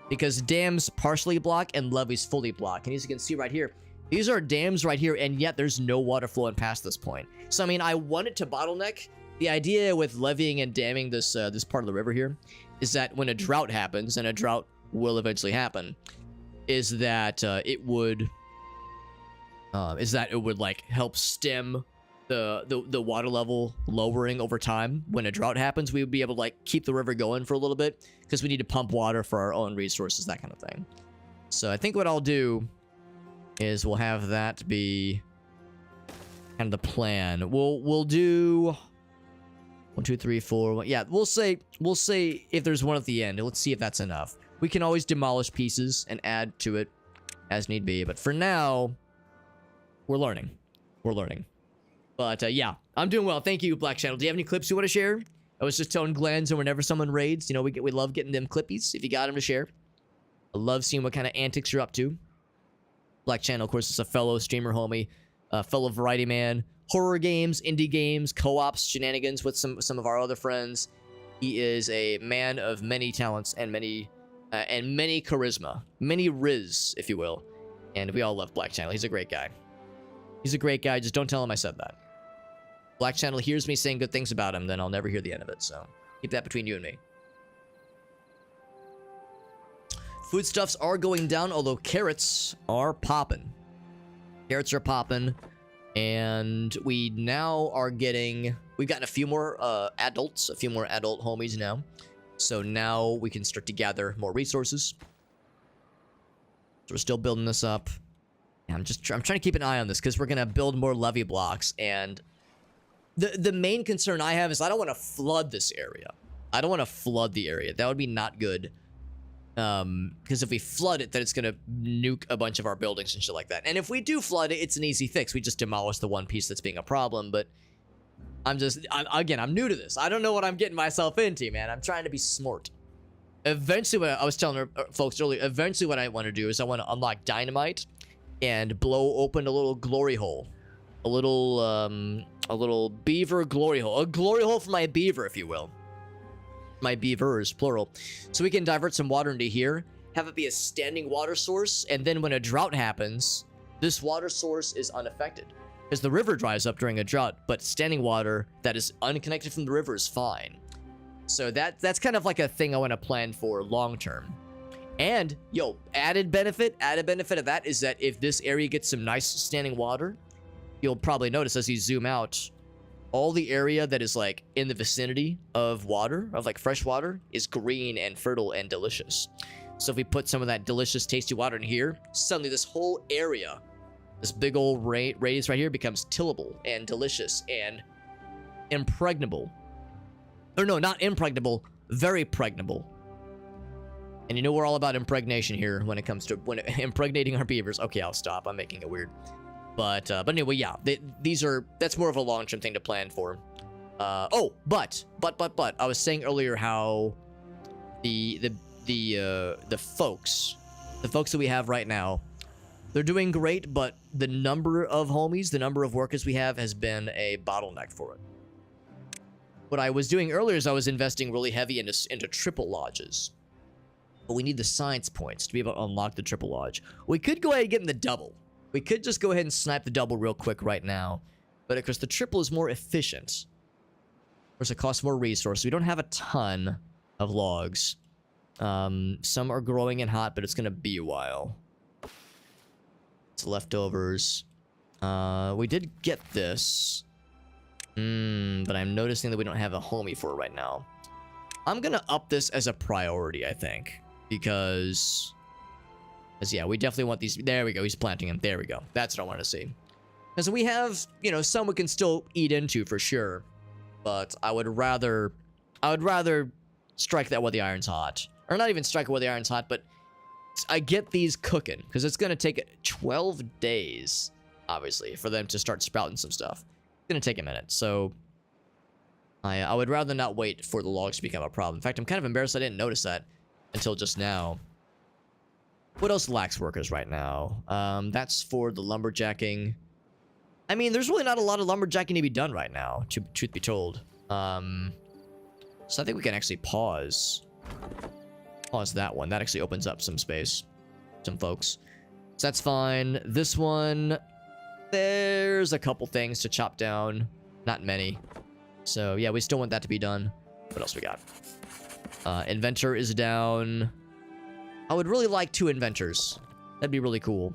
because dams partially block and levees fully block. And as you can see right here, These are dams right here, and yet there's no water flowing past this point. So, I mean, I want it to bottleneck. The idea with leveeing and damming this this part of the river here is that when a drought happens, and a drought will eventually happen, is that it would like help stem the water level lowering over time. When a drought happens, we would be able to like keep the river going for a little bit because we need to pump water for our own resources, that kind of thing. So I think what I'll do is we'll have that be kind of the plan. We'll do 1, 2, 3, 4. Yeah, we'll say if there's one at the end. Let's see if that's enough. We can always demolish pieces and add to it as need be. But for now, we're learning. We're learning. But yeah, I'm doing well. Thank you, Black Channel. Do you have any clips you want to share? I was just telling Glenn, so whenever someone raids, you know, we love getting them clippies. If you got them to share, I love seeing what kind of antics you're up to. Black Channel, of course, is a fellow streamer homie, fellow variety man. Horror games, indie games, co-ops, shenanigans with some of our other friends. He is a man of many talents and many charisma, many riz, if you will. And we all love Black Channel. He's a great guy. He's a great guy. Just don't tell him I said that. Black Channel hears me saying good things about him, then I'll never hear the end of it. So keep that between you and me. Foodstuffs are going down, although carrots are popping. Carrots are popping. And we now are getting... We've gotten a few more adults, a few more adult homies now. So now we can start to gather more resources. So we're still building this up. And I'm trying to keep an eye on this because we're going to build more levee blocks. And the main concern I have is I don't want to flood this area. I don't want to flood the area. That would be not good. Because if we flood it, then it's gonna nuke a bunch of our buildings and shit like that. And if we do flood it, it's an easy fix. We just demolish the one piece that's being a problem. But I'm new to this. I don't know what I'm getting myself into, man. I'm trying to be smart. Eventually, what I was telling folks earlier, eventually what I want to do is I want to unlock dynamite and blow open a little glory hole. A little beaver glory hole. A glory hole for my beaver, if you will. My beavers, plural. So we can divert some water into here, have it be a standing water source, and then when a drought happens, this water source is unaffected. Because the river dries up during a drought, but standing water that is unconnected from the river is fine. So that's kind of like a thing I want to plan for long term. And, yo, added benefit of that is that if this area gets some nice standing water, you'll probably notice as you zoom out, all the area that is like in the vicinity of water, of like fresh water, is green and fertile and delicious. So if we put some of that delicious, tasty water in here, suddenly this whole area, this big old radius right here becomes tillable and delicious and impregnable. Or no, not impregnable, very pregnable. And you know we're all about impregnation here when it comes to impregnating our beavers. Okay, I'll stop. I'm making it weird. But anyway, yeah, that's more of a long-term thing to plan for. But I was saying earlier how the folks that we have right now, they're doing great, but the number of homies, the number of workers we have has been a bottleneck for it. What I was doing earlier is I was investing really heavy into triple lodges. But we need the science points to be able to unlock the triple lodge. We could go ahead and get in the double. We could just go ahead and snipe the double real quick right now. But of course, the triple is more efficient. Of course, it costs more resources. We don't have a ton of logs. Some are growing and hot, but it's going to be a while. It's leftovers. We did get this. But I'm noticing that we don't have a homie for it right now. I'm going to up this as a priority, I think. Because yeah, we definitely want these. There we go. He's planting them. There we go. That's what I want to see. Because we have, you know, some we can still eat into for sure. But I would rather strike that while the iron's hot. Or not even strike it while the iron's hot, but I get these cooking. Because it's going to take 12 days, obviously, for them to start sprouting some stuff. It's going to take a minute. So I would rather not wait for the logs to become a problem. In fact, I'm kind of embarrassed I didn't notice that until just now. What else lacks workers right now? That's for the lumberjacking. I mean, there's really not a lot of lumberjacking to be done right now, truth be told. So I think we can actually pause that one. That actually opens up some space. Some folks. So that's fine. This one, there's a couple things to chop down. Not many. So yeah, we still want that to be done. What else we got? Inventor is down. I would really like 2 inventors. That'd be really cool.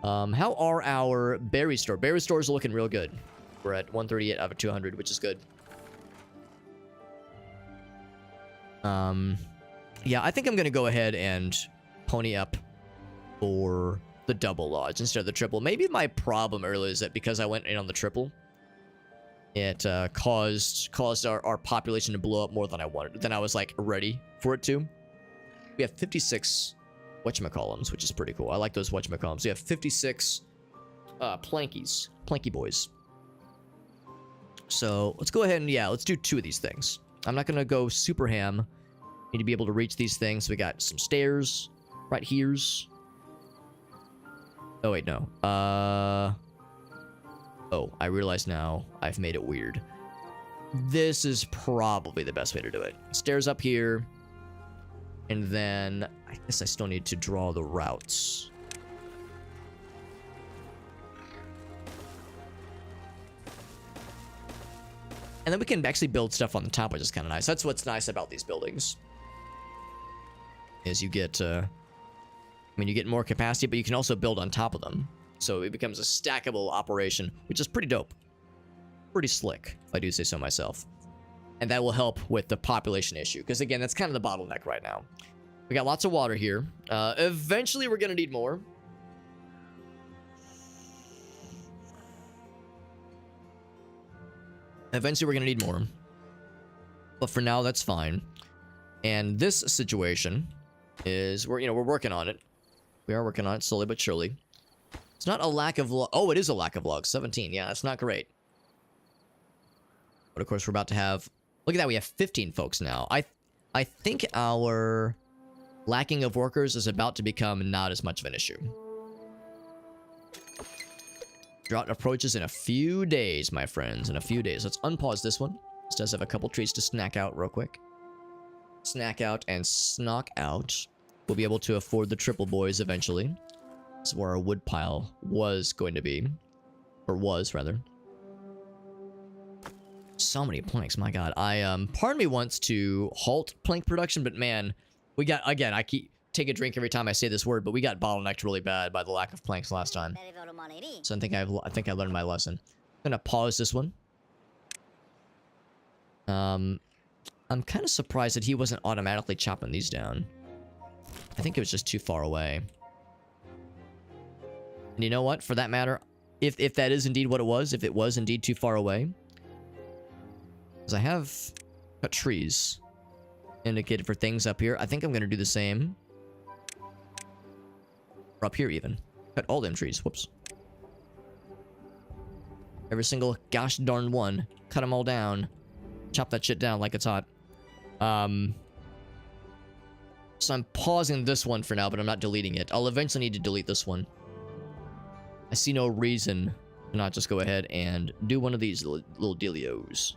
How are our berry store? Berry stores are looking real good. We're at 138 out of 200, which is good. Yeah, I think I'm gonna go ahead and pony up for the double lodge instead of the triple. Maybe my problem earlier is that because I went in on the triple, it caused our population to blow up more than I wanted. Than I was like ready for it to. We have 56 whatchamacallums, which is pretty cool. I like those whatchamacallums. We have 56 planky boys. So let's go ahead and yeah, let's do 2 of these things. I'm not gonna go super ham. Need to be able to reach these things. We got some stairs right here's. Oh wait, no. Oh, I realize now I've made it weird. This is probably the best way to do it. Stairs up here. And then I guess I still need to draw the routes. And then we can actually build stuff on the top, which is kind of nice. That's what's nice about these buildings. Is you get, I mean, you get more capacity, but you can also build on top of them. So it becomes a stackable operation, which is pretty dope. Pretty slick, if I do say so myself. And that will help with the population issue. Because again, that's kind of the bottleneck right now. We got lots of water here. Eventually, we're going to need more. Eventually, we're going to need more. But for now, that's fine. And this situation is, we're working on it. We are working on it slowly but surely. It's not a lack of oh, it is a lack of logs. 17. Yeah, that's not great. But of course, we're about to have, look at that, we have 15 folks now. I think our lacking of workers is about to become not as much of an issue. Drought approaches in a few days, my friends. In a few days. Let's unpause this one. This does have a couple trees to snack out real quick. Snack out and snock out. We'll be able to afford the triple boys eventually. This is where our wood pile was going to be. Or was, rather. So many planks, my god. Part of me wants to halt plank production, but man, we got, again, I keep take a drink every time I say this word, but we got bottlenecked really bad by the lack of planks last time. So I think I learned my lesson. I'm gonna pause this one. I'm kind of surprised that he wasn't automatically chopping these down. I think it was just too far away. And you know what? For that matter, if that is indeed what it was, if it was indeed too far away, because I have cut trees indicated for things up here. I think I'm going to do the same. Or up here even. Cut all them trees. Whoops. Every single gosh darn one. Cut them all down. Chop that shit down like it's hot. So I'm pausing this one for now, but I'm not deleting it. I'll eventually need to delete this one. I see no reason to not just go ahead and do one of these little dealios.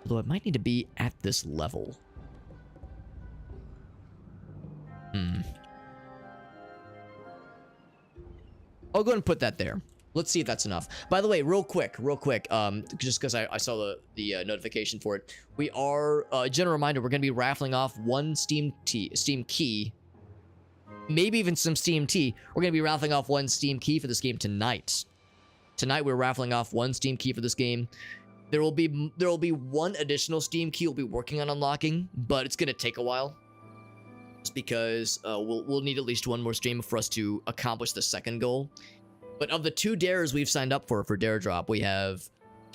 Although it might need to be at this level. I'll go ahead and put that there. Let's see if that's enough. By the way, real quick, just because I saw the notification for it, we are, general reminder, we're going to be raffling off one Steam key, maybe even some Steam tea. We're going to be raffling off one Steam key for this game tonight. Tonight, we're raffling off one Steam key for this game. There will be one additional Steam key we'll be working on unlocking, but it's going to take a while. Just because we'll need at least one more stream for us to accomplish the second goal. But of the 2 dares we've signed up for Dare Drop, we have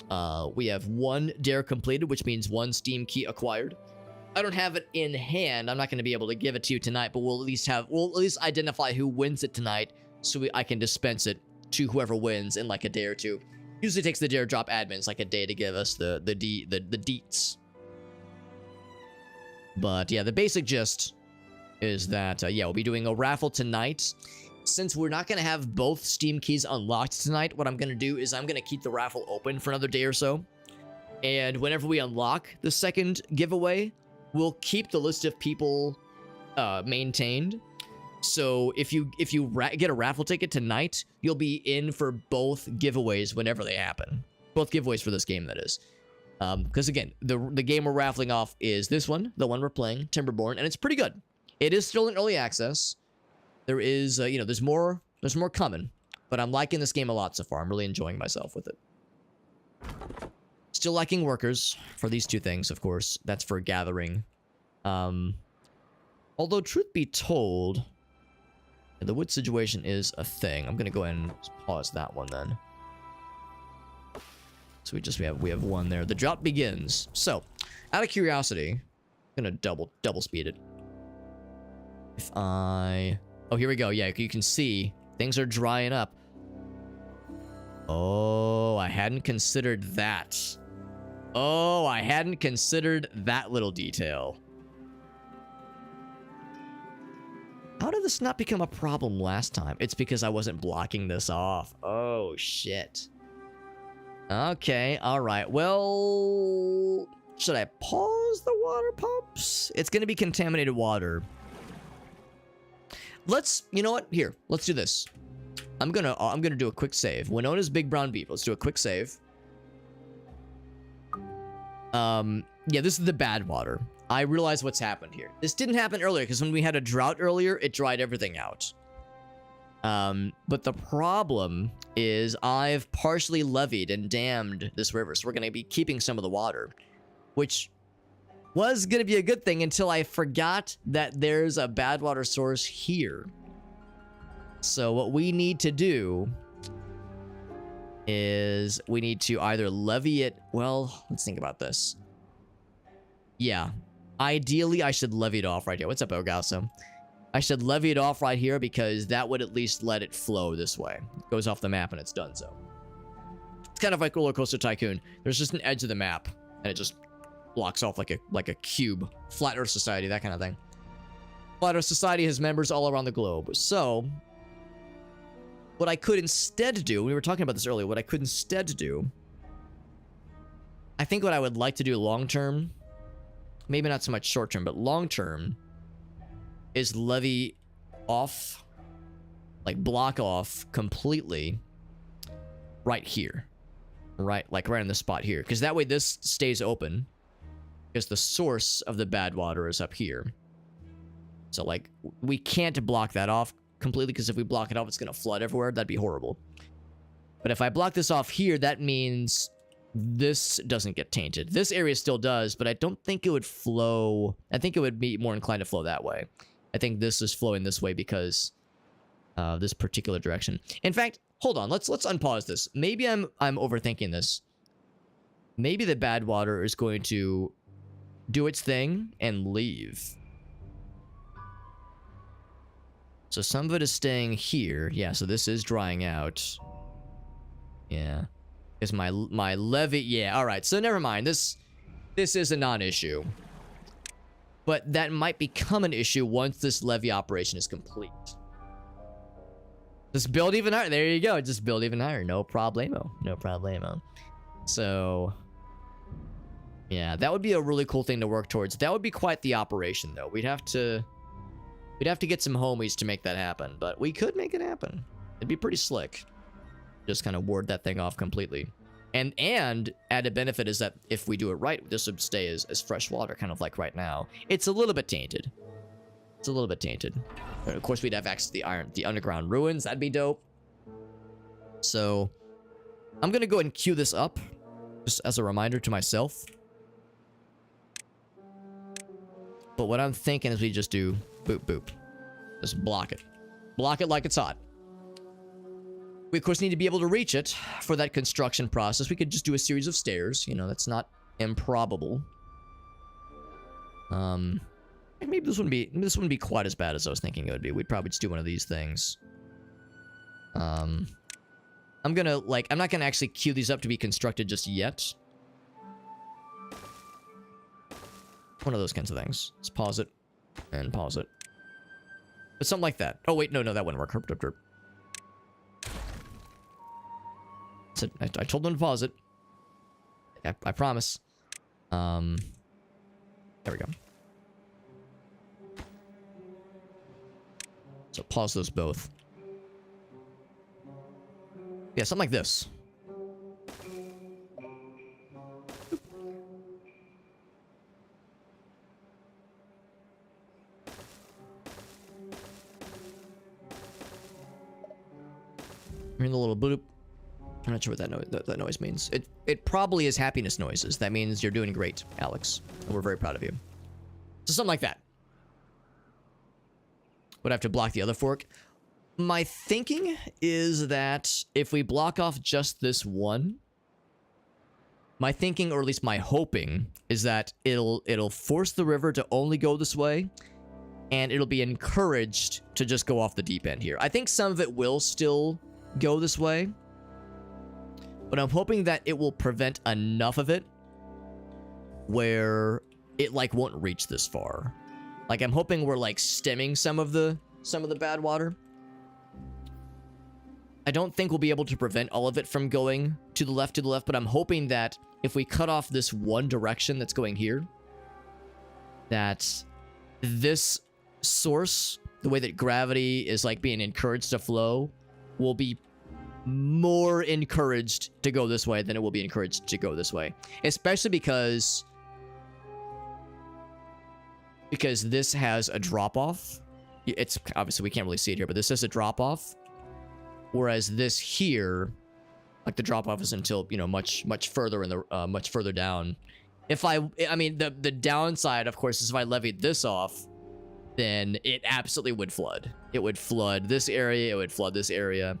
1 dare completed, which means 1 Steam key acquired. I don't have it in hand. I'm not going to be able to give it to you tonight, but we'll at least identify who wins it tonight, so I can dispense it to whoever wins in like a day or two. Usually takes the Dare Drop admins like a day to give us the deets. But yeah, the basic gist is that yeah, we'll be doing a raffle tonight. Since we're not going to have both Steam keys unlocked tonight, what I'm going to do is I'm going to keep the raffle open for another day or so. And whenever we unlock the second giveaway, we'll keep the list of people maintained. So if you get a raffle ticket tonight, you'll be in for both giveaways whenever they happen. Both giveaways for this game, that is. Because again, the game we're raffling off is this one, the one we're playing, Timberborn, and it's pretty good. It is still in early access. There is, you know, there's more coming, but I'm liking this game a lot so far. I'm really enjoying myself with it. Still lacking workers for these two things, of course. That's for gathering. Although, truth be told, the wood situation is a thing. I'm gonna go ahead and pause that one then. So we have one there. The drought begins. So, out of curiosity, I'm gonna double speed it. If I... Oh, here we go. Yeah, you can see things are drying up. Oh, I hadn't considered that. Oh, I hadn't considered that little detail. How did this not become a problem last time? It's because I wasn't blocking this off. Oh, shit. Okay, alright. Well, should I pause the water pumps? It's going to be contaminated water. You know what? Here, let's do this. I'm gonna do a quick save. Winona's Big Brown Beef. Let's do a quick save. Yeah, this is the bad water. I realize what's happened here. This didn't happen earlier, because when we had a drought earlier, it dried everything out. But the problem is I've partially levied and dammed this river, so we're gonna be keeping some of the water, which was gonna be a good thing until I forgot that there's a bad water source here. So what we need to do is we need to either levy it. Well, let's think about this. Yeah, ideally I should levy it off right here. What's up, Elgaso? I should levy it off right here because that would at least let it flow this way. It goes off the map and it's done so. It's kind of like Roller Coaster Tycoon. There's just an edge of the map and it just blocks off like a cube. Flat Earth Society, that kind of thing. Flat Earth Society has members all around the globe. So what I could instead do, we were talking about this earlier, what I could instead do, I think what I would like to do long term, maybe not so much short term, but long term, is levy off, like block off completely right here. Right, like right in the spot here. Because that way this stays open. Because the source of the bad water is up here. So like, we can't block that off completely, because if we block it off, it's going to flood everywhere. That'd be horrible. But if I block this off here, that means this doesn't get tainted. This area still does, but I don't think it would flow. I think it would be more inclined to flow that way. I think this is flowing this way because of this particular direction. In fact, hold on. Let's unpause this. Maybe I'm overthinking this. Maybe the bad water is going to do its thing and leave. So some of it is staying here. Yeah, so this is drying out. Yeah. Is my levy... Yeah, alright. So never mind. This is a non-issue. But that might become an issue once this levy operation is complete. Just build even higher. There you go. Just build even higher. No problemo. No problemo. So... yeah, that would be a really cool thing to work towards. That would be quite the operation, though. We'd have to get some homies to make that happen, but we could make it happen. It'd be pretty slick. Just kind of ward that thing off completely. And added benefit is that if we do it right, this would stay as fresh water, kind of like right now. It's a little bit tainted. It's a little bit tainted. But of course, we'd have access to the underground ruins. That'd be dope. So, I'm gonna go ahead and queue this up, just as a reminder to myself. But what I'm thinking is we just do boop, boop. Just block it. Block it like it's hot. We, of course, need to be able to reach it for that construction process. We could just do a series of stairs. You know, that's not improbable. Maybe this wouldn't be quite as bad as I was thinking it would be. We'd probably just do one of these things. I'm not gonna actually queue these up to be constructed just yet. One of those kinds of things. Let's pause it. And pause it. But something like that. Oh, wait, no, that wouldn't work. Herp, herp, herp. So I told them to pause it. I promise. There we go. So pause those both. Yeah, something like this. Hearing the little boop. I'm not sure what that noise means. It probably is happiness noises. That means you're doing great, Alex. And we're very proud of you. So something like that. Would I have to block the other fork? My thinking is that if we block off just this one, my thinking, or at least my hoping, is that it'll force the river to only go this way, and it'll be encouraged to just go off the deep end here. I think some of it will still go this way, but I'm hoping that it will prevent enough of it where it like won't reach this far. Like I'm hoping we're like stemming some of the bad water. I don't think we'll be able to prevent all of it from going to the left, but I'm hoping that if we cut off this one direction that's going here, that this source, the way that gravity is like being encouraged to flow, will be more encouraged to go this way than it will be encouraged to go this way. Especially because this has a drop-off. It's obviously we can't really see it here, but this is a drop-off. Whereas this here, like the drop-off is until, you know, much further in the much further down. I mean the downside, of course, is if I levied this off, then it absolutely would flood. It would flood this area, it would flood this area.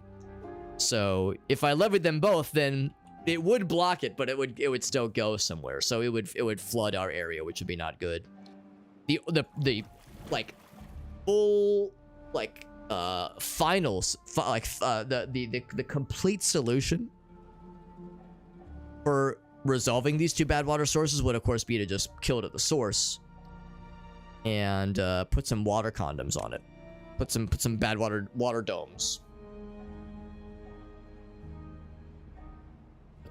So if I levied them both, then it would block it, but it would still go somewhere. So it would flood our area, which would be not good. The like full like the complete solution for resolving these two bad water sources would of course be to just kill it at the source and put some water condoms on it. Put some bad water domes.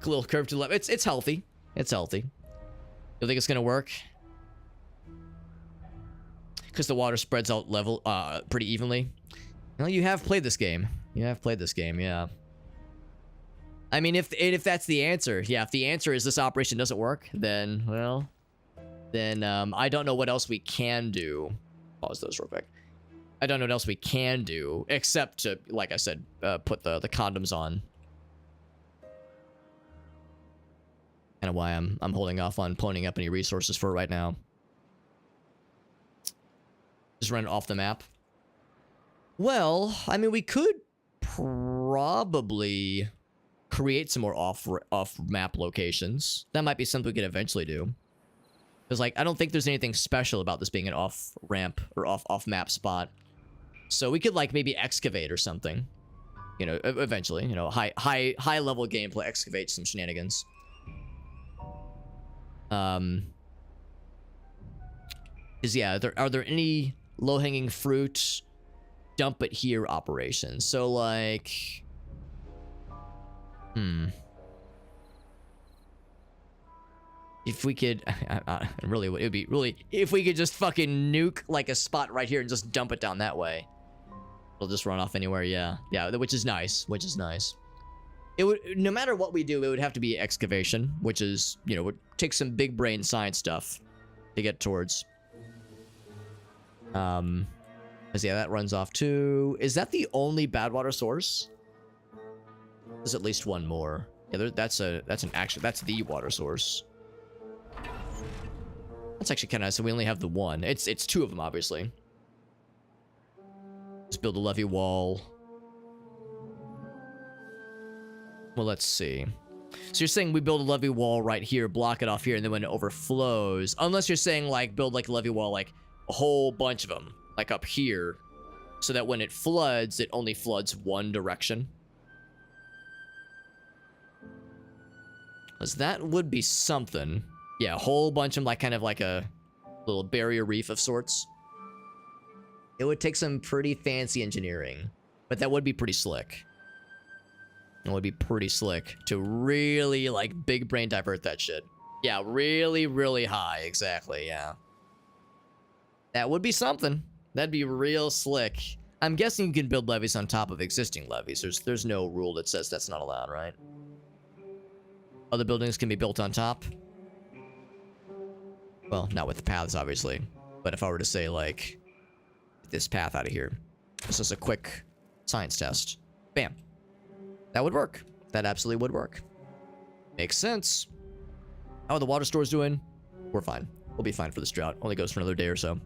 A little curve to the left. It's healthy. It's healthy. You think it's gonna work? Because the water spreads out pretty evenly. Well, you have played this game. Yeah. I mean, if that's the answer, yeah. If the answer is this operation doesn't work, then well, then I don't know what else we can do. Pause those real quick. I don't know what else we can do except to, like I said, put the condoms on. Kind of why I'm holding off on ponying up any resources for it right now. Just run it off the map. Well, I mean, we could probably create some more off-map locations. That might be something we could eventually do. Because, like, I don't think there's anything special about this being an off-ramp or off-map spot. So we could, like, maybe excavate or something. You know, eventually. You know, high-level gameplay, excavate some shenanigans. Is yeah, are there any low-hanging fruit, dump it here operations? So like, if we could, really, it would be really if we could just fucking nuke like a spot right here and just dump it down that way. It'll just run off anywhere. Yeah, which is nice. It would, no matter what we do, it would have to be excavation, which is, you know, would take some big brain science stuff to get towards. Cause yeah, that runs off too. Is that the only bad water source? There's at least one more. Yeah, that's the water source. That's actually kind of nice. So we only have the one. It's two of them, obviously. Let's build a levee wall. Well, let's see. So you're saying we build a levee wall right here, block it off here, and then when it overflows, unless you're saying like build like a levee wall, like a whole bunch of them, like up here, so that when it floods, it only floods one direction. Because that would be something. Yeah, a whole bunch of them, like kind of like a little barrier reef of sorts. It would take some pretty fancy engineering, but that would be pretty slick. It would be pretty slick to really, like, big brain divert that shit. Yeah, really, really high. Exactly, yeah. That would be something. That'd be real slick. I'm guessing you can build levees on top of existing levees. There's no rule that says that's not allowed, right? Other buildings can be built on top. Well, not with the paths, obviously. But if I were to say, like, this path out of here. This is a quick science test. Bam. That would work. That absolutely would work. Makes sense. How are the water stores doing? We're fine. We'll be fine for this drought. Only goes for another day or so.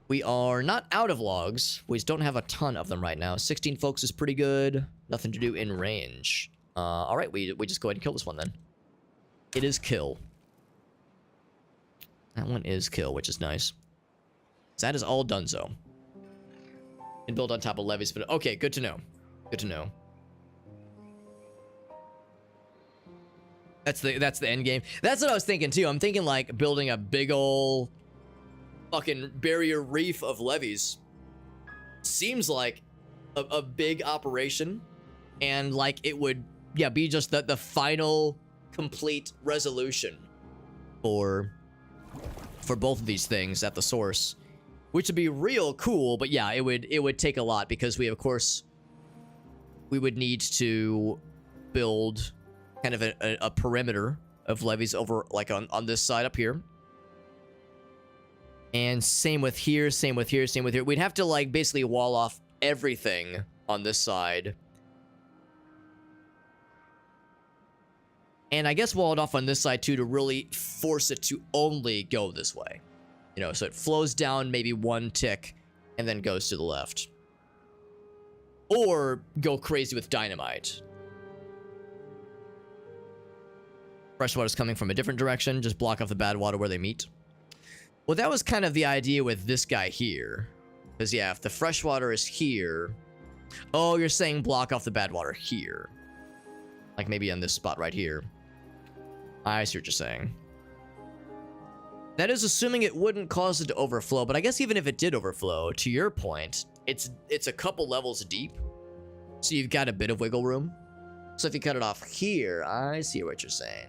We are not out of logs. We just don't have a ton of them right now. 16 folks is pretty good. Nothing to do in range. All right, we just go ahead and kill this one then. It is kill. That one is kill, which is nice. So that is all done, so. And build on top of levees. But okay, good to know. Good to know. That's the end game. That's what I was thinking too. I'm thinking like building a big ol' fucking barrier reef of levees. Seems like a big operation, and like it would, yeah, be just the final complete resolution for both of these things at the source, which would be real cool. But yeah, it would take a lot, because we, of course, we would need to build kind of a perimeter of levees over, like, on this side up here. And same with here, same with here, same with here. We'd have to, like, basically wall off everything on this side. And I guess wall it off on this side, too, to really force it to only go this way. You know, so it flows down maybe one tick and then goes to the left. Or go crazy with dynamite. Fresh water's coming from a different direction. Just block off the bad water where they meet. Well, that was kind of the idea with this guy here. Because, yeah, if the fresh water is here... Oh, you're saying block off the bad water here. Like maybe on this spot right here. I see what you're saying. That is assuming it wouldn't cause it to overflow. But I guess even if it did overflow, to your point, it's a couple levels deep. So you've got a bit of wiggle room. So if you cut it off here, I see what you're saying.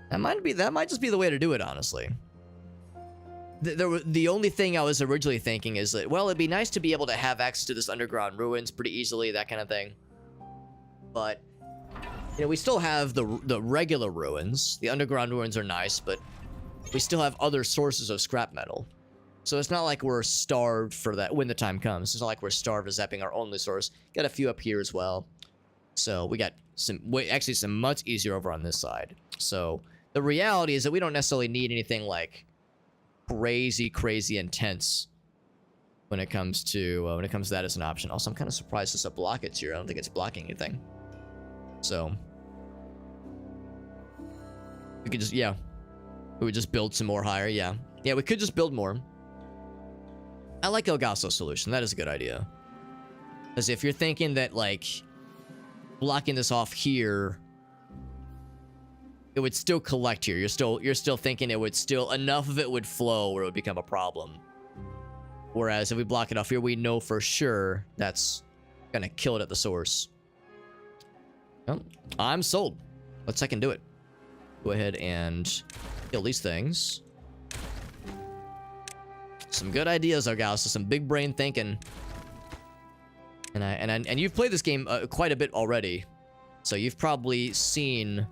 That might just be the way to do it, honestly. The only thing I was originally thinking is that, well, it'd be nice to be able to have access to this underground ruins pretty easily, that kind of thing. But, you know, we still have the regular ruins. The underground ruins are nice, but we still have other sources of scrap metal. So it's not like we're starved for that when the time comes. It's not like we're starved of zapping our only source. Got a few up here as well. So we got actually some much easier over on this side. So the reality is that we don't necessarily need anything like crazy intense when it comes to that as an option. Also, I'm kind of surprised it's a block it's here. I don't think it's blocking anything. So we could just, yeah, we would just build some more higher. Yeah, we could just build more. I like Elgaso's solution. That is a good idea. Because if you're thinking that, like, blocking this off here, it would still collect here. You're still thinking it would still, enough of it would flow where it would become a problem. Whereas if we block it off here, we know for sure that's gonna kill it at the source. Well, I'm sold. Let's second do it. Go ahead and kill these things. Some good ideas, Argaus. Some big brain thinking. And you've played this game quite a bit already, so you've probably seen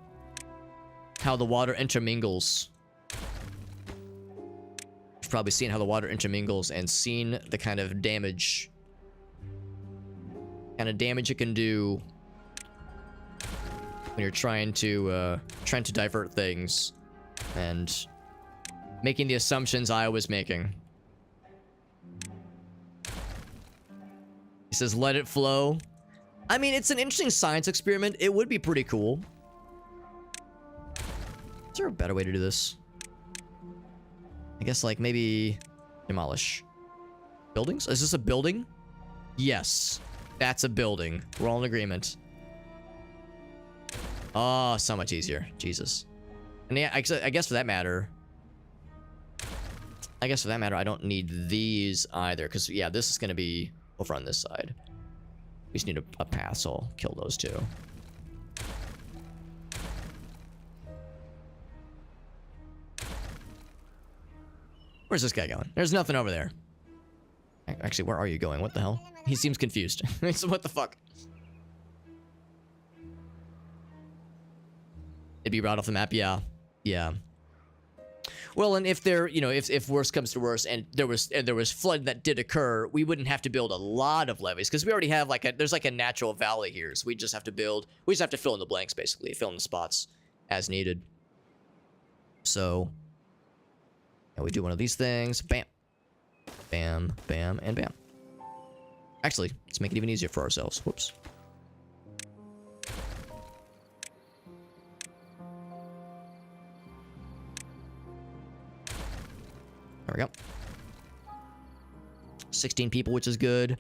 how the water intermingles. You've probably seen how the water intermingles and seen the kind of damage it can do when you're trying to divert things and making the assumptions I was making. He says, let it flow. I mean, it's an interesting science experiment. It would be pretty cool. Is there a better way to do this? I guess, like, maybe demolish buildings? Is this a building? Yes, that's a building. We're all in agreement. Oh, so much easier. Jesus. And yeah, I guess for that matter, I don't need these either. Because, yeah, this is going to be over on this side. We just need a path, so I'll kill those two. Where's this guy going? There's nothing over there. Actually, where are you going? What the hell? He seems confused. So what the fuck? It'd be right off the map. Yeah. Yeah. Well, and if there, you know, if worse comes to worse, and there was flood that did occur, we wouldn't have to build a lot of levees because we already have there's like a natural valley here, so we just have to fill in the blanks basically, fill in the spots as needed. So, and we do one of these things, bam, bam, bam, and bam. Actually, let's make it even easier for ourselves. Whoops. There we go. 16 people, which is good.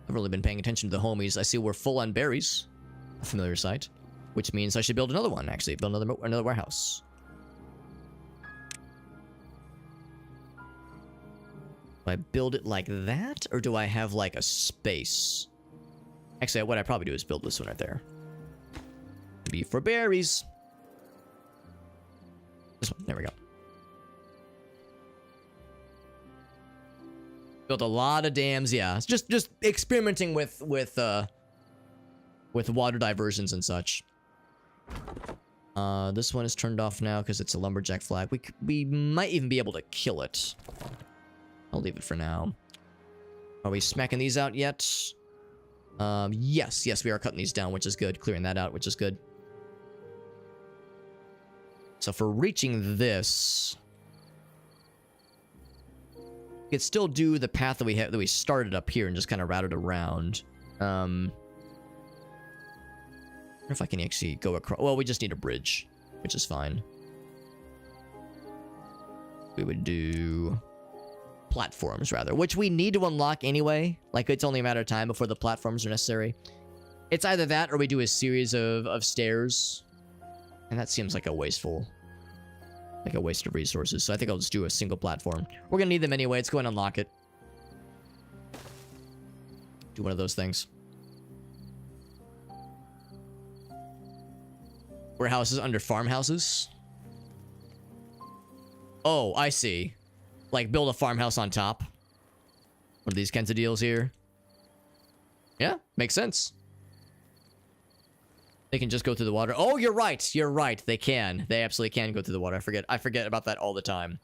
I've really been paying attention to the homies. I see we're full on berries. A familiar sight. Which means I should build another one, actually. Build another warehouse. Do I build it like that? Or do I have, like, a space? Actually, what I probably do is build this one right there. Be for berries. This one. There we go. Built a lot of dams, yeah. It's just experimenting with water diversions and such. This one is turned off now because it's a lumberjack flag. We might even be able to kill it. I'll leave it for now. Are we smacking these out yet? Yes, we are cutting these down, which is good. Clearing that out, which is good. So for reaching this, we could still do the path that we started up here and just kind of route it around. I wonder if I can actually go across. Well, we just need a bridge, which is fine. We would do platforms rather, which we need to unlock anyway. Like, it's only a matter of time before the platforms are necessary. It's either that or we do a series of stairs, and that seems like a waste of resources. So I think I'll just do a single platform. We're gonna need them anyway. Let's go and unlock it. Do one of those things. Warehouses under farmhouses. Oh, I see. Like, build a farmhouse on top. One of these kinds of deals here. Yeah, makes sense. They can just go through the water. Oh, you're right. You're right. They can. They absolutely can go through the water. I forget about that all the time.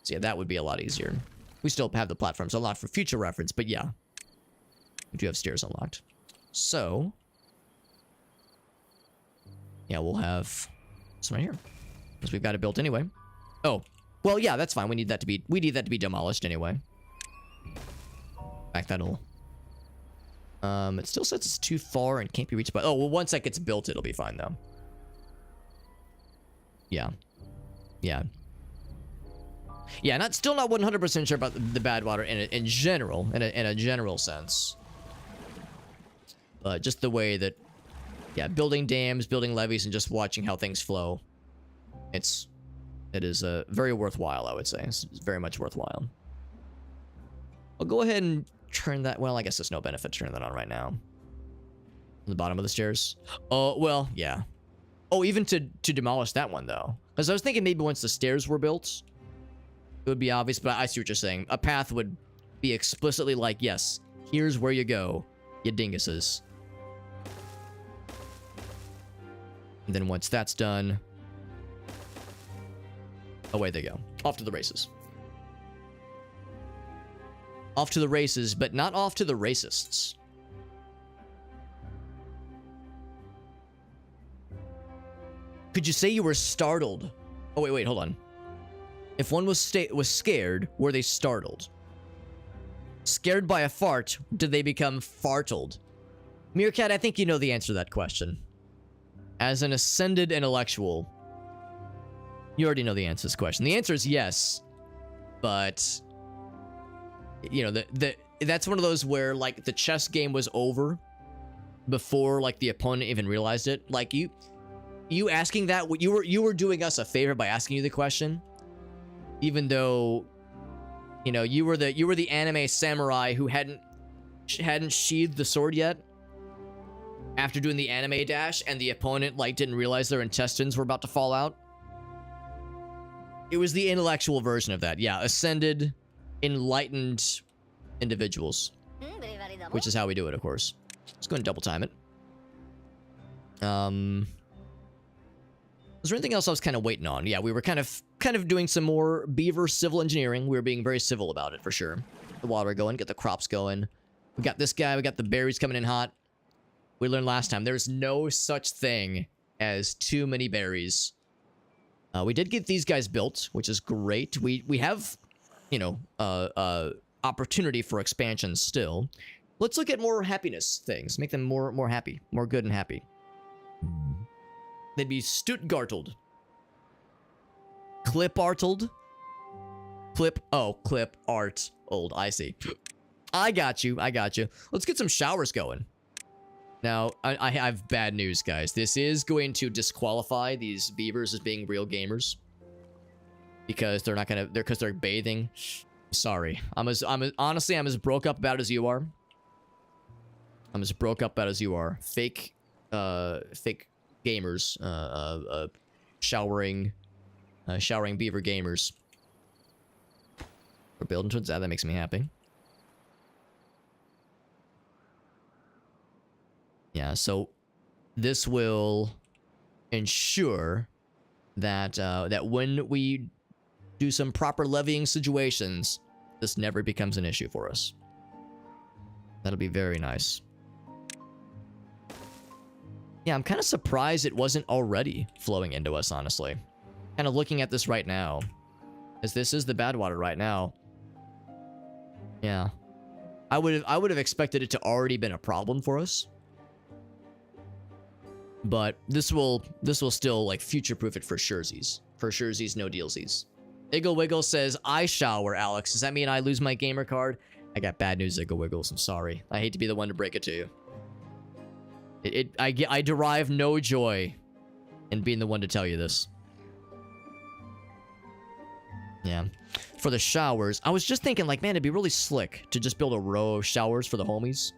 So yeah, that would be a lot easier. We still have the platforms unlocked for future reference, but yeah. We do have stairs unlocked. So, yeah, we'll have this right here. Because we've got it built anyway. Oh, well, yeah, that's fine. We need that to be demolished anyway. Back that'll. It still says it's too far and can't be reached by. Oh, well, once that gets built, it'll be fine though. Yeah. Yeah. Yeah, still not 100% sure about the bad water in general, in a general sense. But just the way that, yeah, building dams, building levees, and just watching how things flow. It is very worthwhile, I would say. It's very much worthwhile. I'll go ahead and turn that. Well, I guess there's no benefit to turn that on right now. On the bottom of the stairs. Oh, well, yeah. Oh, even to demolish that one though, because I was thinking maybe once the stairs were built, it would be obvious. But I see what you're saying. A path would be explicitly like, yes, here's where you go, you dinguses. And then once that's done, away they go. Off to the races. Off to the races, but not off to the racists. Could you say you were startled? Oh, wait, hold on. If one was scared, were they startled? Scared by a fart, did they become fartled? Meerkat, I think you know the answer to that question. As an ascended intellectual, you already know the answer to this question. The answer is yes, but you know, that's one of those where like the chess game was over before like the opponent even realized it. Like you asking that, you were doing us a favor by asking you the question, even though, you know, you were the anime samurai who hadn't sheathed the sword yet after doing the anime dash, and the opponent like didn't realize their intestines were about to fall out. It was the intellectual version of that. Yeah, ascended, enlightened individuals. Which is how we do it, of course. Let's go and double time it. Was there anything else I was kind of waiting on? Yeah, we were kind of doing some more beaver civil engineering. We were being very civil about it, for sure. The water going, get the crops going. We got this guy, we got the berries coming in hot. We learned last time, there's no such thing as too many berries. We did get these guys built, which is great. We have, you know, opportunity for expansion still. Let's look at more happiness things. Make them more happy. More good and happy. They'd be Stuttgartled. Clip-artled. Clip art old. I see. I got you. Let's get some showers going. Now, I have bad news, guys. This is going to disqualify these beavers as being real gamers. Because they're not gonna, because they're bathing. Sorry. Honestly, I'm as broke up about it as you are. I'm as broke up about it as you are. Fake gamers, showering beaver gamers. We're building towards that. That makes me happy. Yeah, so this will ensure that that when we do some proper levying situations, this never becomes an issue for us. That'll be very nice. Yeah, I'm kind of surprised it wasn't already flowing into us, honestly. Kind of looking at this right now, as this is the bad water right now. Yeah, I would have expected it to already been a problem for us. But this will still like future-proof it for surezies. For surezies, no dealsies. Iggle Wiggle says, I shower, Alex. Does that mean I lose my gamer card? I got bad news, Iggle Wiggles. I'm sorry. I hate to be the one to break it to you. I derive no joy in being the one to tell you this. Yeah. For the showers, I was just thinking, like, man, it'd be really slick to just build a row of showers for the homies.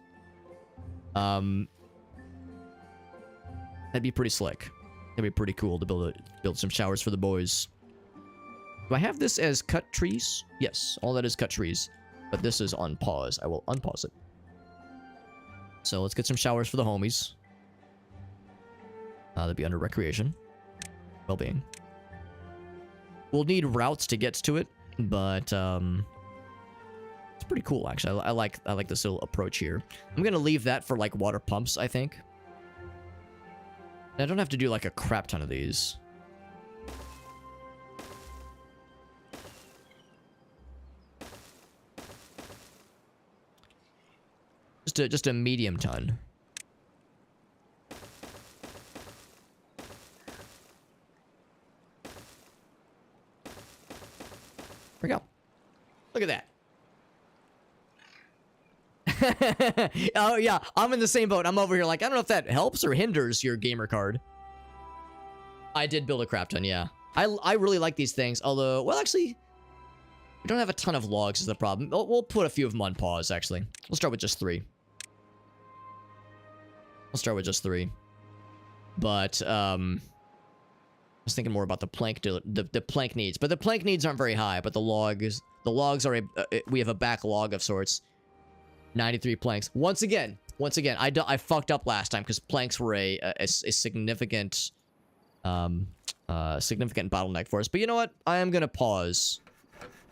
That'd be pretty slick. That'd be pretty cool to build some showers for the boys. Do I have this as cut trees? Yes, all that is cut trees. But this is on pause. I will unpause it. So let's get some showers for the homies. That'd be under recreation. Well-being. We'll need routes to get to it, but it's pretty cool actually. I like this little approach here. I'm gonna leave that for like water pumps, I think. I don't have to do like a crap ton of these. Just a medium ton. There we go. Look at that. Oh yeah, I'm in the same boat. I'm over here like, I don't know if that helps or hinders your gamer card. I did build a crap ton, yeah. I really like these things, although, well actually, we don't have a ton of logs is the problem. We'll put a few of them on pause, actually. We'll start with just 3. We'll start with just 3. But, I was thinking more about the plank, the plank needs. But the plank needs aren't very high, but the logs are we have a backlog of sorts. 93 planks. Once again, I fucked up last time because planks were a significant, significant bottleneck for us. But you know what? I am gonna pause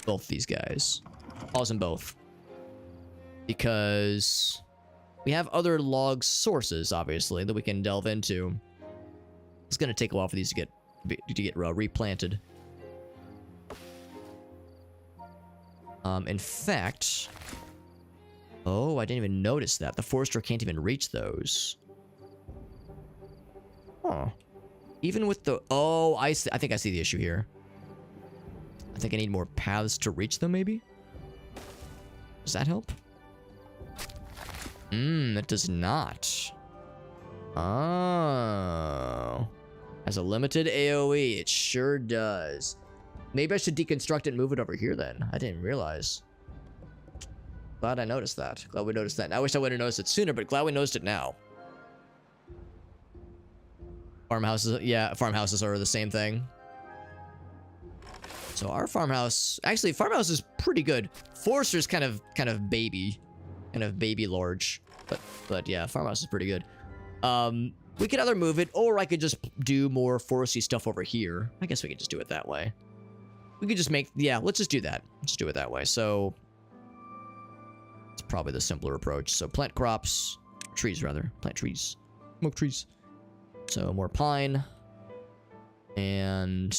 both these guys. Pause them both. Because we have other log sources, obviously, that we can delve into. It's gonna take a while for these to get replanted. In fact, oh, I didn't even notice that. The forester can't even reach those. Huh. Even with the, oh, I think I see the issue here. I think I need more paths to reach them, maybe? Does that help? It does not. Oh. Has a limited AoE. It sure does. Maybe I should deconstruct it and move it over here then. I didn't realize. Glad I noticed that. Glad we noticed that. I wish I would have noticed it sooner, but glad we noticed it now. Farmhouses, yeah, farmhouses are the same thing. So our farmhouse, actually, farmhouse is pretty good. Forester's kind of baby large, but yeah, farmhouse is pretty good. We could either move it, or I could just do more foresty stuff over here. I guess we could just do it that way. We could just make, yeah, let's just do that. Let's do it that way. So it's probably the simpler approach. So plant crops, trees rather, plant trees, smoke trees. So more pine, and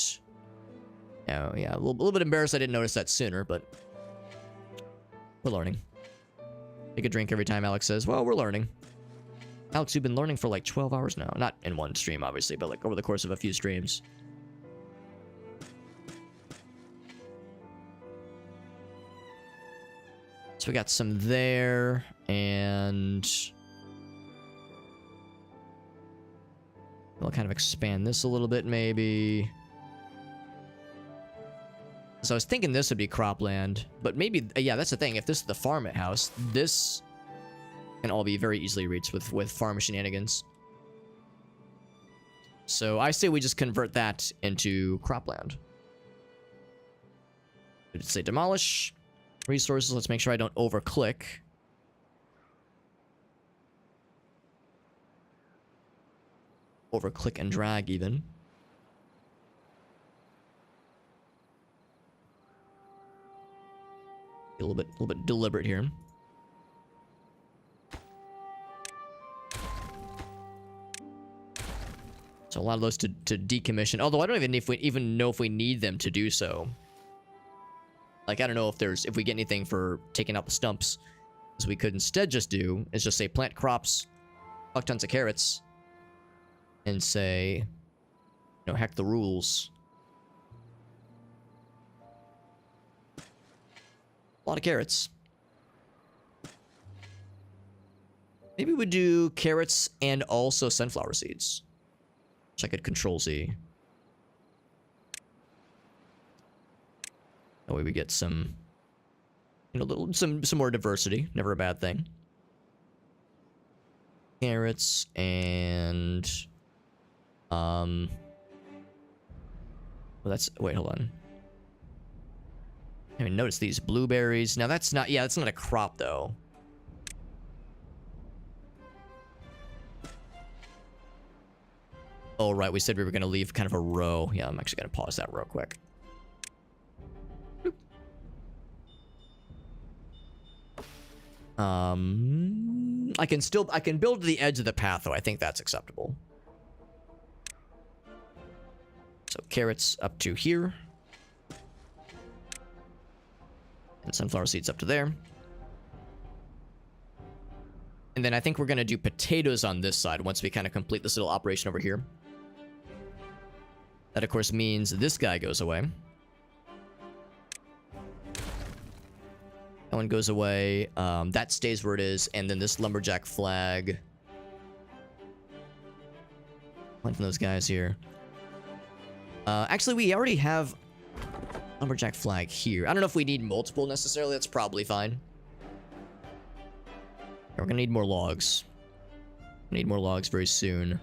yeah, a little bit embarrassed I didn't notice that sooner, but we're learning. Take a drink every time Alex says, well, we're learning. Alex, you've been learning for like 12 hours now. Not in one stream, obviously, but like over the course of a few streams. So we got some there, and we'll kind of expand this a little bit, maybe. So I was thinking this would be cropland, but maybe, yeah, that's the thing. If this is the farmhouse, this can all be very easily reached with farm shenanigans. So I say we just convert that into cropland. Did it say demolish? Resources, let's make sure I don't overclick. Overclick and drag even. A little bit deliberate here. So a lot of those to decommission. Although I don't even know if we need them to do so. Like, I don't know if we get anything for taking out the stumps. So we could instead just do is just say plant crops, fuck tons of carrots, and say, you know, heck the rules. A lot of carrots. Maybe we do carrots and also sunflower seeds. Which I could control Z. That way we get some, you know, some more diversity. Never a bad thing. Carrots and well, that's, wait, hold on. I mean, notice these blueberries. Now that's not, yeah, that's not a crop though. Oh, right, we said we were going to leave kind of a row. Yeah, I'm actually going to pause that real quick. I can build to the edge of the path, though. I think that's acceptable. So carrots up to here. And sunflower seeds up to there. And then I think we're going to do potatoes on this side once we kind of complete this little operation over here. That, of course, means this guy goes away. That one goes away. That stays where it is. And then this lumberjack flag. One from those guys here. Actually, we already have lumberjack flag here. I don't know if we need multiple necessarily. That's probably fine. We're gonna need more logs. Need more logs very soon.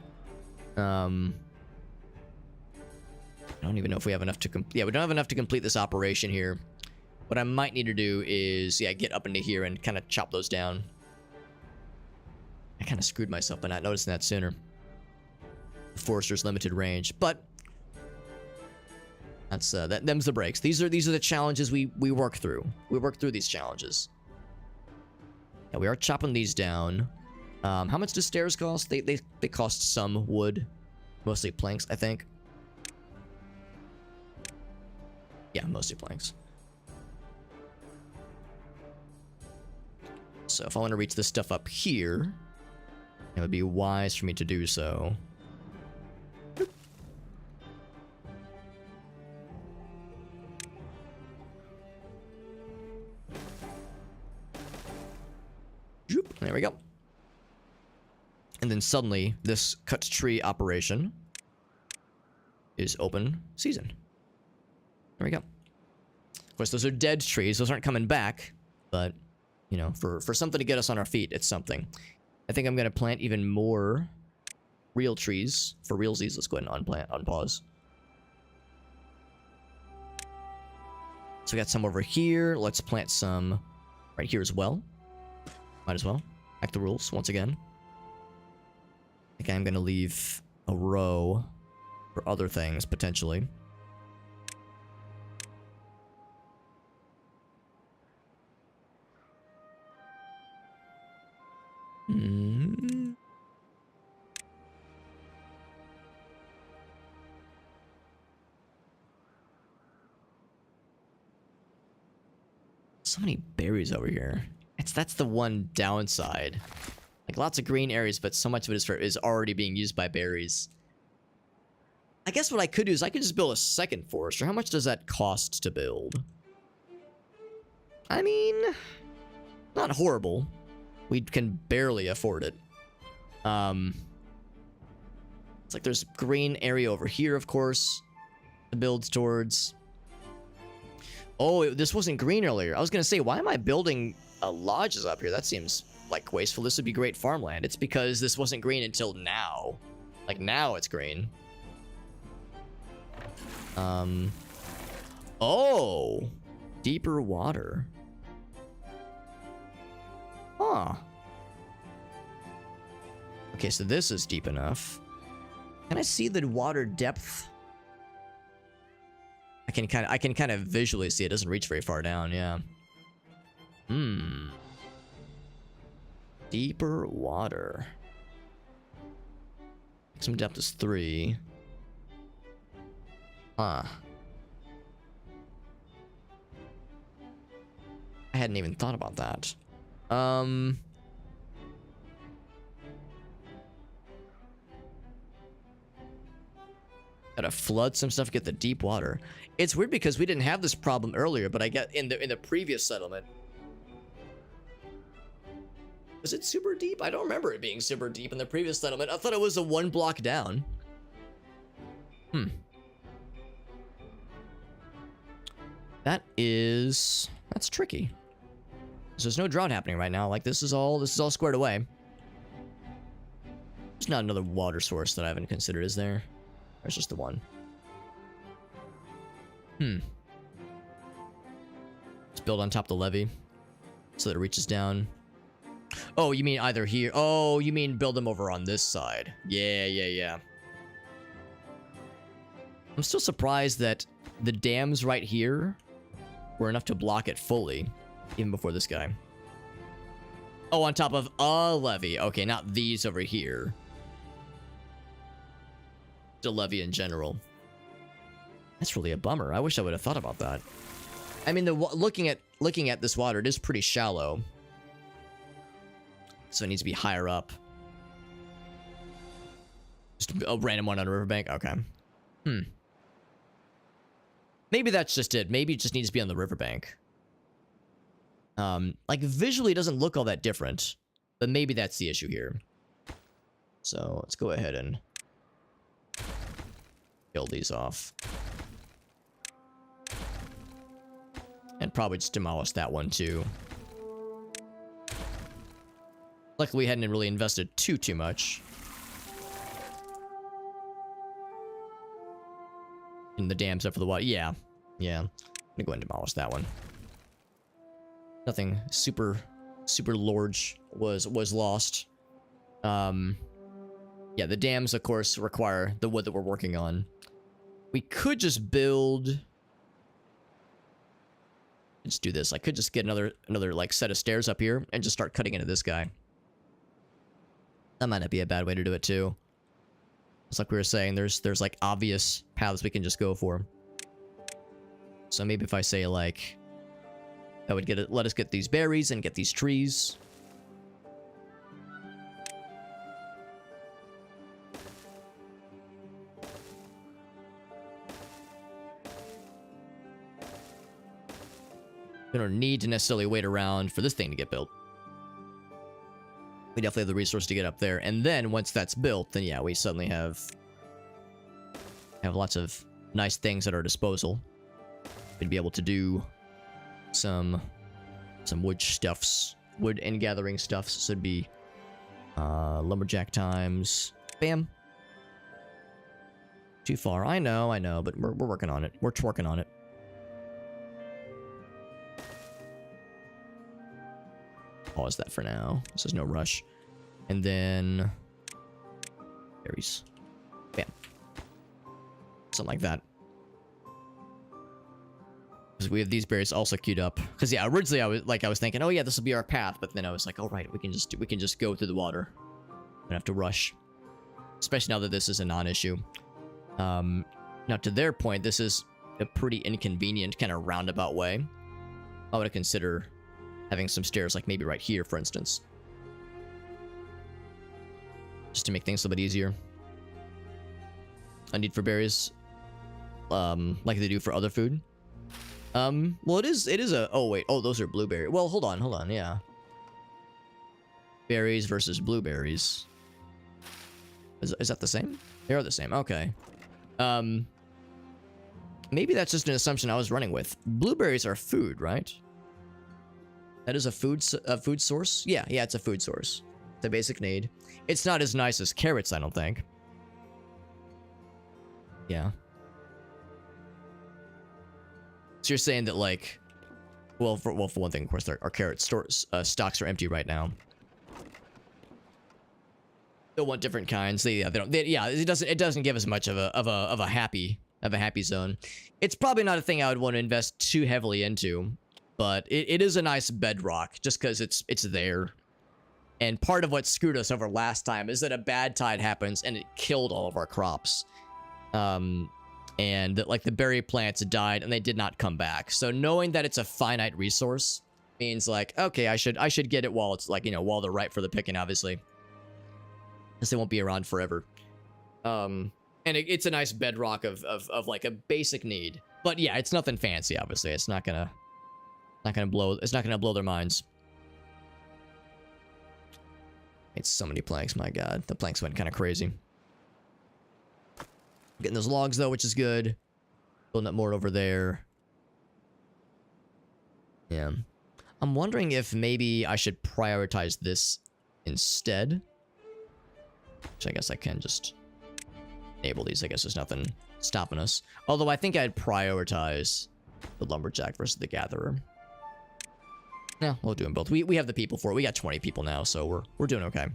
I don't even know if we have enough to yeah, we don't have enough to complete this operation here. What I might need to do is, yeah, get up into here and kind of chop those down. I kind of screwed myself by not noticing that sooner. The forester's limited range, but that's them's the breaks. These are the challenges we work through. We work through these challenges. Yeah, we are chopping these down. How much do stairs cost? They cost some wood, mostly planks, I think. Yeah, mostly planks. So if I want to reach this stuff up here, it would be wise for me to do so. There we go. And then suddenly, this cut tree operation is open season. There we go. Of course, those are dead trees. Those aren't coming back. But, you know, for something to get us on our feet, it's something. I think I'm going to plant even more real trees. For realsies, let's go ahead and unpause. So we got some over here. Let's plant some right here as well. Might as well. Back the rules once again. I think I'm going to leave a row for other things, potentially. So many berries over here. That's the one downside. Like lots of green areas, but so much of it is already being used by berries. I guess what I could do is I could just build a second forester. How much does that cost to build? I mean, not horrible. We can barely afford it. It's like there's green area over here, of course, to build towards. Oh, this wasn't green earlier. I was gonna say, why am I building lodges up here? That seems like wasteful. This would be great farmland. It's because this wasn't green until now. Like now it's green. Oh, deeper water. Huh. Okay, so this is deep enough. Can I see the water depth? I can kind of visually see it. Doesn't reach very far down, yeah. Deeper water. Maximum depth is 3. Huh. I hadn't even thought about that. Gotta flood some stuff to get the deep water. It's weird because we didn't have this problem earlier, but I get in the previous settlement. Was it super deep? I don't remember it being super deep in the previous settlement. I thought it was a 1 block down. That's tricky. So there's no drought happening right now. Like this is all squared away. There's not another water source that I haven't considered, is there? There's just the one. Let's build on top of the levee so that it reaches down. Oh, you mean either here? Oh, you mean build them over on this side? Yeah. I'm still surprised that the dams right here were enough to block it fully, even before this guy. Oh, on top of a levee. Okay, not these over here. The levee in general. That's really a bummer. I wish I would have thought about that. I mean, looking at this water, it is pretty shallow, so it needs to be higher up. Just a random one on a riverbank. Okay. Maybe that's just it. Maybe it just needs to be on the riverbank. Like visually, it doesn't look all that different, but maybe that's the issue here. So let's go ahead and kill these off. And probably just demolish that one too. Luckily, we hadn't really invested too much in the dams up for the water. Yeah. I'm gonna go ahead and demolish that one. Nothing super large was lost. Yeah, the dams, of course, require the wood that we're working on. We could just build. Let's do this. I could just get another like set of stairs up here and just start cutting into this guy. That might not be a bad way to do it too. It's like we were saying, there's like obvious paths we can just go for. So maybe if I say like, that would let us get these berries and get these trees. We don't need to necessarily wait around for this thing to get built. We definitely have the resource to get up there. And then once that's built, then yeah, we suddenly have lots of nice things at our disposal. We'd be able to do some wood stuffs, wood and gathering stuffs. So it'd be lumberjack times. Bam. Too far. I know, but we're working on it. We're twerking on it. pause that for now. This is no rush. And then berries. Bam. Something like that. Because we have these berries also queued up. Because yeah, originally I was thinking, oh yeah, this will be our path, but then I was like, oh right, we can just go through the water. We don't have to rush. Especially now that this is a non-issue. Now to their point, this is a pretty inconvenient kind of roundabout way. I would consider having some stairs, like maybe right here, for instance. Just to make things a little bit easier. A need for berries. Like they do for other food. Well, it is a... Oh, wait. Oh, those are blueberries. Well, hold on, yeah. Berries versus blueberries. Is that the same? They are the same, okay. Maybe that's just an assumption I was running with. Blueberries are food, right? That is a food source? Yeah, it's a food source. It's a basic need. It's not as nice as carrots, I don't think. Yeah. So you're saying that, like... Well, for one thing, of course, our carrot stocks are empty right now. They'll want different kinds. It doesn't give us much of a happy zone. It's probably not a thing I would want to invest too heavily into, but it is a nice bedrock just because it's there. And part of what screwed us over last time is that a bad tide happens and it killed all of our crops. And that, like, the berry plants died and they did not come back. So knowing that it's a finite resource means, like, okay, I should get it while it's, like, while they're ripe for the picking, obviously. Because they won't be around forever. And it's a nice bedrock of like a basic need. But yeah, it's nothing fancy, obviously. It's not gonna blow their minds. It's so many planks, my god. The planks went kind of crazy. Getting those logs though, which is good. Building up more over there. Yeah. I'm wondering if maybe I should prioritize this instead. Which I guess I can just enable these. I guess there's nothing stopping us. Although I think I'd prioritize the lumberjack versus the gatherer. Yeah, we'll do them both. We have the people for it. We got 20 people now, so we're doing okay.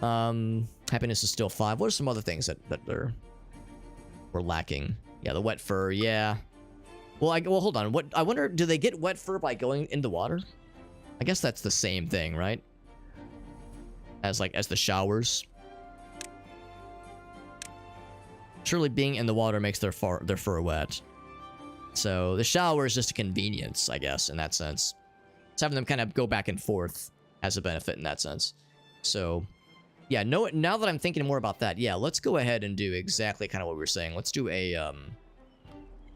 Happiness is still 5. What are some other things that we're lacking? Yeah, the wet fur. Yeah. Well, hold on. I wonder, do they get wet fur by going in the water? I guess that's the same thing, right? As the showers. Surely being in the water makes their fur wet. So the shower is just a convenience, I guess, in that sense. It's having them kind of go back and forth has a benefit in that sense. So, yeah, no. Now that I'm thinking more about that, yeah, let's go ahead and do exactly kind of what we were saying. Let's do a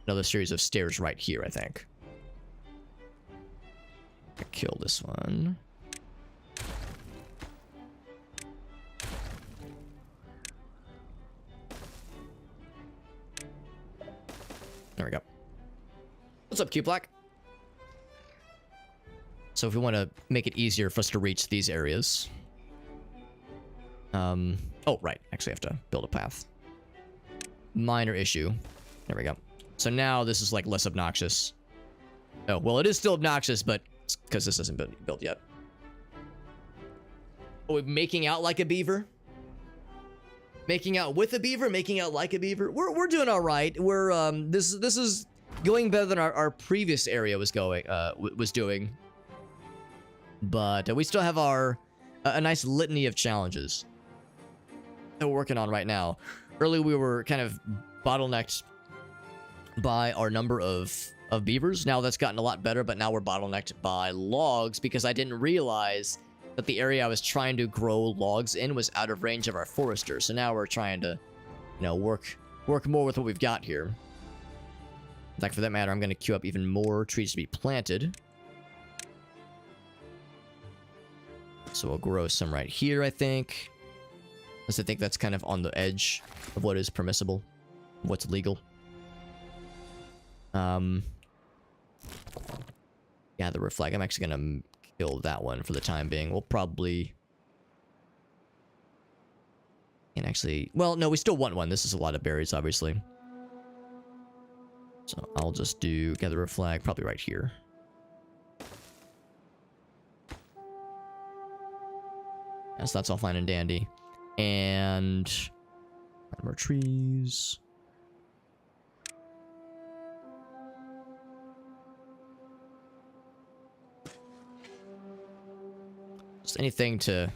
another series of stairs right here, I think. Kill this one. There we go. What's up, Q-Black? So if we want to make it easier for us to reach these areas. Oh, right. Actually, I have to build a path. Minor issue. There we go. So now this is, like, less obnoxious. Oh, well, it is still obnoxious, but it's because this isn't built yet. Oh, we're making out like a beaver? Making out with a beaver? Making out like a beaver? We're doing all right. We're, this is going better than our previous area was doing. But we still have a nice litany of challenges that we're working on right now. Earlier we were kind of bottlenecked by our number of beavers. Now that's gotten a lot better, but now we're bottlenecked by logs because I didn't realize that the area I was trying to grow logs in was out of range of our forester. So now we're trying to, work more with what we've got here. In fact, for that matter, I'm going to queue up even more trees to be planted. So we'll grow some right here, I think. Because I think that's kind of on the edge of what is permissible, what's legal. Yeah, the reflect. I'm actually going to kill that one for the time being. We'll probably... And actually... Well, no, we still want one. This is a lot of berries, obviously. So I'll just do gather a flag, probably right here. that's all fine and dandy. And more trees. Just anything to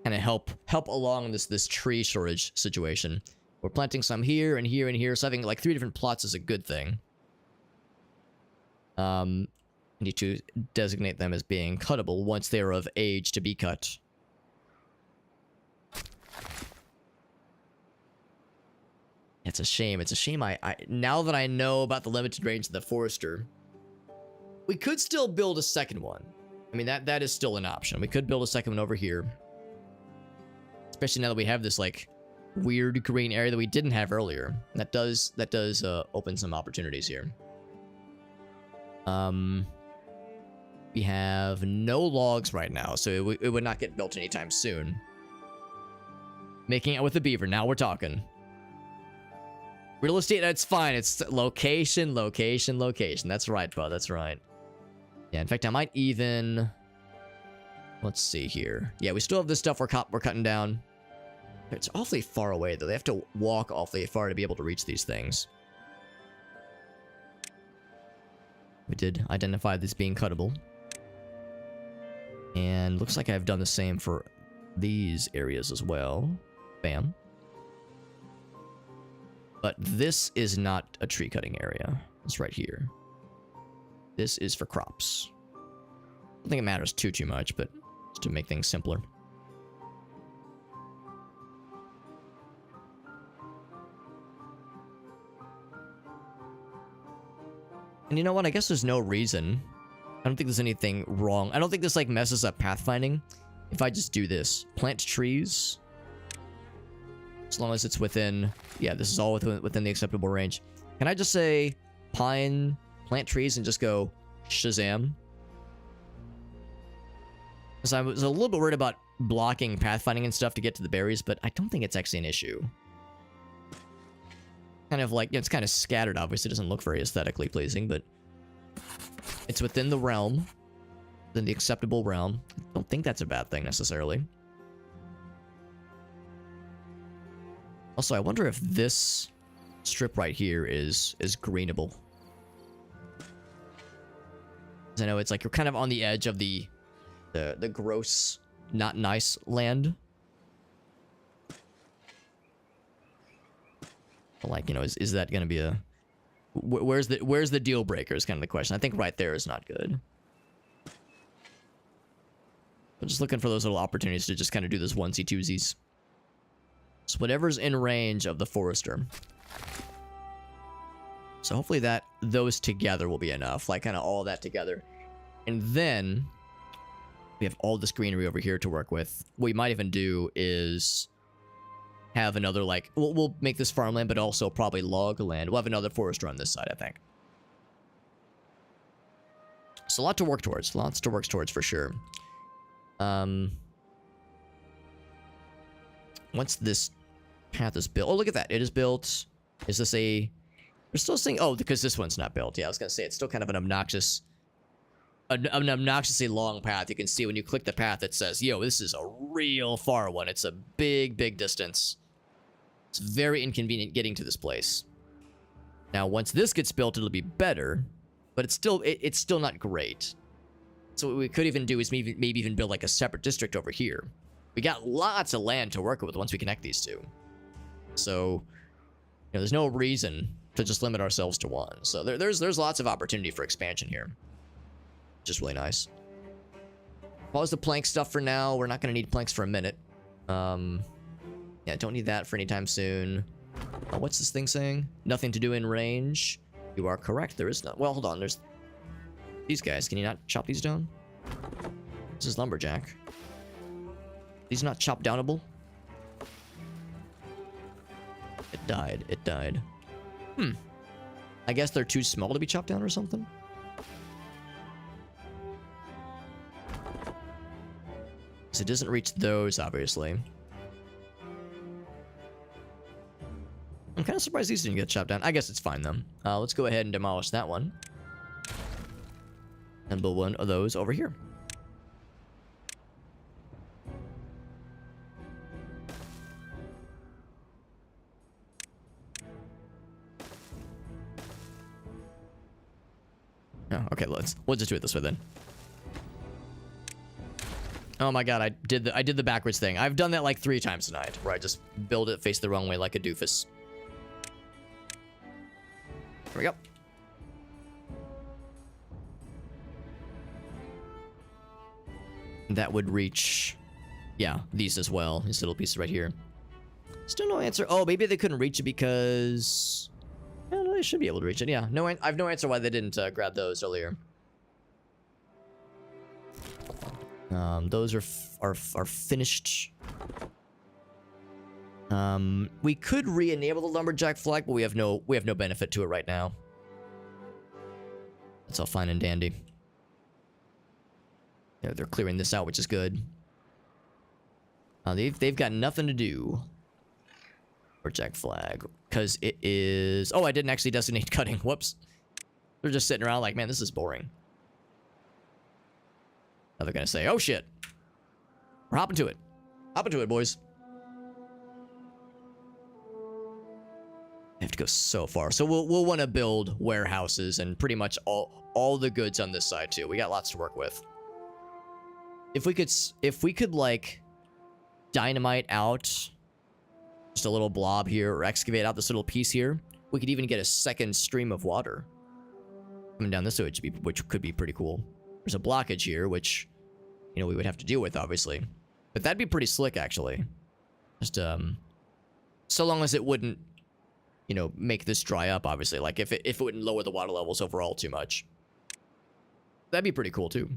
kind of help along this tree shortage situation. We're planting some here and here and here, so having like 3 different plots is a good thing. I need to designate them as being cuttable once they're of age to be cut. It's a shame. It's a shame I now that I know about the limited range of the Forester, we could still build a second one. I mean, that is still an option. We could build a second one over here. Especially now that we have this, like, weird green area that we didn't have earlier. That does open some opportunities here. We have no logs right now, so it would not get built anytime soon. Making out with the beaver. Now we're talking. Real estate, that's fine. It's location, location, location. That's right, bud. That's right. Yeah, in fact, I might even... Let's see here. Yeah, we still have this stuff we're cutting down. It's awfully far away, though. They have to walk awfully far to be able to reach these things. We did identify this being cuttable. And looks like I've done the same for these areas as well. Bam. But this is not a tree cutting area. It's right here. This is for crops. I don't think it matters too much, but just to make things simpler. And you know what? I guess there's no reason. I don't think there's anything wrong. I don't think this like messes up pathfinding. If I just do this, plant trees. As long as it's within, yeah, this is all within the acceptable range. Can I just say pine, plant trees, and just go Shazam? Because I was a little bit worried about blocking pathfinding and stuff to get to the berries, but I don't think it's actually an issue. Kind of like, it's kind of scattered, obviously. It doesn't look very aesthetically pleasing, but it's within the realm, within the acceptable realm. I don't think that's a bad thing necessarily. Also, I wonder if this strip right here is greenable. I know it's like you're kind of on the edge of the gross, not nice land. But like, you know, is that going to be a... Where's the deal breaker is kind of the question. I think right there is not good. I'm just looking for those little opportunities to just kind of do this onesie-twosies. So whatever's in range of the Forester. So hopefully those together will be enough. Like kind of all that together. And then we have all this greenery over here to work with. What we might even do is have another like... We'll make this farmland, but also probably log land. We'll have another Forester on this side, I think. So a lot to work towards. Lots to work towards for sure. Once this path is built... Oh, look at that. It is built. Is this a... We're still saying... Oh, because this one's not built. Yeah, I was going to say, it's still kind of an obnoxious... An obnoxiously long path. You can see when you click the path, it says, yo, this is a real far one. It's a big, big distance. It's very inconvenient getting to this place. Now, once this gets built, it'll be better. But it's still not great. So what we could even do is maybe even build like a separate district over here. We got lots of land to work with once we connect these two. So, you know, there's no reason to just limit ourselves to one. So there's lots of opportunity for expansion here. Just really nice. Pause the plank stuff for now. We're not going to need planks for a minute. Yeah, don't need that for anytime soon. What's this thing saying? Nothing to do in range. You are correct. There is not. Well, hold on. There's these guys. Can you not chop these down? This is lumberjack. These not chop downable? It died. It died. I guess they're too small to be chopped down or something? So it doesn't reach those, obviously. I'm kind of surprised these didn't get chopped down. I guess it's fine, though. Let's go ahead and demolish that one. And build one of those over here. we'll just do it this way then. Oh my god, I did the backwards thing. I've done that like 3 times tonight, where I just build it face the wrong way like a doofus. Here we go. That would reach, yeah, these as well. These little pieces right here. Still no answer. Oh, maybe they couldn't reach it because... Yeah, no, they should be able to reach it. Yeah, no, I have no answer why they didn't grab those earlier. Those are finished. We could re-enable the lumberjack flag, but we have no benefit to it right now. That's all fine and dandy. Yeah, they're clearing this out, which is good. They've got nothing to do. Lumberjack flag, because it is. Oh, I didn't actually designate cutting. Whoops. They're just sitting around like, man, this is boring. Now they're gonna say, oh shit. We're hopping to it. Hopping to it, boys. I have to go so far. So we'll want to build warehouses and pretty much all the goods on this side too. We got lots to work with. If we could like dynamite out just a little blob here or excavate out this little piece here, we could even get a second stream of water coming down this way, which could be pretty cool. There's a blockage here, which, you know, we would have to deal with, obviously. But that'd be pretty slick, actually. Just, so long as it wouldn't, you know, make this dry up, obviously. Like, if it wouldn't lower the water levels overall too much. That'd be pretty cool, too.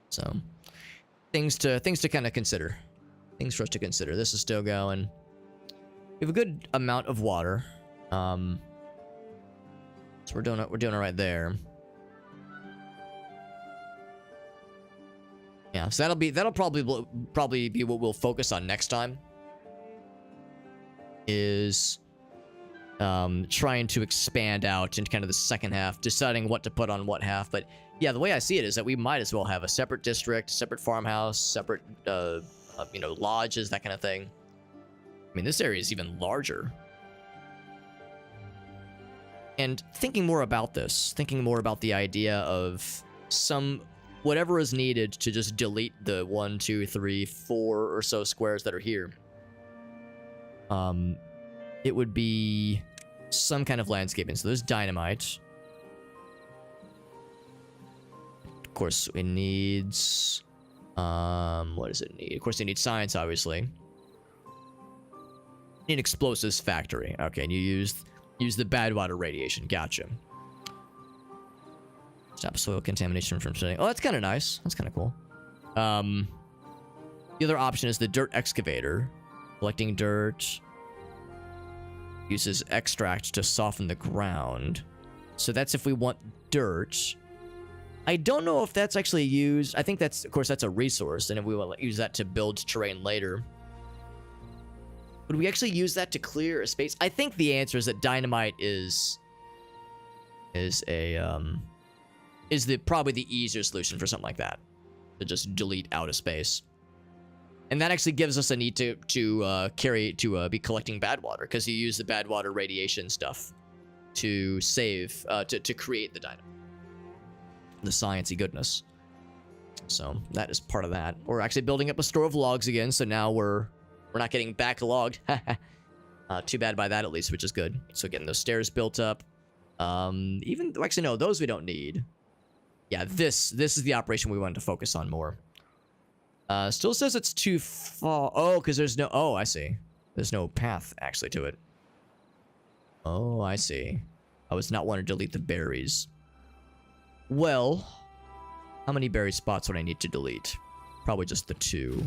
So, things to kind of consider. Things for us to consider. This is still going. We have a good amount of water. So we're doing it right there. Yeah, so that'll probably be what we'll focus on next time. Is trying to expand out into kind of the second half, deciding what to put on what half. But yeah, the way I see it is that we might as well have a separate district, separate farmhouse, separate you know, lodges, that kind of thing. I mean, this area is even larger. And thinking more about this, thinking more about the idea of whatever is needed to just delete the 1, 2, 3, 4 or so squares that are here. It would be some kind of landscaping. So there's dynamite. Of course, it needs... what does it need? Of course, it needs science, obviously. Need explosives factory. Okay, and you use the bad water radiation. Gotcha. Stop soil contamination from spreading. Oh, that's kind of nice. That's kind of cool. The other option is the dirt excavator. Collecting dirt. Uses extract to soften the ground. So that's if we want dirt. I don't know if that's actually used. I think that's, of course, that's a resource. And if we want to use that to build terrain later. Would we actually use that to clear a space? I think the answer is that dynamite is probably the easier solution for something like that. To just delete out a space. And that actually gives us a need to be collecting bad water, because you use the bad water radiation stuff to save to create the dynamite. The sciencey goodness. So that is part of that. We're actually building up a store of logs again, so now we're not getting backlogged. Too bad by that, at least, which is good. So getting those stairs built up. Actually no, those we don't need. Yeah, this is the operation we wanted to focus on more. Still says it's too far. Oh, because there's no... Oh, I see. There's no path, actually, to it. Oh, I see. I was not wanting to delete the berries. Well, how many berry spots would I need to delete? Probably just the 2.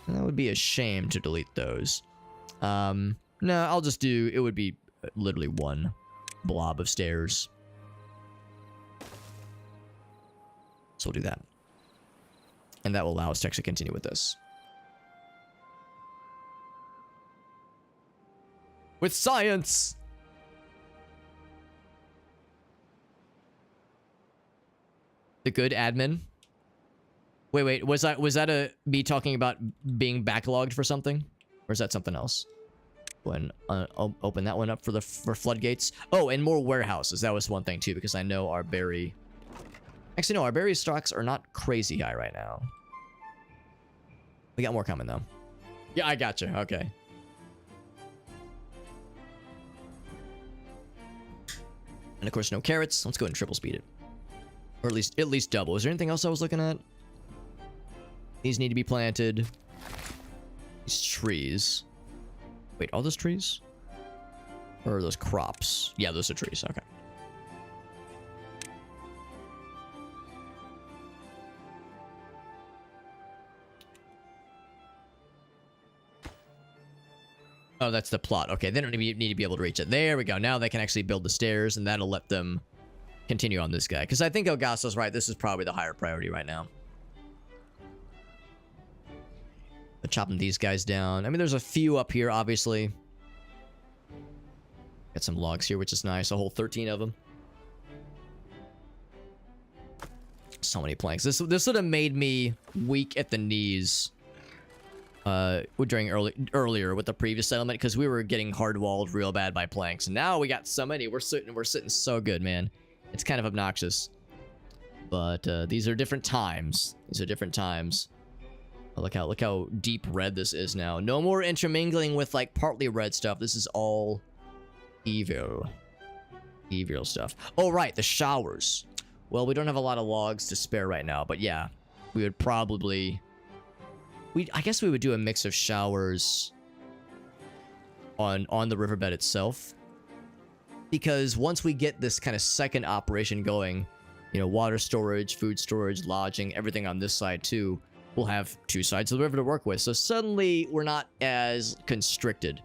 And that would be a shame to delete those. No, I'll just do... It would be literally 1 blob of stairs. So we'll do that. And that will allow us to actually continue with this. With science! The good admin? Wait, was that me talking about being backlogged for something? Or is that something else? When open that one up for floodgates. Oh, and more warehouses. That was one thing too, because I know our berry. Actually, no, our berry stocks are not crazy high right now. We got more coming though. Yeah, I gotcha. Okay. And of course, no carrots. Let's go ahead and triple speed it, or at least double. Is there anything else I was looking at? These need to be planted. These trees. Wait, all those trees? Or are those crops? Yeah, those are trees. Okay. Oh, that's the plot. Okay, they don't need to be able to reach it. There we go. Now they can actually build the stairs, and that'll let them continue on this guy. Because I think Elgaso's right. This is probably the higher priority right now. But chopping these guys down. I mean, there's a few up here, obviously. Got some logs here, which is nice. A whole 13 of them. So many planks. This would have made me weak at the knees. During earlier with the previous settlement, because we were getting hard walled real bad by planks. And now we got so many. We're sitting so good, man. It's kind of obnoxious. But these are different times. These are different times. Oh, look how deep red this is now. No more intermingling with like partly red stuff. This is all evil. Evil stuff. Oh right, the showers. Well, we don't have a lot of logs to spare right now, but yeah, we would probably. I guess we would do a mix of showers on the riverbed itself, because once we get this kind of second operation going, you know, water storage, food storage, lodging, everything on this side too, we'll have two sides of the river to work with. So suddenly we're not as constricted.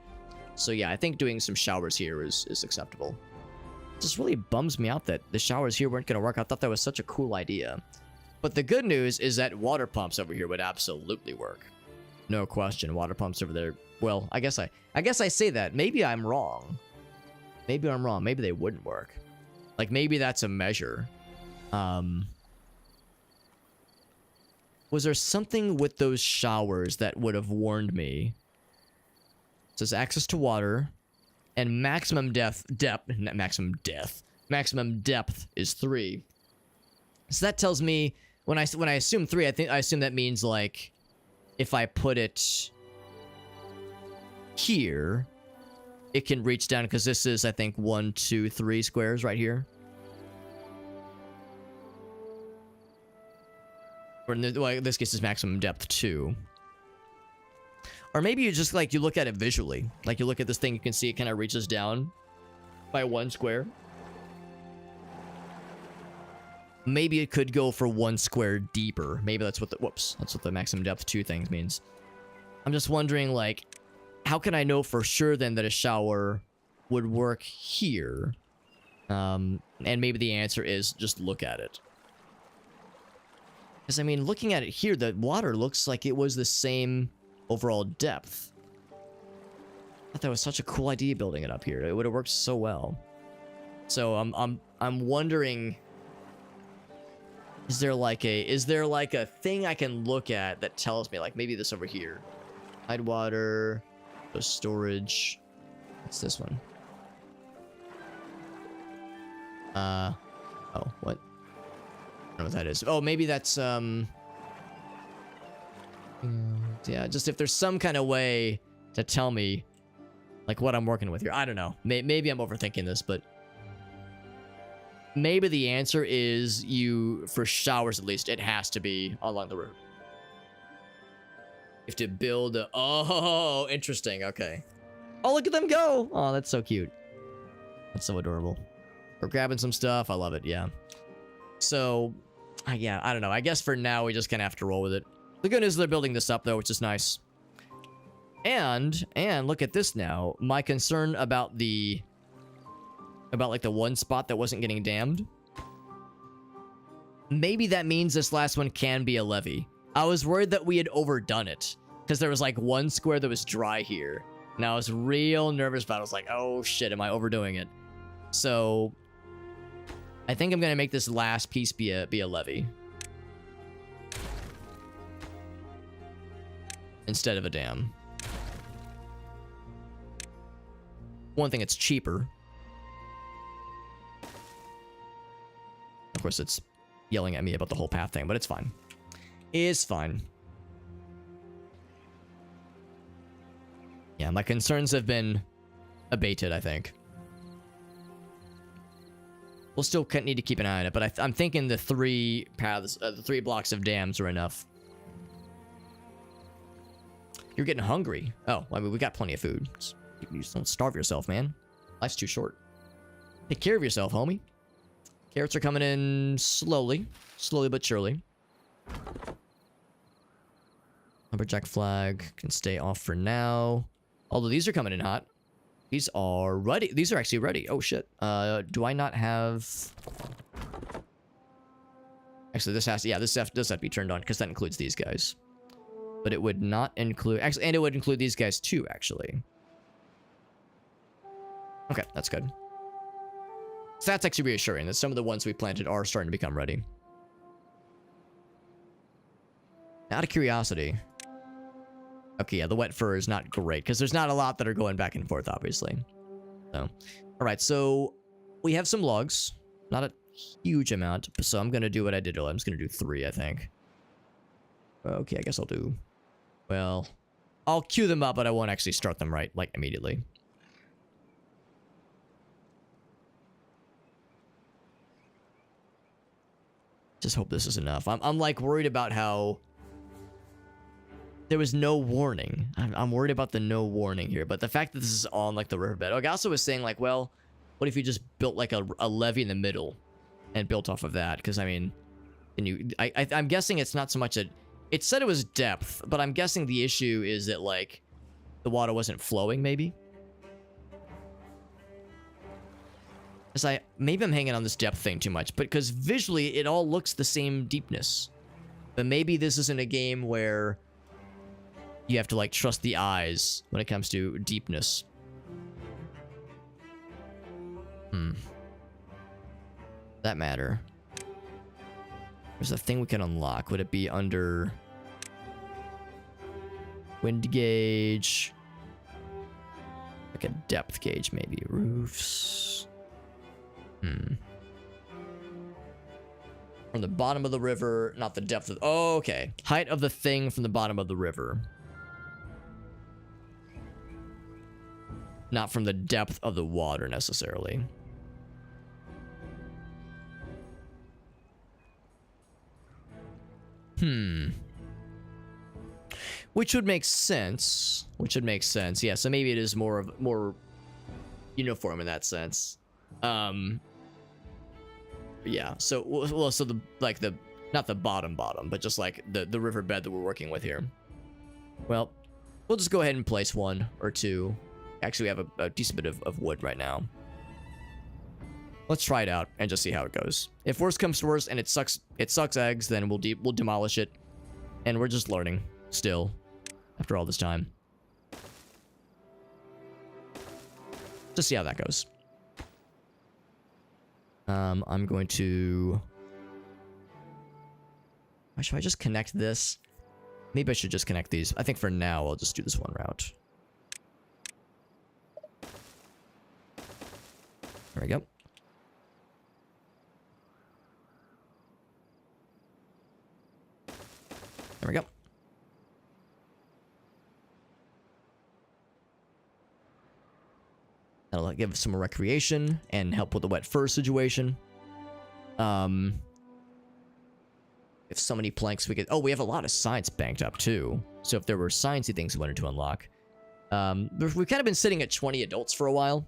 So yeah, I think doing some showers here is acceptable. It just really bums me out that the showers here weren't going to work. I thought that was such a cool idea. But the good news is that water pumps over here would absolutely work. No question. Water pumps over there. Well, I guess I say that. Maybe I'm wrong. Maybe I'm wrong. Maybe they wouldn't work. Like maybe that's a measure. Was there something with those showers that would have warned me? It says access to water and maximum depth is 3. So that tells me when I assume 3, I assume that means like if I put it here, it can reach down, because this is I think 1, 2, 3 squares right here. Or in this case is maximum depth 2. Or maybe you just like you look at it visually. Like you look at this thing, you can see it kind of reaches down by 1 square. Maybe it could go for 1 square deeper. Maybe that's what the maximum depth 2 thing means. I'm just wondering, like, how can I know for sure then that a shower would work here? And maybe the answer is just look at it. Because, I mean, looking at it here, the water looks like it was the same overall depth. I thought that was such a cool idea building it up here. It would have worked so well. So I'm wondering, is there like a thing I can look at that tells me, like, maybe this over here? Tidewater, storage. What's this one? Oh, what? I don't know what that is. Oh, maybe that's yeah, just if there's some kind of way to tell me like what I'm working with here. I don't know. Maybe I'm overthinking this, but maybe the answer is for showers at least, it has to be along the river. You have to build oh, interesting. Okay. Oh, look at them go. Oh, that's so cute. That's so adorable. We're grabbing some stuff. I love it. Yeah. So, yeah, I don't know. I guess for now, we just kind of have to roll with it. The good news is they're building this up, though, which is nice. And look at this now. My concern about like the one spot that wasn't getting dammed. Maybe that means this last one can be a levee. I was worried that we had overdone it, because there was like 1 square that was dry here. And I was real nervous about it. I was like, oh shit, am I overdoing it? So I think I'm gonna make this last piece be a levee instead of a dam. One thing, it's cheaper. Of course, it's yelling at me about the whole path thing, but it's fine. It's fine. Yeah, my concerns have been abated, I think. We'll still need to keep an eye on it, but I'm thinking the 3 paths, the 3 blocks of dams are enough. You're getting hungry. Oh, I mean, we got plenty of food. You just don't starve yourself, man. Life's too short. Take care of yourself, homie. Carrots are coming in slowly. Slowly but surely. Lumberjack flag can stay off for now. Although these are coming in hot. These are ready. These are actually ready. Oh, shit. Do I not have... Actually, this has to... Yeah, this does have to be turned on, because that includes these guys. But it would not include... Actually, and it would include these guys, too, actually. Okay, that's good. So that's actually reassuring, that some of the ones we planted are starting to become ready. Out of curiosity... Okay, yeah, the wet fur is not great, because there's not a lot that are going back and forth, obviously. So, alright, so we have some logs. Not a huge amount, so I'm going to do what I did earlier. I'm just going to do 3, I think. Okay, I guess I'll do... Well, I'll queue them up, but I won't actually start them right, like, immediately. Just hope this is enough. I'm like, worried about how... There was no warning. I'm worried about the no warning here, but the fact that this is on like the riverbed. I also was saying like, well, what if you just built like a levee in the middle and built off of that? Because I mean, I'm guessing it's not so much a. It said it was depth, but I'm guessing the issue is that like the water wasn't flowing. Maybe. Because maybe I'm hanging on this depth thing too much, but because visually it all looks the same deepness. But maybe this isn't a game where you have to, like, trust the eyes when it comes to deepness. That matter. There's a thing we can unlock. Would it be under... Wind gauge? Like a depth gauge, maybe. Roofs. From the bottom of the river, not the depth of... Oh, okay. Height of the thing from the bottom of the river. Not from the depth of the water, necessarily. Which would make sense. Which would make sense. Yeah, so maybe it is more uniform in that sense. Yeah, so, well, so not the bottom, but just like the riverbed that we're working with here. Well, we'll just go ahead and place 1 or 2. Actually, we have a decent bit of wood right now. Let's try it out and just see how it goes. If worst comes to worst and it sucks eggs, then we'll demolish it. And we're just learning still after all this time. Just see how that goes. I'm going to... Should I just connect this? Maybe I should just connect these. I think for now, I'll just do this one route. There we go. There we go. That'll give us some recreation and help with the wet fur situation. If so many planks we could... Oh, we have a lot of science banked up too. So if there were sciencey things we wanted to unlock. We've kind of been sitting at 20 adults for a while.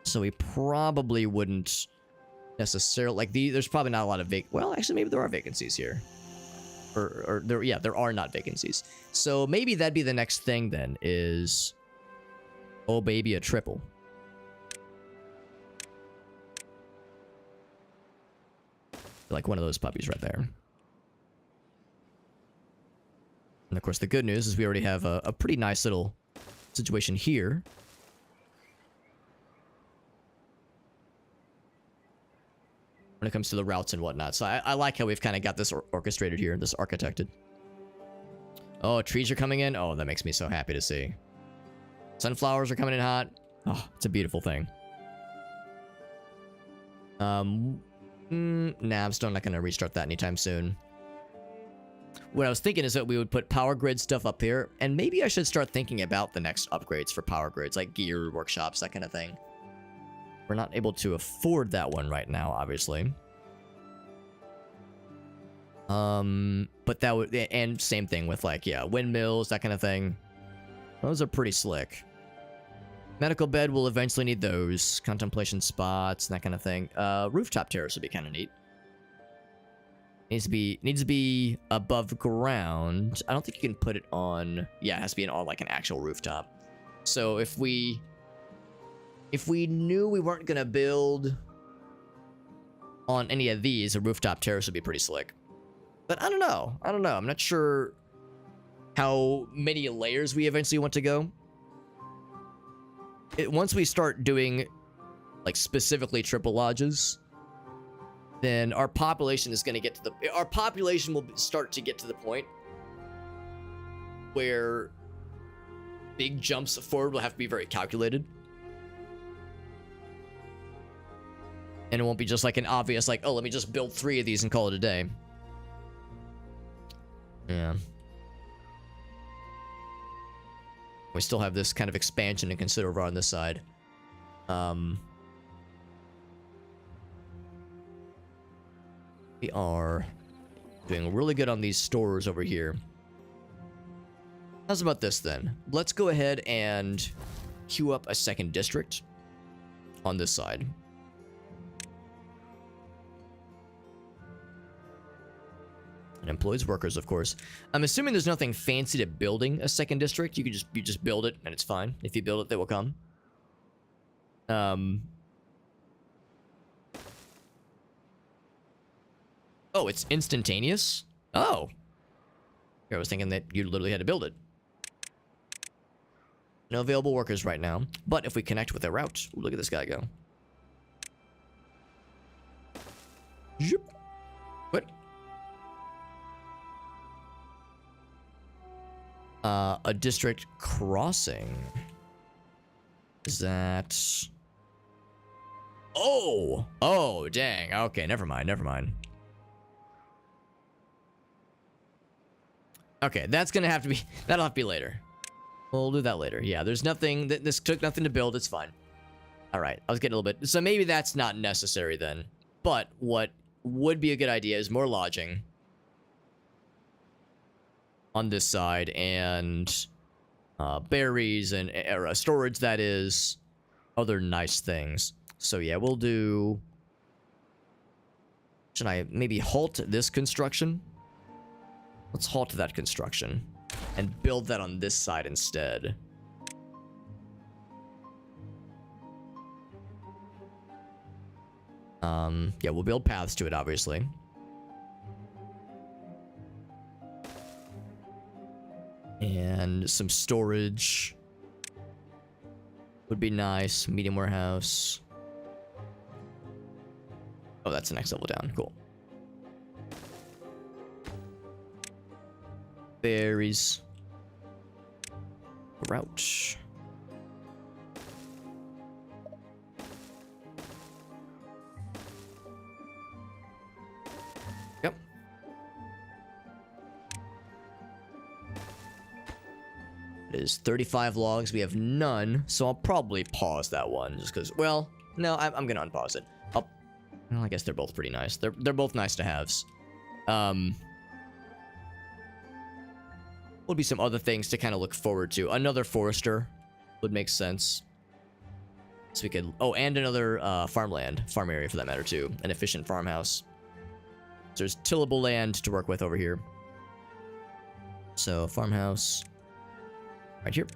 So we probably wouldn't necessarily... Like, there's probably not a lot of well, actually, maybe there are vacancies here. Yeah, there are not vacancies. So maybe that'd be the next thing then, is... Oh, baby, a triple. Like one of those puppies right there. And of course, the good news is we already have a pretty nice little situation here. When it comes to the routes and whatnot. So I like how we've kind of got this orchestrated here, this architected. Oh, trees are coming in? Oh, that makes me so happy to see. Sunflowers are coming in hot. Oh, it's a beautiful thing. Nah, I'm still not gonna restart that anytime soon. What I was thinking is that we would put power grid stuff up here, and maybe I should start thinking about the next upgrades for power grids, like gear workshops, that kind of thing. We're not able to afford that one right now, obviously. But that would, and same thing with like, yeah, windmills, that kind of thing. Those are pretty slick. Medical bed will eventually need those. Contemplation spots, that kind of thing. Rooftop terrace would be kind of neat. Needs to be above ground. I don't think you can put it on. Yeah, it has to be on like an actual rooftop. So if we knew we weren't gonna build on any of these, a rooftop terrace would be pretty slick. But I don't know. I'm not sure how many layers we eventually want to go. Once we start doing like specifically triple lodges, then our population is going to get to our population will start to get to the point where big jumps forward will have to be very calculated. And it won't be just like an obvious, like, oh, let me just build 3 of these and call it a day. Yeah. We still have this kind of expansion to consider over on this side. We are doing really good on these stores over here. How's about this then? Let's go ahead and queue up a second district on this side. And employs workers, of course. I'm assuming there's nothing fancy to building a second district. You just build it and it's fine. If you build it, they will come. Oh, it's instantaneous? Oh. Here, I was thinking that you literally had to build it. No available workers right now. But if we connect with a route, ooh, look at this guy go. Yep. What? A district crossing. Is that... Oh! Oh, dang. Okay, never mind. Okay, that's gonna have to be... That'll have to be later. We'll do that later. Yeah, there's nothing... This took nothing to build. It's fine. Alright, I was getting a little bit... So maybe that's not necessary then. But what would be a good idea is more lodging on this side, and berries and storage, that is, other nice things. So yeah, we'll do... Should I maybe halt this construction? Let's halt that construction and build that on this side instead. Yeah, we'll build paths to it, obviously. And some storage would be nice. Medium warehouse. Oh, that's the next level down. Cool. Berries. Route. Yep. It is 35 logs. We have none, so I'll probably pause that one just because. Well, no, I'm gonna unpause it. Well, I guess they're both pretty nice. They're both nice to haves. Will be some other things to kind of look forward to. Another forester would make sense. So we could... Oh, and another farm area for that matter too. An efficient farmhouse. So there's tillable land to work with over here. So farmhouse right here.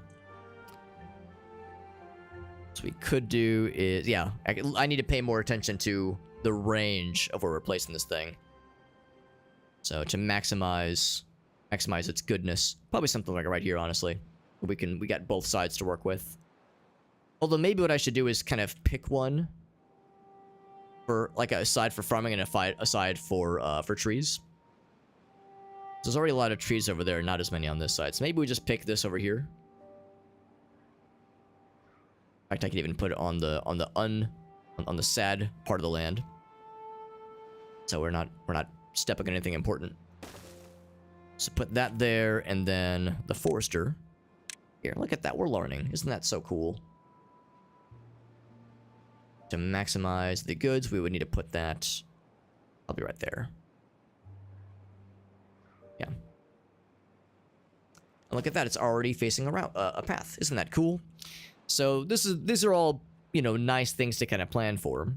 So we could do is... Yeah, I need to pay more attention to the range of where we're placing this thing. So to maximize its goodness. Probably something like right here, honestly. We got both sides to work with. Although maybe what I should do is kind of pick one for like a side for farming and a side for trees. There's already a lot of trees over there, not as many on this side. So maybe we just pick this over here. fact, I could even put it on the sad part of the land. So we're not stepping on anything important. So put that there, and then the forester. Here, look at that. We're learning. Isn't that so cool? To maximize the goods, we would need to put that probably right there. Yeah. And look at that. It's already facing a path. Isn't that cool? So these are all, you know, nice things to kind of plan for.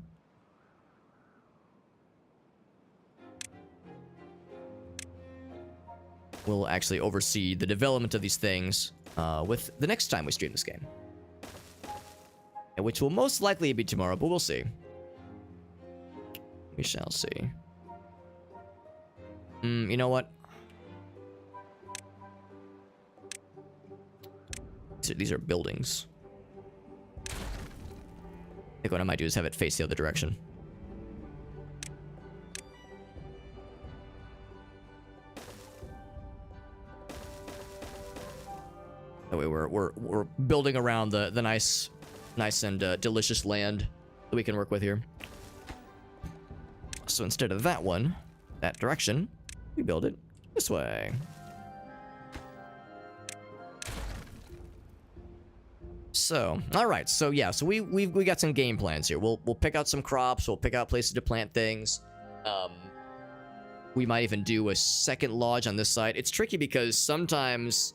We'll actually oversee the development of these things with the next time we stream this game. Which will most likely be tomorrow, but we'll see. We shall see. You know what? These are buildings. I think what I might do is have it face the other direction. That way we're building around the nice and delicious land that we can work with here. So instead of that one, that direction, we build it this way. So, all right. So yeah, so we got some game plans here. We'll pick out some crops. We'll pick out places to plant things. We might even do a second lodge on this side. It's tricky because sometimes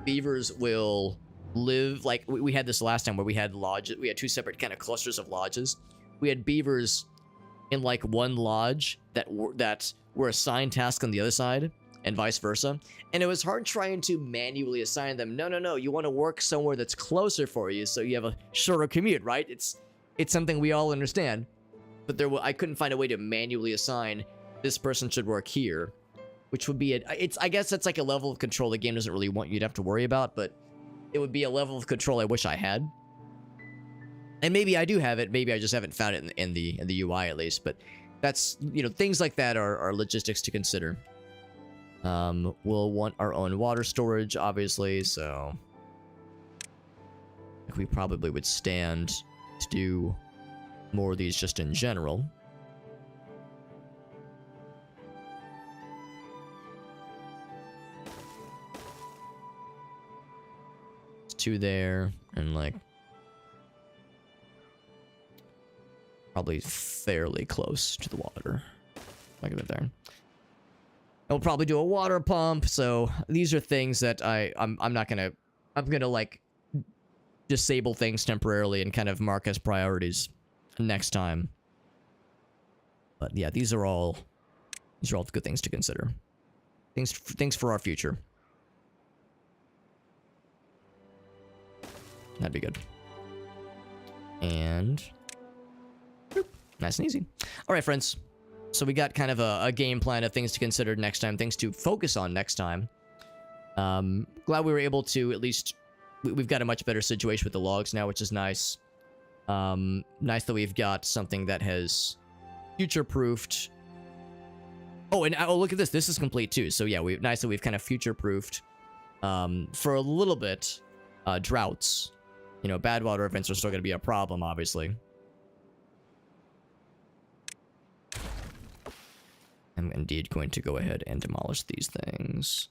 beavers will live, like we had this last time where we had lodges. We had two separate kind of clusters of lodges. We had beavers in like one lodge that were assigned tasks on the other side, and vice versa. And it was hard trying to manually assign them. No, you want to work somewhere that's closer for you, so you have a shorter commute, right? It's something we all understand. But I couldn't find a way to manually assign this person should work here, which would be I guess that's like a level of control the game doesn't really want you to have to worry about, but it would be a level of control I wish I had. And maybe I do have it. Maybe I just haven't found it in the UI at least. But that's, you know, things like that are logistics to consider. We'll want our own water storage, obviously. So we probably would stand to do more of these just in general. Two there, and like probably fairly close to the water. Look at it there. I'll probably do a water pump. So these are things that I'm gonna like disable things temporarily and kind of mark as priorities next time. But yeah, these are all good things to consider. Things for our future. That'd be good. And boop, nice and easy. All right, friends. So we got kind of a game plan of things to consider next time, things to focus on next time. Glad we were able to at least... We've got a much better situation with the logs now, which is nice. Nice that we've got something that has future-proofed... Oh, and oh, look at this. This is complete too. So yeah, nice that we've kind of future-proofed for a little bit droughts. You know, bad water events are still going to be a problem, obviously. I'm indeed going to go ahead and demolish these things.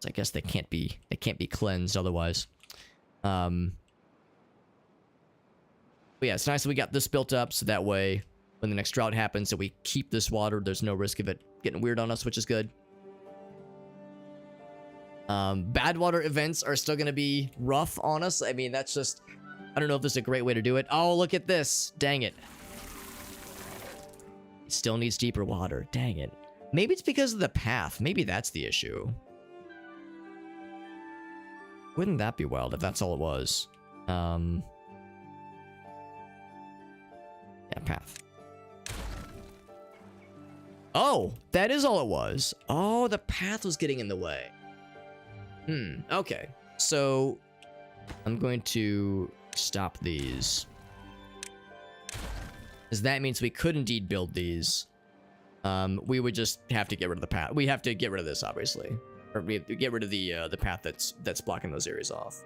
So I guess they can't be cleansed otherwise. But yeah, it's nice that we got this built up, so that way when the next drought happens, that we keep this water. There's no risk of it getting weird on us, which is good. Bad water events are still going to be rough on us. I mean, that's just... I don't know if this is a great way to do it. Oh, look at this. Dang it. It still needs deeper water. Dang it. Maybe it's because of the path. Maybe that's the issue. Wouldn't that be wild if that's all it was? Yeah, path. Oh, that is all it was. Oh, the path was getting in the way. Okay. So, I'm going to stop these. Because that means we could indeed build these. We would just have to get rid of the path. We have to get rid of this, obviously. Or we have to get rid of the path that's blocking those areas off.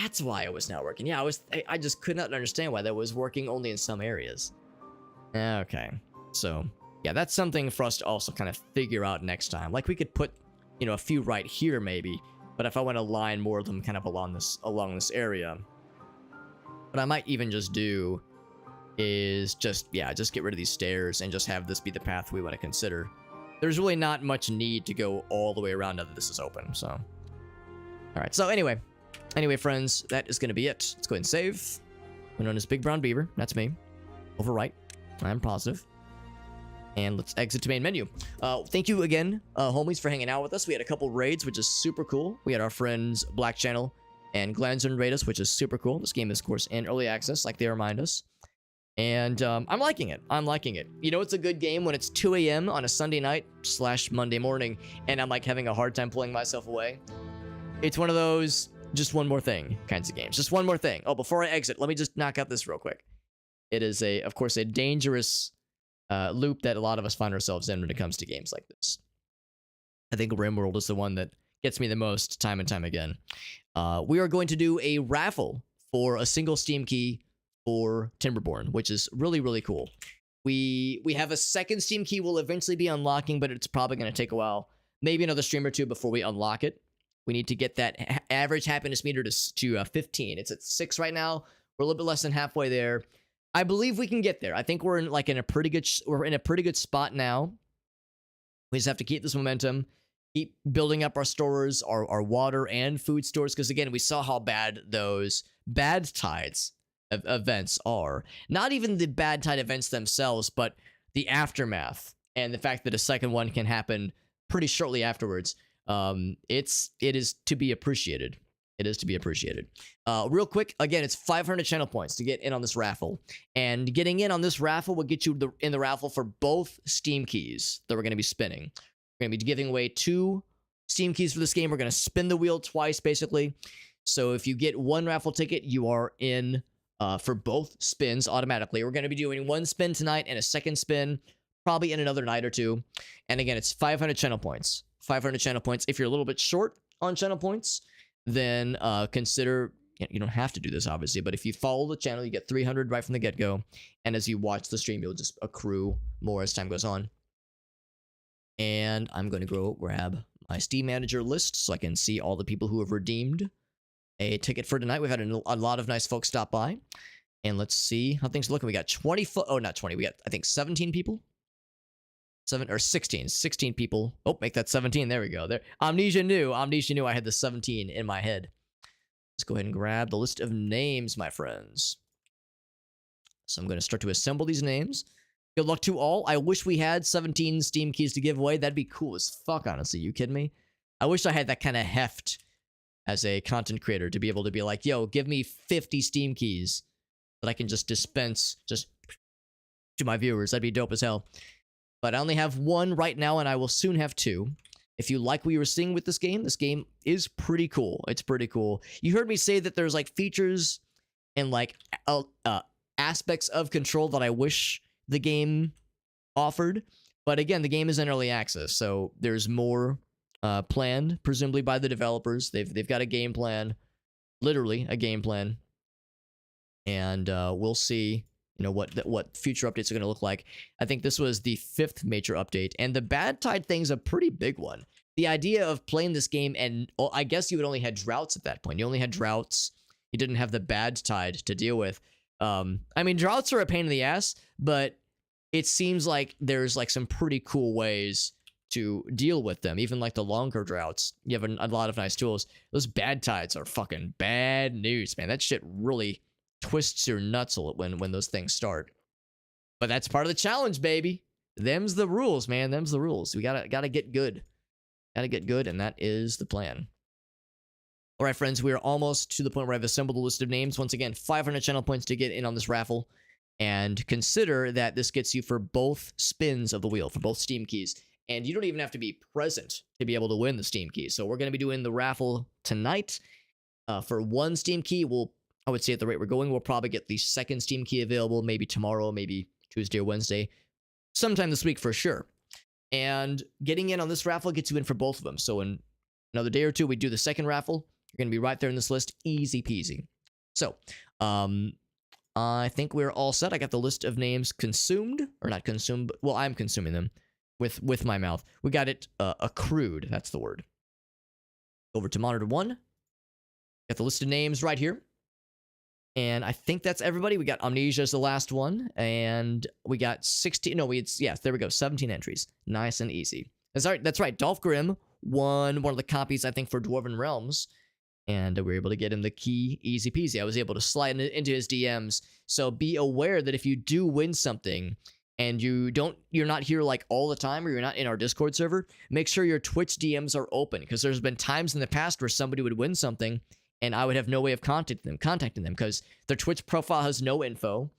That's why it was not working. Yeah, I just could not understand why that was working only in some areas. Okay, so yeah, that's something for us to also kind of figure out next time. Like we could put, you know, a few right here maybe, but if I want to line more of them kind of along this area, what I might even just do is just get rid of these stairs and just have this be the path we want to consider. There's really not much need to go all the way around now that this is open. So, all right. So anyway, friends, that is going to be it. Let's go ahead and save. We're known as Big Brown Beaver. That's me. Overwrite. I'm positive. And let's exit to main menu. Thank you again, homies, for hanging out with us. We had a couple raids, which is super cool. We had our friends Black Channel and Glanzern raid us, which is super cool. This game is, of course, in early access, like they remind us. And I'm liking it. I'm liking it. You know, it's a good game when it's 2 a.m. on a Sunday night / Monday morning, and I'm like having a hard time pulling myself away. It's one of those just one more thing kinds of games. Just one more thing. Oh, before I exit, let me just knock out this real quick. It is, of course, a dangerous loop that a lot of us find ourselves in when it comes to games like this. I think RimWorld is the one that gets me the most time and time again. We are going to do a raffle for a single Steam key for Timberborn, which is really, really cool. We have a second Steam key we'll eventually be unlocking, but it's probably going to take a while. Maybe another stream or two before we unlock it. We need to get that average happiness meter to 15. It's at 6 right now. We're a little bit less than halfway there. I believe we can get there. I think we're in a pretty good spot now. We just have to keep this momentum, keep building up our stores, our water and food stores, because again, we saw how bad those bad tides events are. Not even the bad tide events themselves, but the aftermath and the fact that a second one can happen pretty shortly afterwards. It is to be appreciated. It is to be appreciated. Real quick, again, it's 500 channel points to get in on this raffle. And getting in on this raffle will get you in the raffle for both Steam keys that we're going to be spinning. We're going to be giving away 2 Steam keys for this game. We're going to spin the wheel twice, basically. So if you get one raffle ticket, you are in for both spins automatically. We're going to be doing 1 spin tonight and a second spin probably in another night or 2. And again, it's 500 channel points. 500 channel points. If you're a little bit short on channel points, then consider, you don't have to do this obviously, but if you follow the channel, you get 300 right from the get-go, and as you watch the stream, you'll just accrue more as time goes on. And I'm going to go grab my Steam Manager list so I can see all the people who have redeemed a ticket for tonight. We've had a lot of nice folks stop by, and let's see how things are looking. We got 20 not 20, we got, I think, 17 people. 16 people. Oh, make that 17. There we go. There. Amnesia knew I had the 17 in my head. Let's go ahead and grab the list of names, my friends. So I'm going to start to assemble these names. Good luck to all. I wish we had 17 Steam keys to give away. That'd be cool as fuck, honestly. You kidding me? I wish I had that kind of heft as a content creator to be able to be like, yo, give me 50 Steam keys that I can just dispense just to my viewers. That'd be dope as hell. But I only have 1 right now, and I will soon have 2. If you like what you were seeing with this game is pretty cool. It's pretty cool. You heard me say that there's like features and like aspects of control that I wish the game offered. But again, the game is in early access, so there's more planned, presumably by the developers. They've got a game plan, literally a game plan, and we'll see. You know what future updates are going to look like. I think this was the 5th major update, and the bad tide thing's a pretty big one. The idea of playing this game, and I guess you would only had droughts at that point. You only had droughts. You didn't have the bad tide to deal with. I mean, droughts are a pain in the ass, but it seems like there's like some pretty cool ways to deal with them. Even like the longer droughts, you have a lot of nice tools. Those bad tides are fucking bad news, man. That shit really twists your nuts when those things start. But that's part of the challenge, baby. Them's the rules, man. Them's the rules. We gotta get good. Gotta get good, and that is the plan. All right, friends, we are almost to the point where I've assembled a list of names. Once again, 500 channel points to get in on this raffle. And consider that this gets you for both spins of the wheel, for both Steam keys. And you don't even have to be present to be able to win the Steam key. So we're going to be doing the raffle tonight. For 1 Steam key, I would say at the rate we're going, we'll probably get the second Steam key available, maybe tomorrow, maybe Tuesday or Wednesday, sometime this week for sure. And getting in on this raffle gets you in for both of them. So in another day or 2, we do the second raffle. You're going to be right there in this list. Easy peasy. So, I think we're all set. I got the list of names consumed, or not consumed, but, well, I'm consuming them with my mouth. We got it accrued. That's the word. Over to monitor 1. Got the list of names right here. And I think that's everybody. We got Amnesia as the last one. And we got 16. No, yes, there we go. 17 entries. Nice and easy. That's right. Dolph Grimm won one of the copies, I think, for Dwarven Realms. And we were able to get him the key easy peasy. I was able to slide into his DMs. So be aware that if you do win something and you're not here like all the time, or you're not in our Discord server, make sure your Twitch DMs are open, because there's been times in the past where somebody would win something and I would have no way of contacting them because their Twitch profile has no info,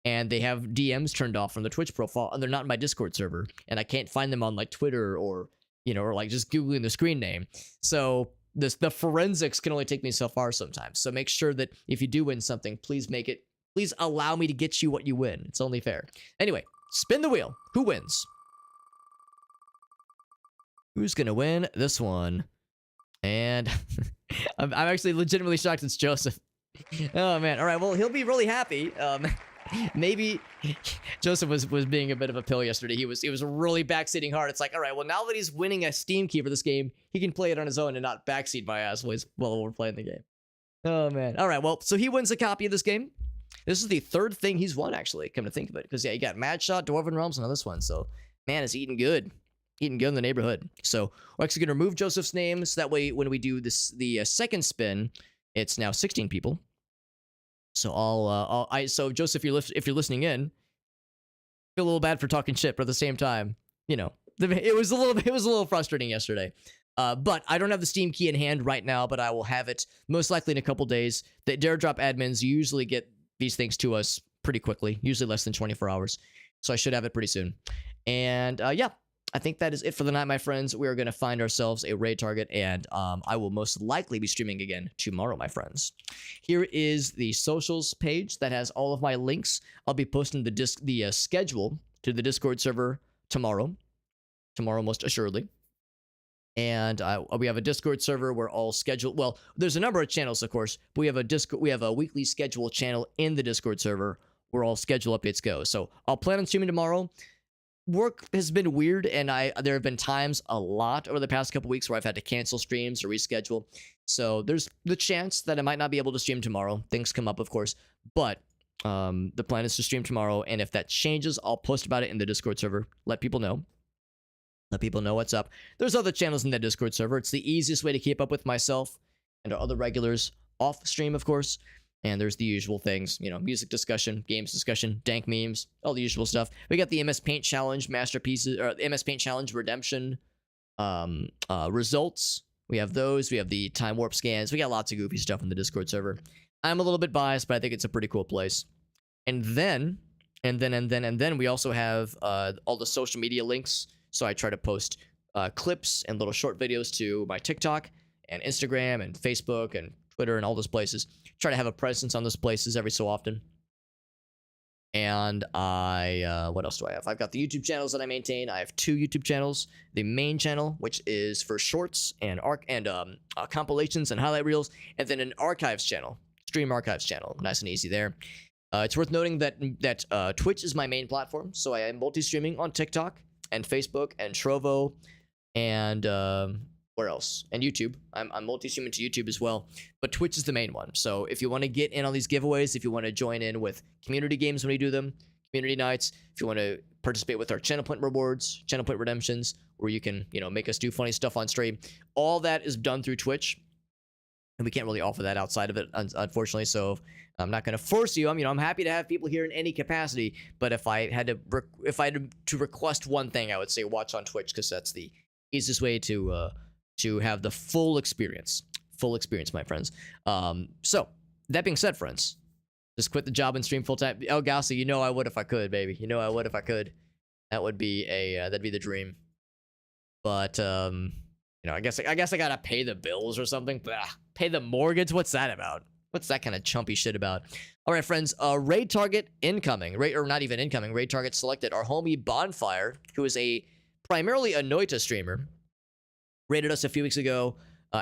and they have DMs turned off from the Twitch profile, and they're not in my Discord server, and I can't find them on like Twitter or like just Googling the screen name. So the forensics can only take me so far sometimes. So make sure that if you do win something, please allow me to get you what you win. It's only fair. Anyway, spin the wheel. Who wins? Who's gonna win this one? And I'm actually legitimately shocked it's Joseph. Oh man. All right. Well, he'll be really happy. Maybe Joseph was being a bit of a pill yesterday. He was really backseating hard. It's like, all right, well, now that he's winning a Steam key for this game, he can play it on his own and not backseat my ass while we're playing the game. Oh man. All right. Well, so he wins a copy of this game. This is the third thing he's won, actually, come to think of it. Because, yeah, he got Mad Shot, Dwarven Realms, and now this one. So, man, is eating good. Eating good in the neighborhood. So, we're actually going to remove Joseph's name. So that way, when we do the second spin, it's now 16 people. So, so Joseph, if you're listening in, feel a little bad for talking shit, but at the same time, it was a little frustrating yesterday. But I don't have the Steam key in hand right now, but I will have it most likely in a couple days. The Dare Drop admins usually get these things to us pretty quickly, usually less than 24 hours. So I should have it pretty soon. And yeah, I think that is it for the night, my friends. We are going to find ourselves a raid target, and I will most likely be streaming again tomorrow, my friends. Here is the socials page that has all of my links. I'll be posting the schedule to the Discord server tomorrow most assuredly. And we have a Discord server where all scheduled. Well, there's a number of channels, of course, but we have a weekly schedule channel in the Discord server where all schedule updates go. So I'll plan on streaming tomorrow. Work has been weird, and there have been times a lot over the past couple weeks where I've had to cancel streams or reschedule. So there's the chance that I might not be able to stream tomorrow. Things come up, of course, but the plan is to stream tomorrow. And if that changes, I'll post about it in the Discord server. Let people know. Let people know what's up. There's other channels in that Discord server. It's the easiest way to keep up with myself and our other regulars off stream, of course. And there's the usual things, music discussion, games discussion, dank memes, all the usual stuff. We got the MS Paint Challenge masterpieces, or MS Paint Challenge redemption results. We have those. We have the time warp scans. We got lots of goofy stuff in the Discord server. I'm a little bit biased, but I think it's a pretty cool place. And then we also have all the social media links. So I try to post clips and little short videos to my TikTok and Instagram and Facebook and Twitter and all those places. Try to have a presence on those places every so often. And what else do I have? I've got the YouTube channels that I maintain. I have 2 YouTube channels. The main channel, which is for shorts and compilations and highlight reels, and then an archives channel, stream archives channel. Nice and easy there. It's worth noting that Twitch is my main platform, so I am multi-streaming on TikTok and Facebook and Trovo and where else? And YouTube. I'm multi-streaming to YouTube as well, but Twitch is the main one. So if you want to get in on these giveaways, if you want to join in with community games when we do them, community nights, if you want to participate with our channel point rewards, channel point redemptions, where you can, make us do funny stuff on stream, all that is done through Twitch. And we can't really offer that outside of it, unfortunately. So I'm not going to force you. I'm happy to have people here in any capacity. But if I had to request one thing, I would say watch on Twitch, because that's the easiest way to have the full experience. Full experience, my friends. So that being said, friends, just quit the job and stream full time. El Gassi, I would if I could, baby. I would if I could. That would be that'd be the dream. But I guess I gotta pay the bills or something. Blah. Pay the mortgage? What's that about? What's that kind of chumpy shit about? All right, friends. Raid target incoming. Or not even incoming. Raid target selected. Our homie Bonfire, who is primarily a Noita streamer, raided us a few weeks ago.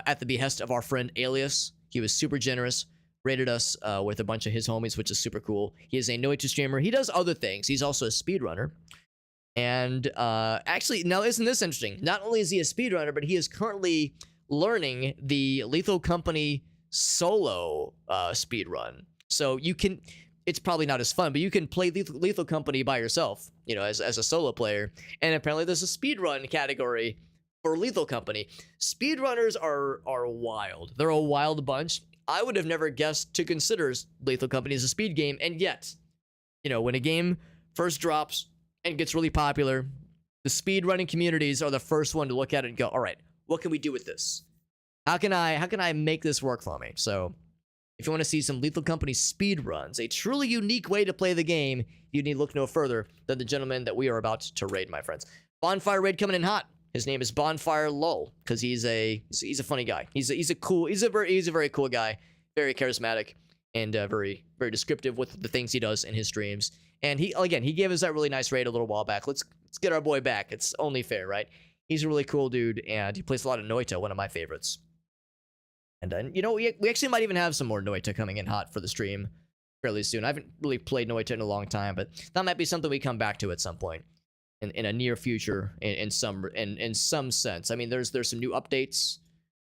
at the behest of our friend Alias. He was super generous, rated us with a bunch of his homies, which is super cool. He is a Noita streamer. He does other things. He's also a speedrunner. And actually, now isn't this interesting? Not only is he a speedrunner, but he is currently learning the Lethal Company solo speedrun. So you can, it's probably not as fun, but you can play Lethal Company by yourself, you know, as a solo player. And apparently there's a speedrun category for Lethal Company. Speedrunners are wild. They're a wild bunch. I would have never guessed to consider Lethal Company as a speed game, and yet, you know, when a game first drops and gets really popular, the speedrunning communities are the first one to look at it and go, all right, what can we do with this? How can I make this work for me? So if you want to see some Lethal Company speed runs, a truly unique way to play the game, you need look no further than the gentleman that we are about to raid, my friends. Bonfire raid coming in hot. His name is Bonfire Lol, because he's a funny guy. He's a very cool guy, very charismatic, and very descriptive with the things he does in his streams. And he gave us that really nice raid a little while back. Let's get our boy back. It's only fair, right? He's a really cool dude, and he plays a lot of Noita, one of my favorites. And then, you know, we actually might even have some more Noita coming in hot for the stream fairly soon. I haven't really played Noita in a long time, but that might be something we come back to at some point in a near future in some sense. I mean, there's some new updates.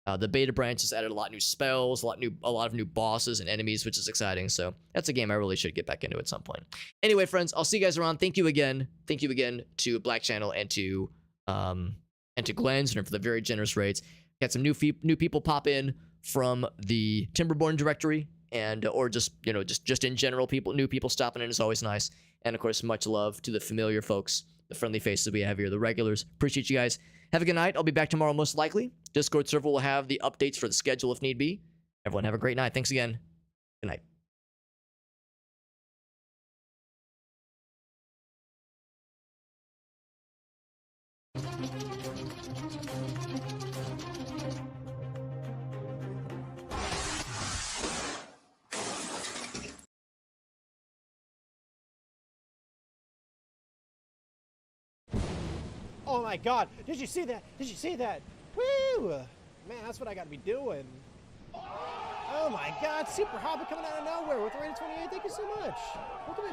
The beta branch has added a lot of new spells, a lot of new bosses and enemies, which is exciting. So that's a game I really should get back into at some point. Anyway, friends, I'll see you guys around. Thank you again to Black Channel and to Glenn's for the very generous rates. Got some new people pop in from the Timberborn directory, and or just, you know, just in general, new people stopping in is always nice. And of course, much love to the familiar folks, the friendly faces we have here, the regulars. Appreciate you guys. Have a good night. I'll be back tomorrow most likely. Discord server will have the updates for the schedule if need be. Everyone have a great night. Thanks again. Good night. Oh my god, did you see that? Did you see that? Woo! Man, that's what I gotta be doing. Oh my god, Super Hobbit coming out of nowhere with Rated 28. Thank you so much. Look at me.